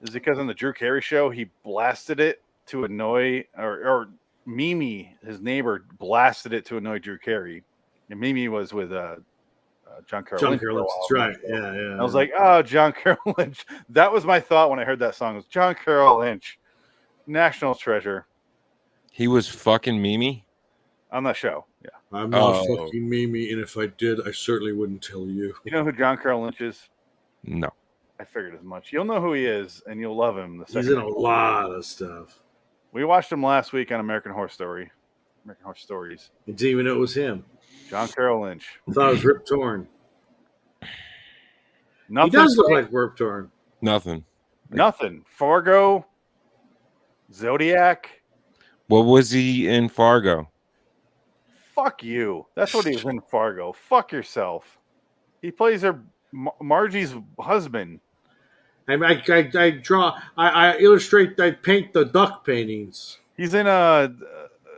is because on the Drew Carey show he blasted it to annoy or Mimi, his neighbor, blasted it to annoy Drew Carey, and Mimi was with John Carroll Lynch. That's right. Yeah. I was like, oh, John Carroll Lynch. That was my thought when I heard that song. It was John Carroll Lynch, national treasure. He was fucking Mimi on that show. Yeah, I'm not fucking Mimi, and if I did, I certainly wouldn't tell you. You know who John Carroll Lynch is? No. I figured as much. You'll know who he is, and you'll love him. He's in a lot of stuff. We watched him last week on American Horror Stories. I didn't even know it was him. John Carroll Lynch. I thought it was Rip Torn. Nothing. He does look like Rip Torn. Nothing. Fargo, Zodiac. What was he in Fargo? Fuck you. That's what he was in Fargo. Fuck yourself. He plays Margie's husband. I draw. I illustrate. I paint the duck paintings. He's in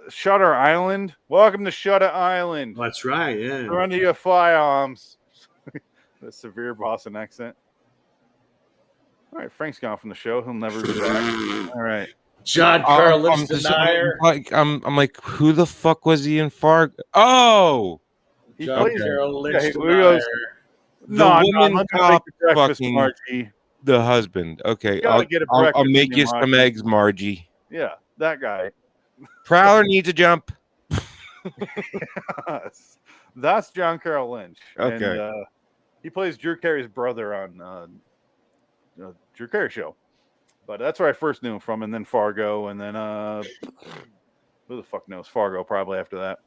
Shutter Island. Welcome to Shutter Island. That's right. Yeah. Surrender your firearms. The severe Boston accent. All right, Frank's gone from the show. He'll never be back. All right. John Carroll Lynch denier. I'm like, who the fuck was he in Fargo? Oh, John Carroll Lynch denier. The woman cop fucking Margie. The husband. Okay, I'll make you some eggs, Margie. Yeah, that guy. Prowler needs a jump. Yes. That's John Carroll Lynch. Okay. And, he plays Drew Carey's brother on Drew Carey show. But that's where I first knew him from, and then Fargo, and then who the fuck knows? Fargo probably after that.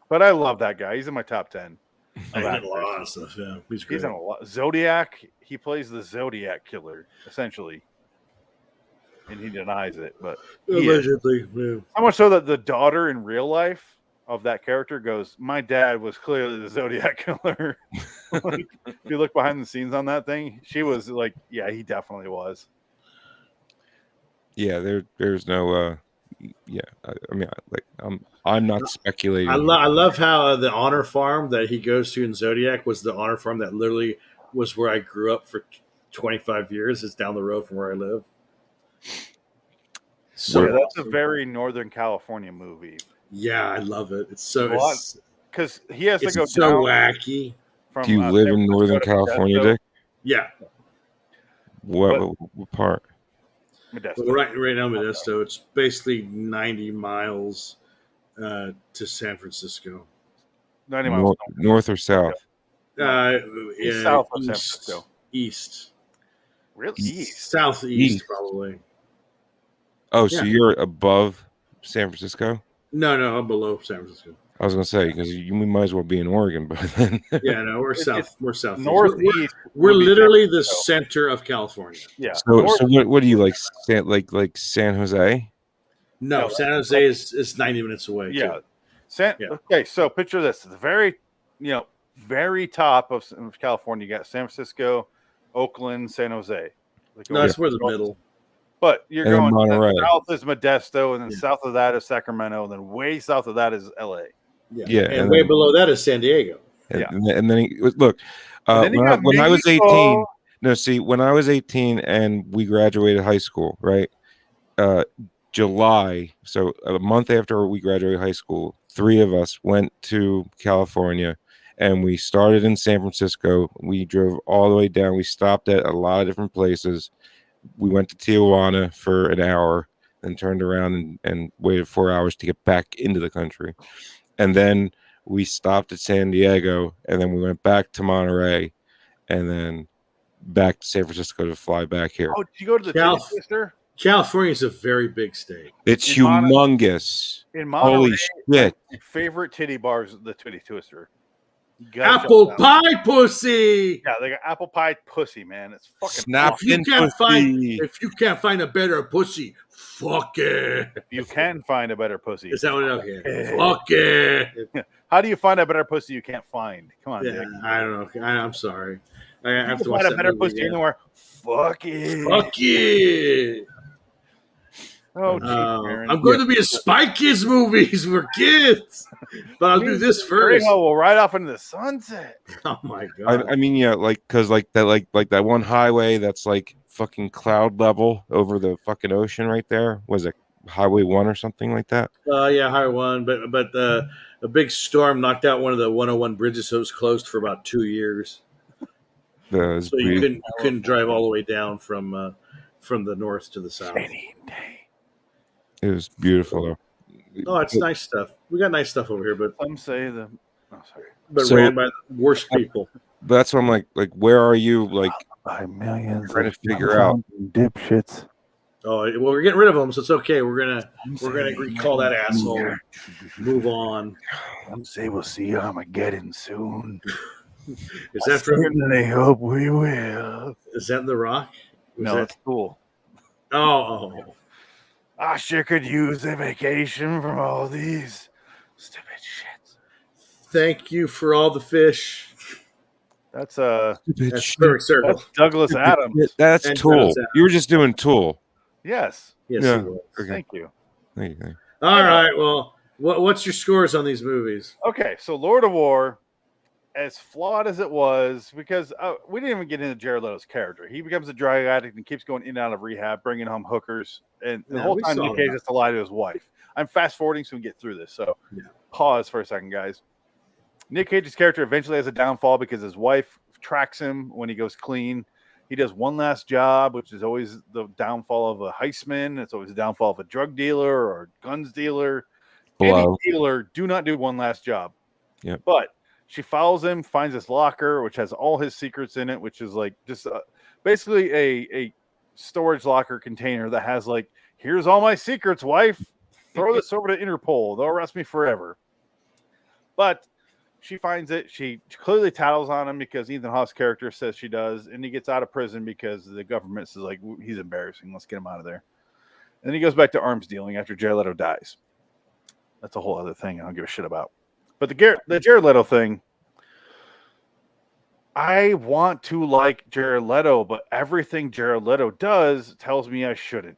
But I love that guy. He's in my top 10. He's in a lot of stuff, yeah. He's great. He's in a lot. Zodiac, he plays the Zodiac killer, essentially. And he denies it, but allegedly, yeah. So much so that the daughter in real life of that character goes, my dad was clearly the Zodiac killer. Like, if you look behind the scenes on that thing, she was like, yeah, he definitely was. Yeah, there's no I mean, I'm not speculating. I love how the honor farm that he goes to in Zodiac was the honor farm that literally was where I grew up for 25 years. It's down the road from where I live. So that's a very Northern California movie. Yeah, I love it. It's so because he has to it's go so down wacky. from. Do you live San in Francisco Northern to California, Modesto. Dick? Yeah, What part? Modesto. well, right now, Modesto. It's basically 90 miles to San Francisco. 90 miles North or south? Yeah, south of San Francisco. East. Real east. Southeast, East. probably. Oh, so Yeah. you're above San Francisco? No, I'm below San Francisco. I was gonna say because we might as well be in Oregon, but then Yeah, no, we're south. We're southeast. Northeast. We're would be literally San the Francisco. center of California. Yeah. So what do you like? San Jose? No, San Jose is 90 minutes away. Yeah. Too. Okay, so picture this: the very top of California. You got San Francisco, Oakland, San Jose. No, it's more the middle. But you're And going Monterey. south is Modesto, and then south of that is Sacramento, and then way south of that is LA. Yeah, and way below that is San Diego. And then look, then you got when I was 18. Mexico. No, see, when I was 18 and we graduated high school, right? July, so a month after we graduated high school, 3 of us went to California, and we started in San Francisco. We drove all the way down. We stopped at a lot of different places. We went to Tijuana for an hour, then turned around and waited 4 hours to get back into the country. And then we stopped at San Diego, and then we went back to Monterey, and then back to San Francisco to fly back here. Oh, did you go to the Titty Twister? California is a very big state. It's humongous. In Monterey, holy shit! My favorite titty bar is the Titty Twister. Apple pie pussy. Yeah, they got apple pie pussy, man. It's fucking Snap awesome. If you can't find a better pussy, fuck it. If you can find a better pussy. Is that what it is? Fuck it. How do you find a better pussy you can't find? Come on, Dick. I don't know. I'm sorry. I have to find a better pussy anywhere. Fuck it. Fuck it. Oh, I'm going to be in Spy Kids movies for kids, but I'll do this first. We'll ride off into the sunset. Oh my god! I mean, yeah, because that one highway that's like fucking cloud level over the fucking ocean right there. Was it Highway 1 or something like that? Yeah, Highway 1, but a big storm knocked out one of the 101 bridges, so it was closed for about 2 years. So you couldn't drive all the way down from the north to the south. It was beautiful though. Oh, it's nice stuff. We got nice stuff over here, but some say but ran by the worst people. That's what I'm like, where are you? Like by millions trying to figure out dipshits. Oh, well, we're getting rid of them, so it's okay. We're gonna recall that asshole. Move on. Some say we'll see Armageddon soon. Is that from? I hope we will. Is that The Rock? No, that's cool. Oh. I sure could use a vacation from all these stupid shits. Thank you for all the fish. That's Perfect Circle. That's Douglas Adams. That's Tool. You were just doing Tool. Yes. Yes. Yeah. Okay. Thank you. All right. Well, what's your scores on these movies? Okay, so Lord of War, as flawed as it was, because we didn't even get into Jared Leto's character. He becomes a drug addict and keeps going in and out of rehab, bringing home hookers, and the whole time Nick Cage has to lie to his wife. I'm fast forwarding so we can get through this. So pause for a second, guys. Nick Cage's character eventually has a downfall because his wife tracks him when he goes clean. He does one last job, which is always the downfall of a heistman. It's always the downfall of a drug dealer or a guns dealer. Any dealer, do not do one last job. Yeah. But she follows him, finds his locker, which has all his secrets in it, which is like just basically a storage locker container that has like, here's all my secrets, wife. Throw this over to Interpol. They'll arrest me forever. But she finds it. She clearly tattles on him because Ethan Hawke's character says she does. And he gets out of prison because the government says, like, he's embarrassing. Let's get him out of there. And then he goes back to arms dealing after Jared Leto dies. That's a whole other thing I don't give a shit about. But the Jared Leto thing, I want to like Jared Leto, but everything Jared Leto does tells me I shouldn't.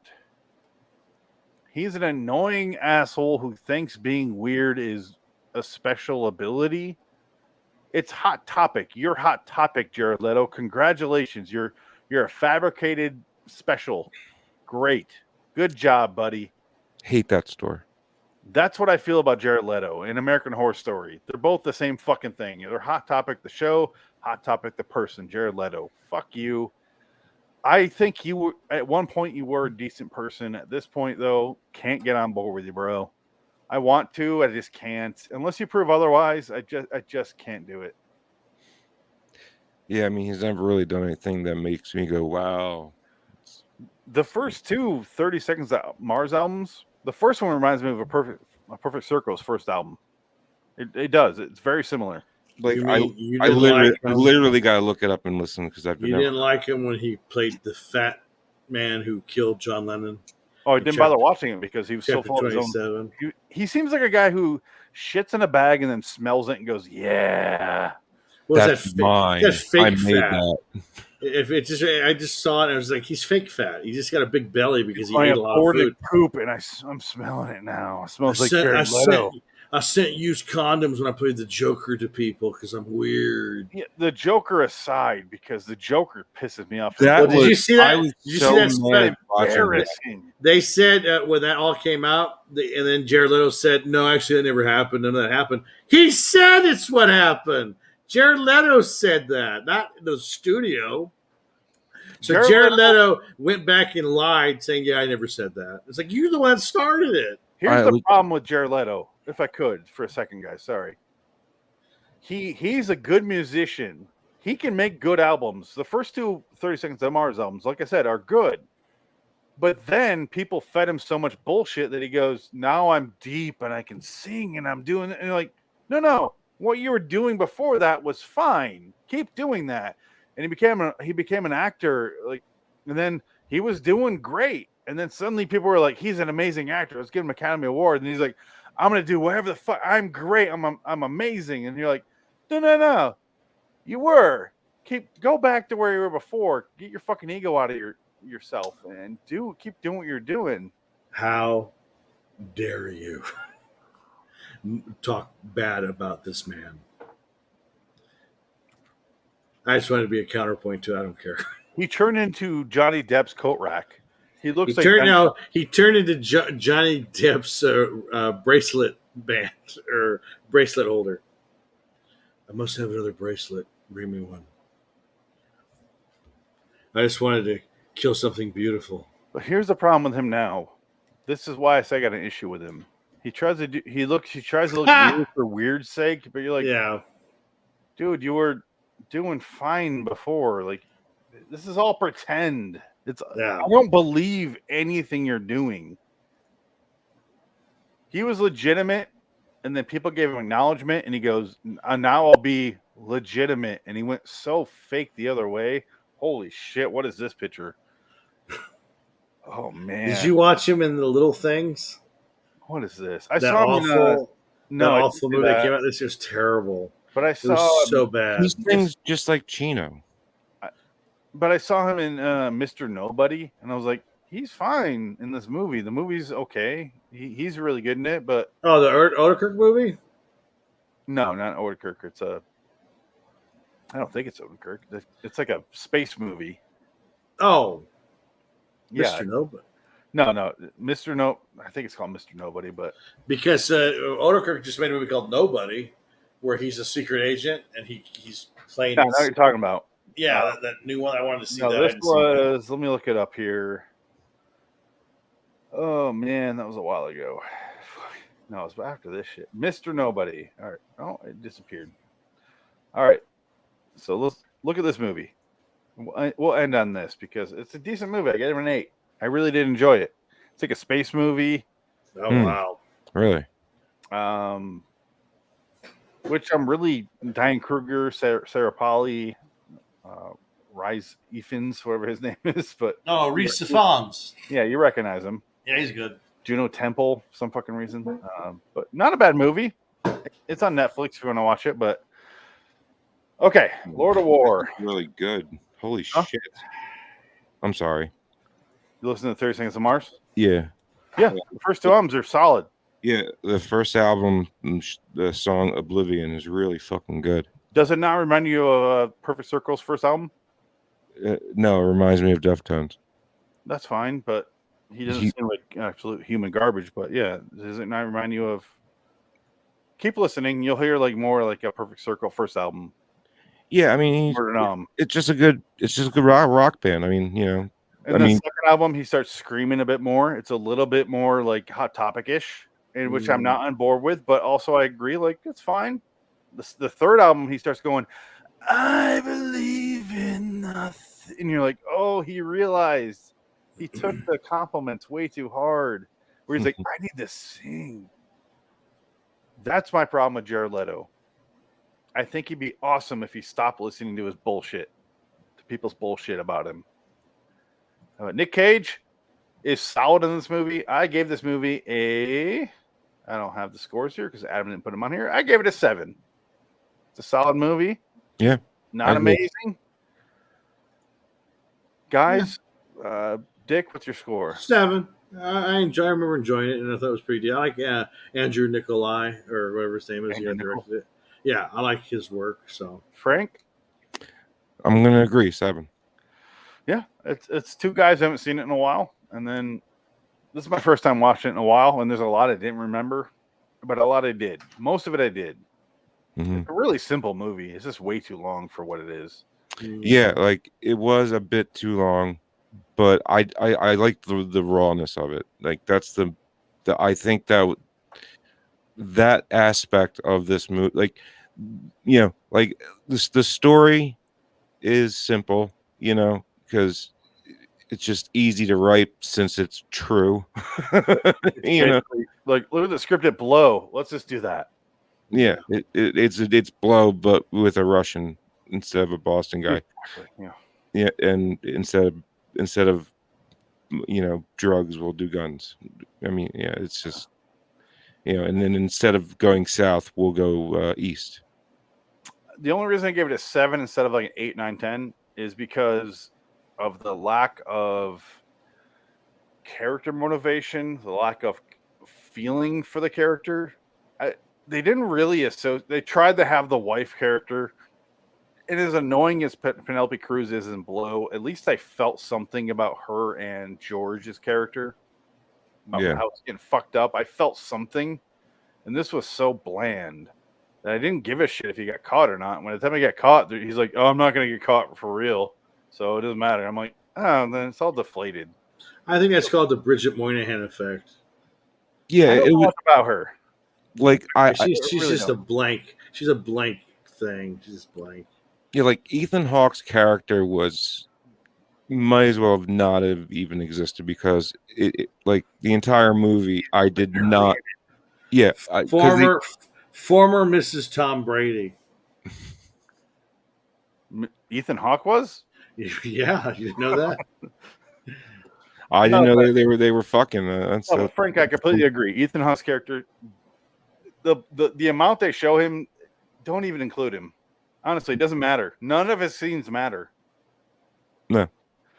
He's an annoying asshole who thinks being weird is a special ability. It's Hot Topic. You're Hot Topic, Jared Leto. Congratulations. You're a fabricated special. Great. Good job, buddy. Hate that store. That's what I feel about Jared Leto and American Horror Story. They're both the same fucking thing. They're Hot Topic the show, Hot Topic the person. Jared Leto, fuck you. I think you were at one point you were a decent person. At this point, though, can't get on board with you, bro. I want to, I just can't. Unless you prove otherwise, I just can't do it. Yeah, I mean, he's never really done anything that makes me go, wow. The first two 30 Seconds to Mars albums, the first one reminds me of a Perfect Circle's first album. It does. It's very similar. Like I literally got to look it up and listen because I've You didn't like him when he played the fat man who killed John Lennon. Oh, I didn't bother watching it because he was so full of his own. He seems like a guy who shits in a bag and then smells it and goes, "Yeah." That's mine. That's fake I made fat. that. I just saw it and I was like, he's fake fat. He just got a big belly because he ate a lot of food. Poop, and I'm smelling it now. It smells like Jared Leto. I sent used condoms when I played the Joker to people because I'm weird. Yeah, the Joker aside, because the Joker pisses me off. Did you see that? Did you see that? Embarrassing. They said when that all came out, and then Jared Leto said, "No, actually, that never happened. None of that happened." He said it's what happened. Jared Leto said that, not the studio. So Jared Leto went back and lied, saying, "Yeah, I never said that." It's like you're the one that started it. Here's the problem with Jared Leto, if I could, for a second, guys. Sorry. He's a good musician. He can make good albums. The first two 30 Seconds to Mars albums, like I said, are good. But then people fed him so much bullshit that he goes, now I'm deep and I can sing and I'm doing it. And you're like, no. What you were doing before that was fine. Keep doing that. And he became an actor, and then he was doing great. And then suddenly people were like, he's an amazing actor. Let's give him an Academy Award. And he's like, I'm going to do whatever the fuck. I'm great. I'm amazing. And you're like, no. You were. Go back to where you were before. Get your fucking ego out of yourself and keep doing what you're doing. How dare you talk bad about this man? I just wanted to be a counterpoint to it. I don't care. He turned into Johnny Depp's coat rack. He turned into Johnny Depp's bracelet band or bracelet holder. I must have another bracelet. Bring me one. I just wanted to kill something beautiful. But here's the problem with him now. This is why I say I got an issue with him. He tries to look weird for weird's sake, but you're like, yeah, dude, you were doing fine before. Like, this is all pretend. I don't believe anything you're doing. He was legitimate, and then people gave him acknowledgement, and he goes, now I'll be legitimate. And he went so fake the other way. Holy shit, what is this picture? Oh, man. Did you watch him in The Little Things? What is this? I saw him in that awful movie that came out this year was terrible. But it was so bad. He sings just like Chino. But I saw him in Mr. Nobody, and I was like, he's fine in this movie. The movie's okay. He's really good in it, but... Oh, the Odenkirk movie? No, not Odenkirk. It's I don't think it's Odenkirk. It's like a space movie. Oh. Yeah. Mr. Nobody. No. Mr. No... I think it's called Mr. Nobody, but... Because Odenkirk just made a movie called Nobody, where he's a secret agent, and he's playing... I know what you're talking about. Yeah, that new one. I wanted to see that. This was... Let me look it up here. Oh, man, that was a while ago. No, it was after this shit. Mr. Nobody. All right. Oh, it disappeared. All right. So let's look at this movie. We'll end on this because it's a decent movie. I gave it an 8. I really did enjoy it. It's like a space movie. Oh, wow. Really? Which I'm really... Diane Kruger, Sarah Polley... Rhys Ifans, whatever his name is, but Rhys Ifans. Yeah, you recognize him. Yeah, he's good. Juno Temple, for some fucking reason, but not a bad movie. It's on Netflix if you want to watch it. But okay, Lord of War, really good. Holy shit! I'm sorry. You listen to 30 Seconds to Mars? Yeah. The first two albums are solid. Yeah, the first album, the song Oblivion, is really fucking good. Does it not remind you of Perfect Circle's first album? No, it reminds me of Deftones. That's fine, but He doesn't seem like absolute human garbage, but yeah, does it not remind you of? Keep listening, you'll hear like more like a Perfect Circle first album. Yeah, I mean, it's just a good rock band. I mean, you know, and the second album, he starts screaming a bit more. It's a little bit more like Hot Topic-ish, in which I'm not on board with, but also I agree, like it's fine. The third album, he starts going, I believe in nothing, and you're like, oh, he realized he took the compliments way too hard. Where he's like, I need to sing. That's my problem with Jared Leto. I think he'd be awesome if he stopped listening to his bullshit, to people's bullshit about him. Nick Cage is solid in this movie. I gave this movie I don't have the scores here because Adam didn't put them on here. I gave it a 7. It's a solid movie. Yeah. Not amazing. Guys, Dick, what's your score? 7. I remember enjoying it, and I thought it was pretty good. I like Andrew Nicolai, or whatever his name is. He directed it. Yeah, I like his work. So, Frank? I'm going to agree, 7. Yeah, it's two guys I haven't seen it in a while. And then this is my first time watching it in a while, and there's a lot I didn't remember, but a lot I did. Most of it I did. Mm-hmm. It's a really simple movie. It's just way too long for what it is. Yeah, like it was a bit too long, but I like the rawness of it. Like that's the I think that aspect of this movie, like, you know, like the story is simple, you know, because it's just easy to write since it's true. You know, like look at the scripted Blow. Let's just do that. Yeah, it's Blow, but with a Russian instead of a Boston guy. Exactly. Yeah, and instead of you know drugs, we'll do guns. I mean, yeah, it's just you know, and then instead of going south, we'll go east. The only reason I gave it a 7 instead of like an 8, 9, 10 is because of the lack of character motivation, the lack of feeling for the character. They didn't really they tried to have the wife character. And as annoying as Penelope Cruz is in Blow, at least I felt something about her and George's character. About how it's getting fucked up. I felt something. And this was so bland that I didn't give a shit if he got caught or not. When the time I got caught, he's like, oh, I'm not going to get caught for real. So it doesn't matter. I'm like, oh, then it's all deflated. I think that's called the Bridget Moynihan effect. Yeah, I don't know much about her. Like she's really just a blank. She's a blank thing. She's just blank. Yeah, like Ethan Hawke's character might as well not have even existed because it like the entire movie I did not. Yeah, former Mrs. Tom Brady. Ethan Hawke was? Yeah, you didn't know that. I didn't know they were fucking. Frank, I completely agree. Ethan Hawke's character, the amount they show him, don't even include him. Honestly, it doesn't matter. None of his scenes matter. No.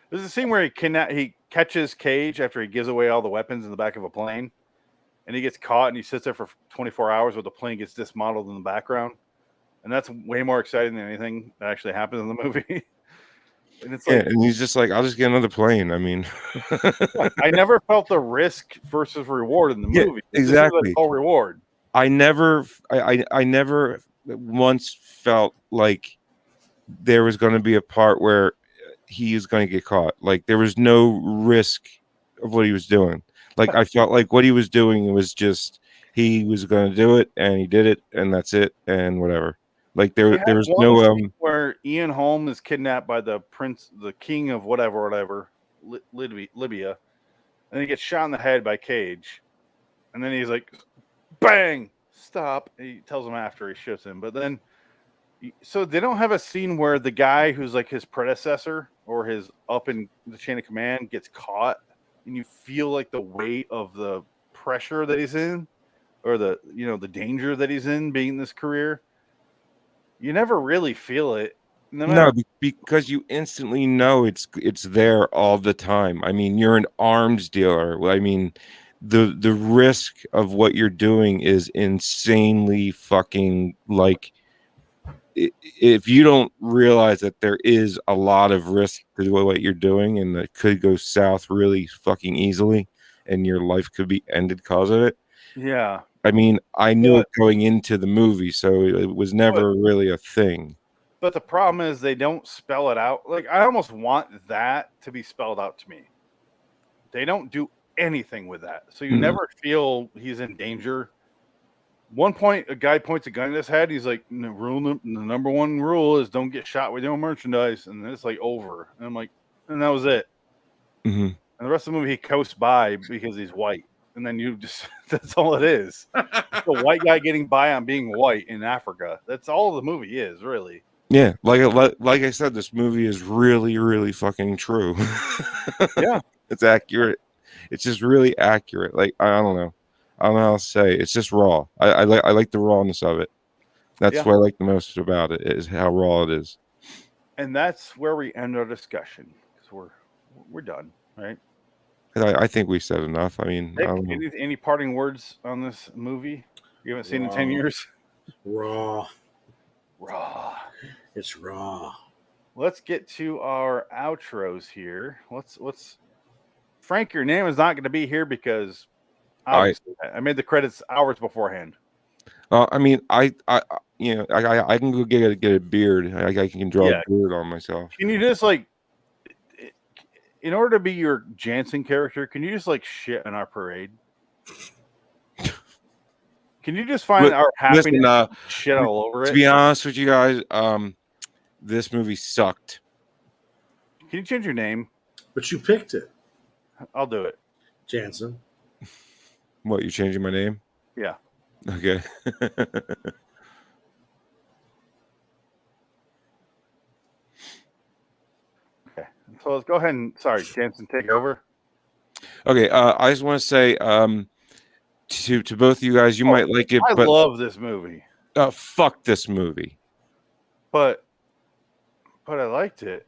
There's a scene where he catches Cage after he gives away all the weapons in the back of a plane, and he gets caught and he sits there for 24 hours while the plane gets dismodeled in the background, and that's way more exciting than anything that actually happens in the movie. And it's like, and he's just like, I'll just get another plane. I mean, I never felt the risk versus reward in the movie. Exactly. This is all reward. I never once felt like there was going to be a part where he is going to get caught. Like there was no risk of what he was doing. Like I felt like what he was doing was just he was going to do it and he did it and that's it and whatever. Like there was no where Ian Holm is kidnapped by the king of whatever, Libya, and he gets shot in the head by Cage, and then he's like, bang, stop. He tells him after he shoots him, but then, so they don't have a scene where the guy who's like his predecessor or his up in the chain of command gets caught, and you feel like the weight of the pressure that he's in, or the danger that he's in being in this career. You never really feel it. No, because you instantly know it's there all the time. I mean, you're an arms dealer. I mean, the risk of what you're doing is insanely fucking like if you don't realize that there is a lot of risk to what you're doing, and that could go south really fucking easily, and your life could be ended because of it. Yeah. I mean, I knew it going into the movie, so it was never really a thing. But the problem is they don't spell it out. Like, I almost want that to be spelled out to me. They don't do anything with that. So you never feel he's in danger. One point, a guy points a gun at his head. He's like, the number one rule is don't get shot with your own merchandise. And then it's like over. And I'm like, and that was it. Mm-hmm. And the rest of the movie, he coasts by because he's white. And then you just, that's all it is. It's a white guy getting by on being white in Africa. That's all the movie is, really. Yeah. Like I said, this movie is really, really fucking true. Yeah. It's accurate. It's just really accurate. Like, I don't know how to say. It's just raw. I like the rawness of it. That's what I like the most about it, is how raw it is. And that's where we end our discussion, because we're done, right? I think we said enough. I mean, Nick, any parting words on this movie? You haven't seen it in 10 years? Raw. It's raw. Let's get to our outros here. Let's Frank, your name is not going to be here because I made the credits hours beforehand. I mean, I can go get a beard. I can draw a beard on myself. Can you just, like, in order to be your Jansen character, can you just, like, shit on our parade? Can you just find our happiness shit all over it? To be honest with you guys, this movie sucked. Can you change your name? But you picked it. I'll do it. Jansen. What, you changing my name? Yeah. Okay. Okay. So let's go ahead and, sorry, Jansen, take over. Okay. I just want to say to both of you guys, you might like it. I love this movie. Fuck this movie. But I liked it.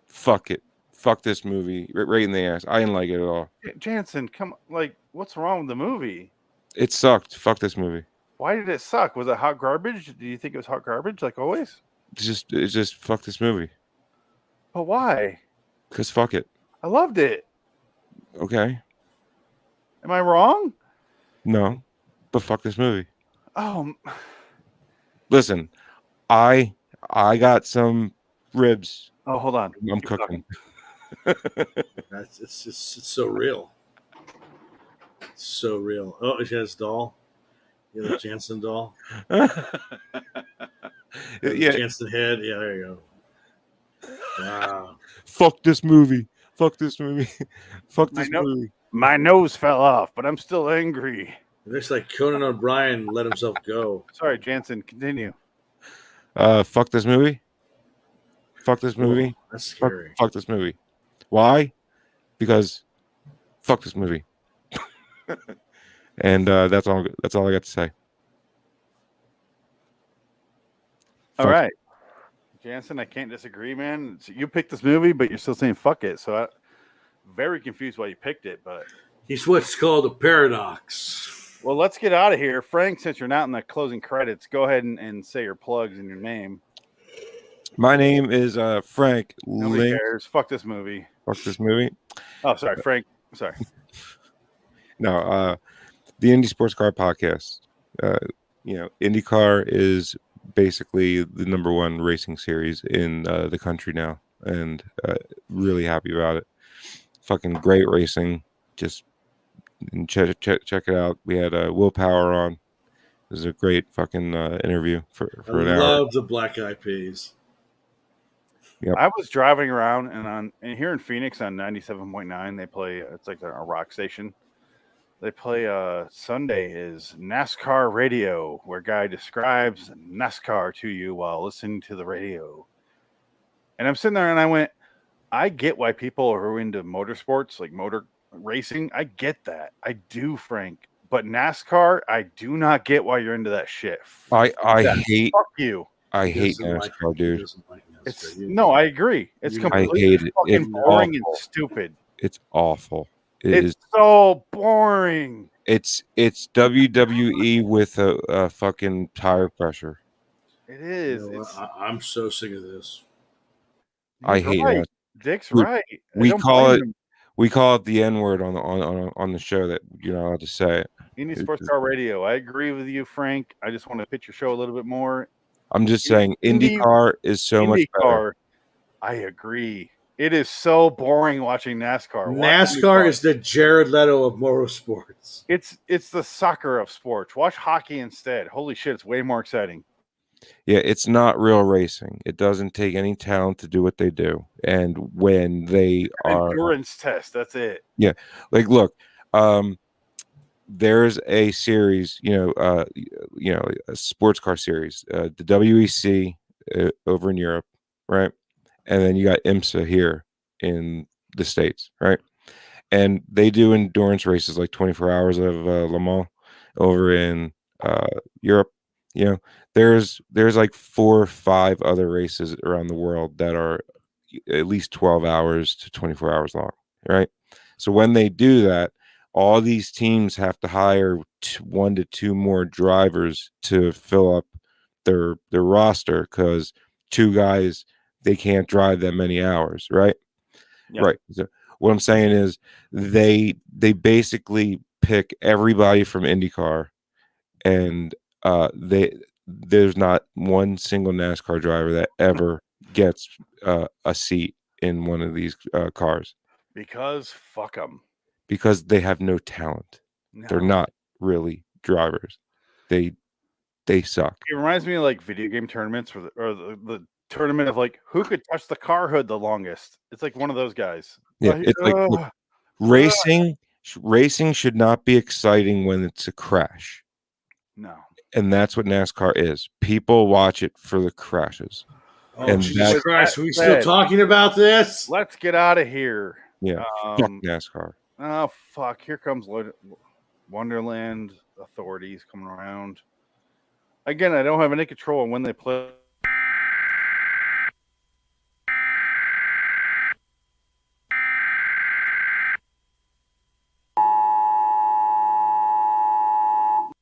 Fuck it. Fuck this movie. Right in the ass. I didn't like it at all. Jansen, come, like, what's wrong with the movie? It sucked. Fuck this movie. Why did it suck? Was it hot garbage? Do you think it was hot garbage, like always? It's just fuck this movie. But why? Because fuck it. I loved it. Okay. Am I wrong? No. But fuck this movie. Oh. Listen, I got some ribs. Oh, hold on. I'm cooking. It's so real. It's so real. Oh, she has doll. You know, the Jansen doll. Jansen head. Yeah, there you go. Wow. Fuck this movie. Fuck this movie. Fuck this movie. My nose fell off, but I'm still angry. It looks like Conan O'Brien let himself go. Sorry, Jansen. Continue. Fuck this movie. Fuck this movie. Oh, that's scary. Fuck this movie. Why? Because fuck this movie. And that's all I got to say. All right. Jansen, I can't disagree, man. You picked this movie, but you're still saying fuck it. So I'm very confused why you picked it, but he's what's called a paradox. Well, let's get out of here. Frank, since you're not in the closing credits, go ahead and say your plugs and your name. My name is Frank. Nobody cares. Fuck this movie. Fuck this movie. Oh, sorry, Frank. Sorry. No, the Indy Sportscar podcast. IndyCar is basically the number one racing series in the country now, and really happy about it. Fucking great racing. Just check it out. We had Willpower on. It was a great fucking interview for an hour. I love the Black Eyed Peas. Yep. I was driving around and here in Phoenix on 97.9, they play, it's like a rock station. They play Sunday is NASCAR radio, where a guy describes NASCAR to you while listening to the radio. And I'm sitting there and I went, I get why people are into motorsports, like motor racing. I get that. I do, Frank. But NASCAR, I do not get why you're into that shit. I hate. Fuck you. I hate NASCAR, dude. No, I agree. It's completely fucking boring and stupid. It's awful. It's so boring. It's WWE with a fucking tire pressure. It is. You know, It's I'm so sick of this. I he's hate right. that. Dick's We- right. I We don't call blame it him. we call it the N word on the show that you're not allowed to say it. Indy Sportscar Radio. I agree with you, Frank. I just want to pitch your show a little bit more. I'm just saying IndyCar is so much better. IndyCar. I agree. It is so boring watching NASCAR. Watch NASCAR IndyCar. is the Jared Leto of motorsports. It's the soccer of sports. Watch hockey instead. Holy shit, it's way more exciting. Yeah, it's not real racing. It doesn't take any talent to do what they do. And when they are Endurance test. That's it. Yeah, like look, there's a series, a sports car series, the WEC over in Europe, right? And then you got IMSA here in the States, right? And they do endurance races like 24 hours of Le Mans over in Europe. You know, there's like 4 or 5 other races around the world that are at least 12 hours to 24 hours long, right? So when they do that, all these teams have to hire 1 to 2 more drivers to fill up their roster because 2 guys, they can't drive that many hours, right? Yep. Right. So what I'm saying is they basically pick everybody from IndyCar, and there's not one single NASCAR driver that ever gets a seat in one of these cars Because fuck them. because they have no talent. No. They're not really drivers. They suck. It reminds me of like video game tournaments or the tournament of like who could touch the car hood the longest. It's like one of those guys. Yeah, it's like look, racing should not be exciting when it's a crash. No. And that's what NASCAR is. People watch it for the crashes. Oh, And Jesus With Christ. that Are we still said, talking about this? let's get out of here. Yeah, fuck NASCAR. Oh fuck! Here comes Wonderland authorities coming around. Again, I don't have any control on when they play.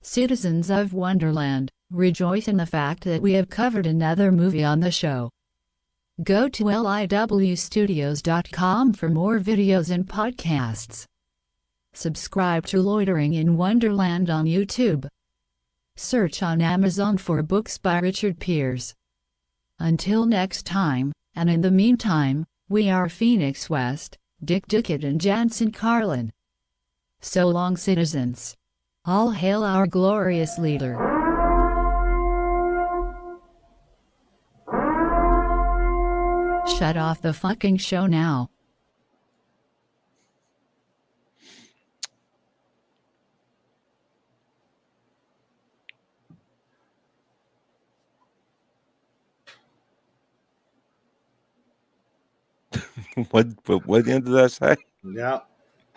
Citizens of Wonderland, rejoice in the fact that we have covered another movie on the show. Go to liwstudios.com for more videos and podcasts. Subscribe to Loitering in Wonderland on YouTube. Search on Amazon for books by Richard Pierce. Until next time, and in the meantime, we are Phoenix West, Dick Dickett and Jansen Carlin. So long, citizens. All hail our glorious leader. Shut off the fucking show now. What did that say? Yeah.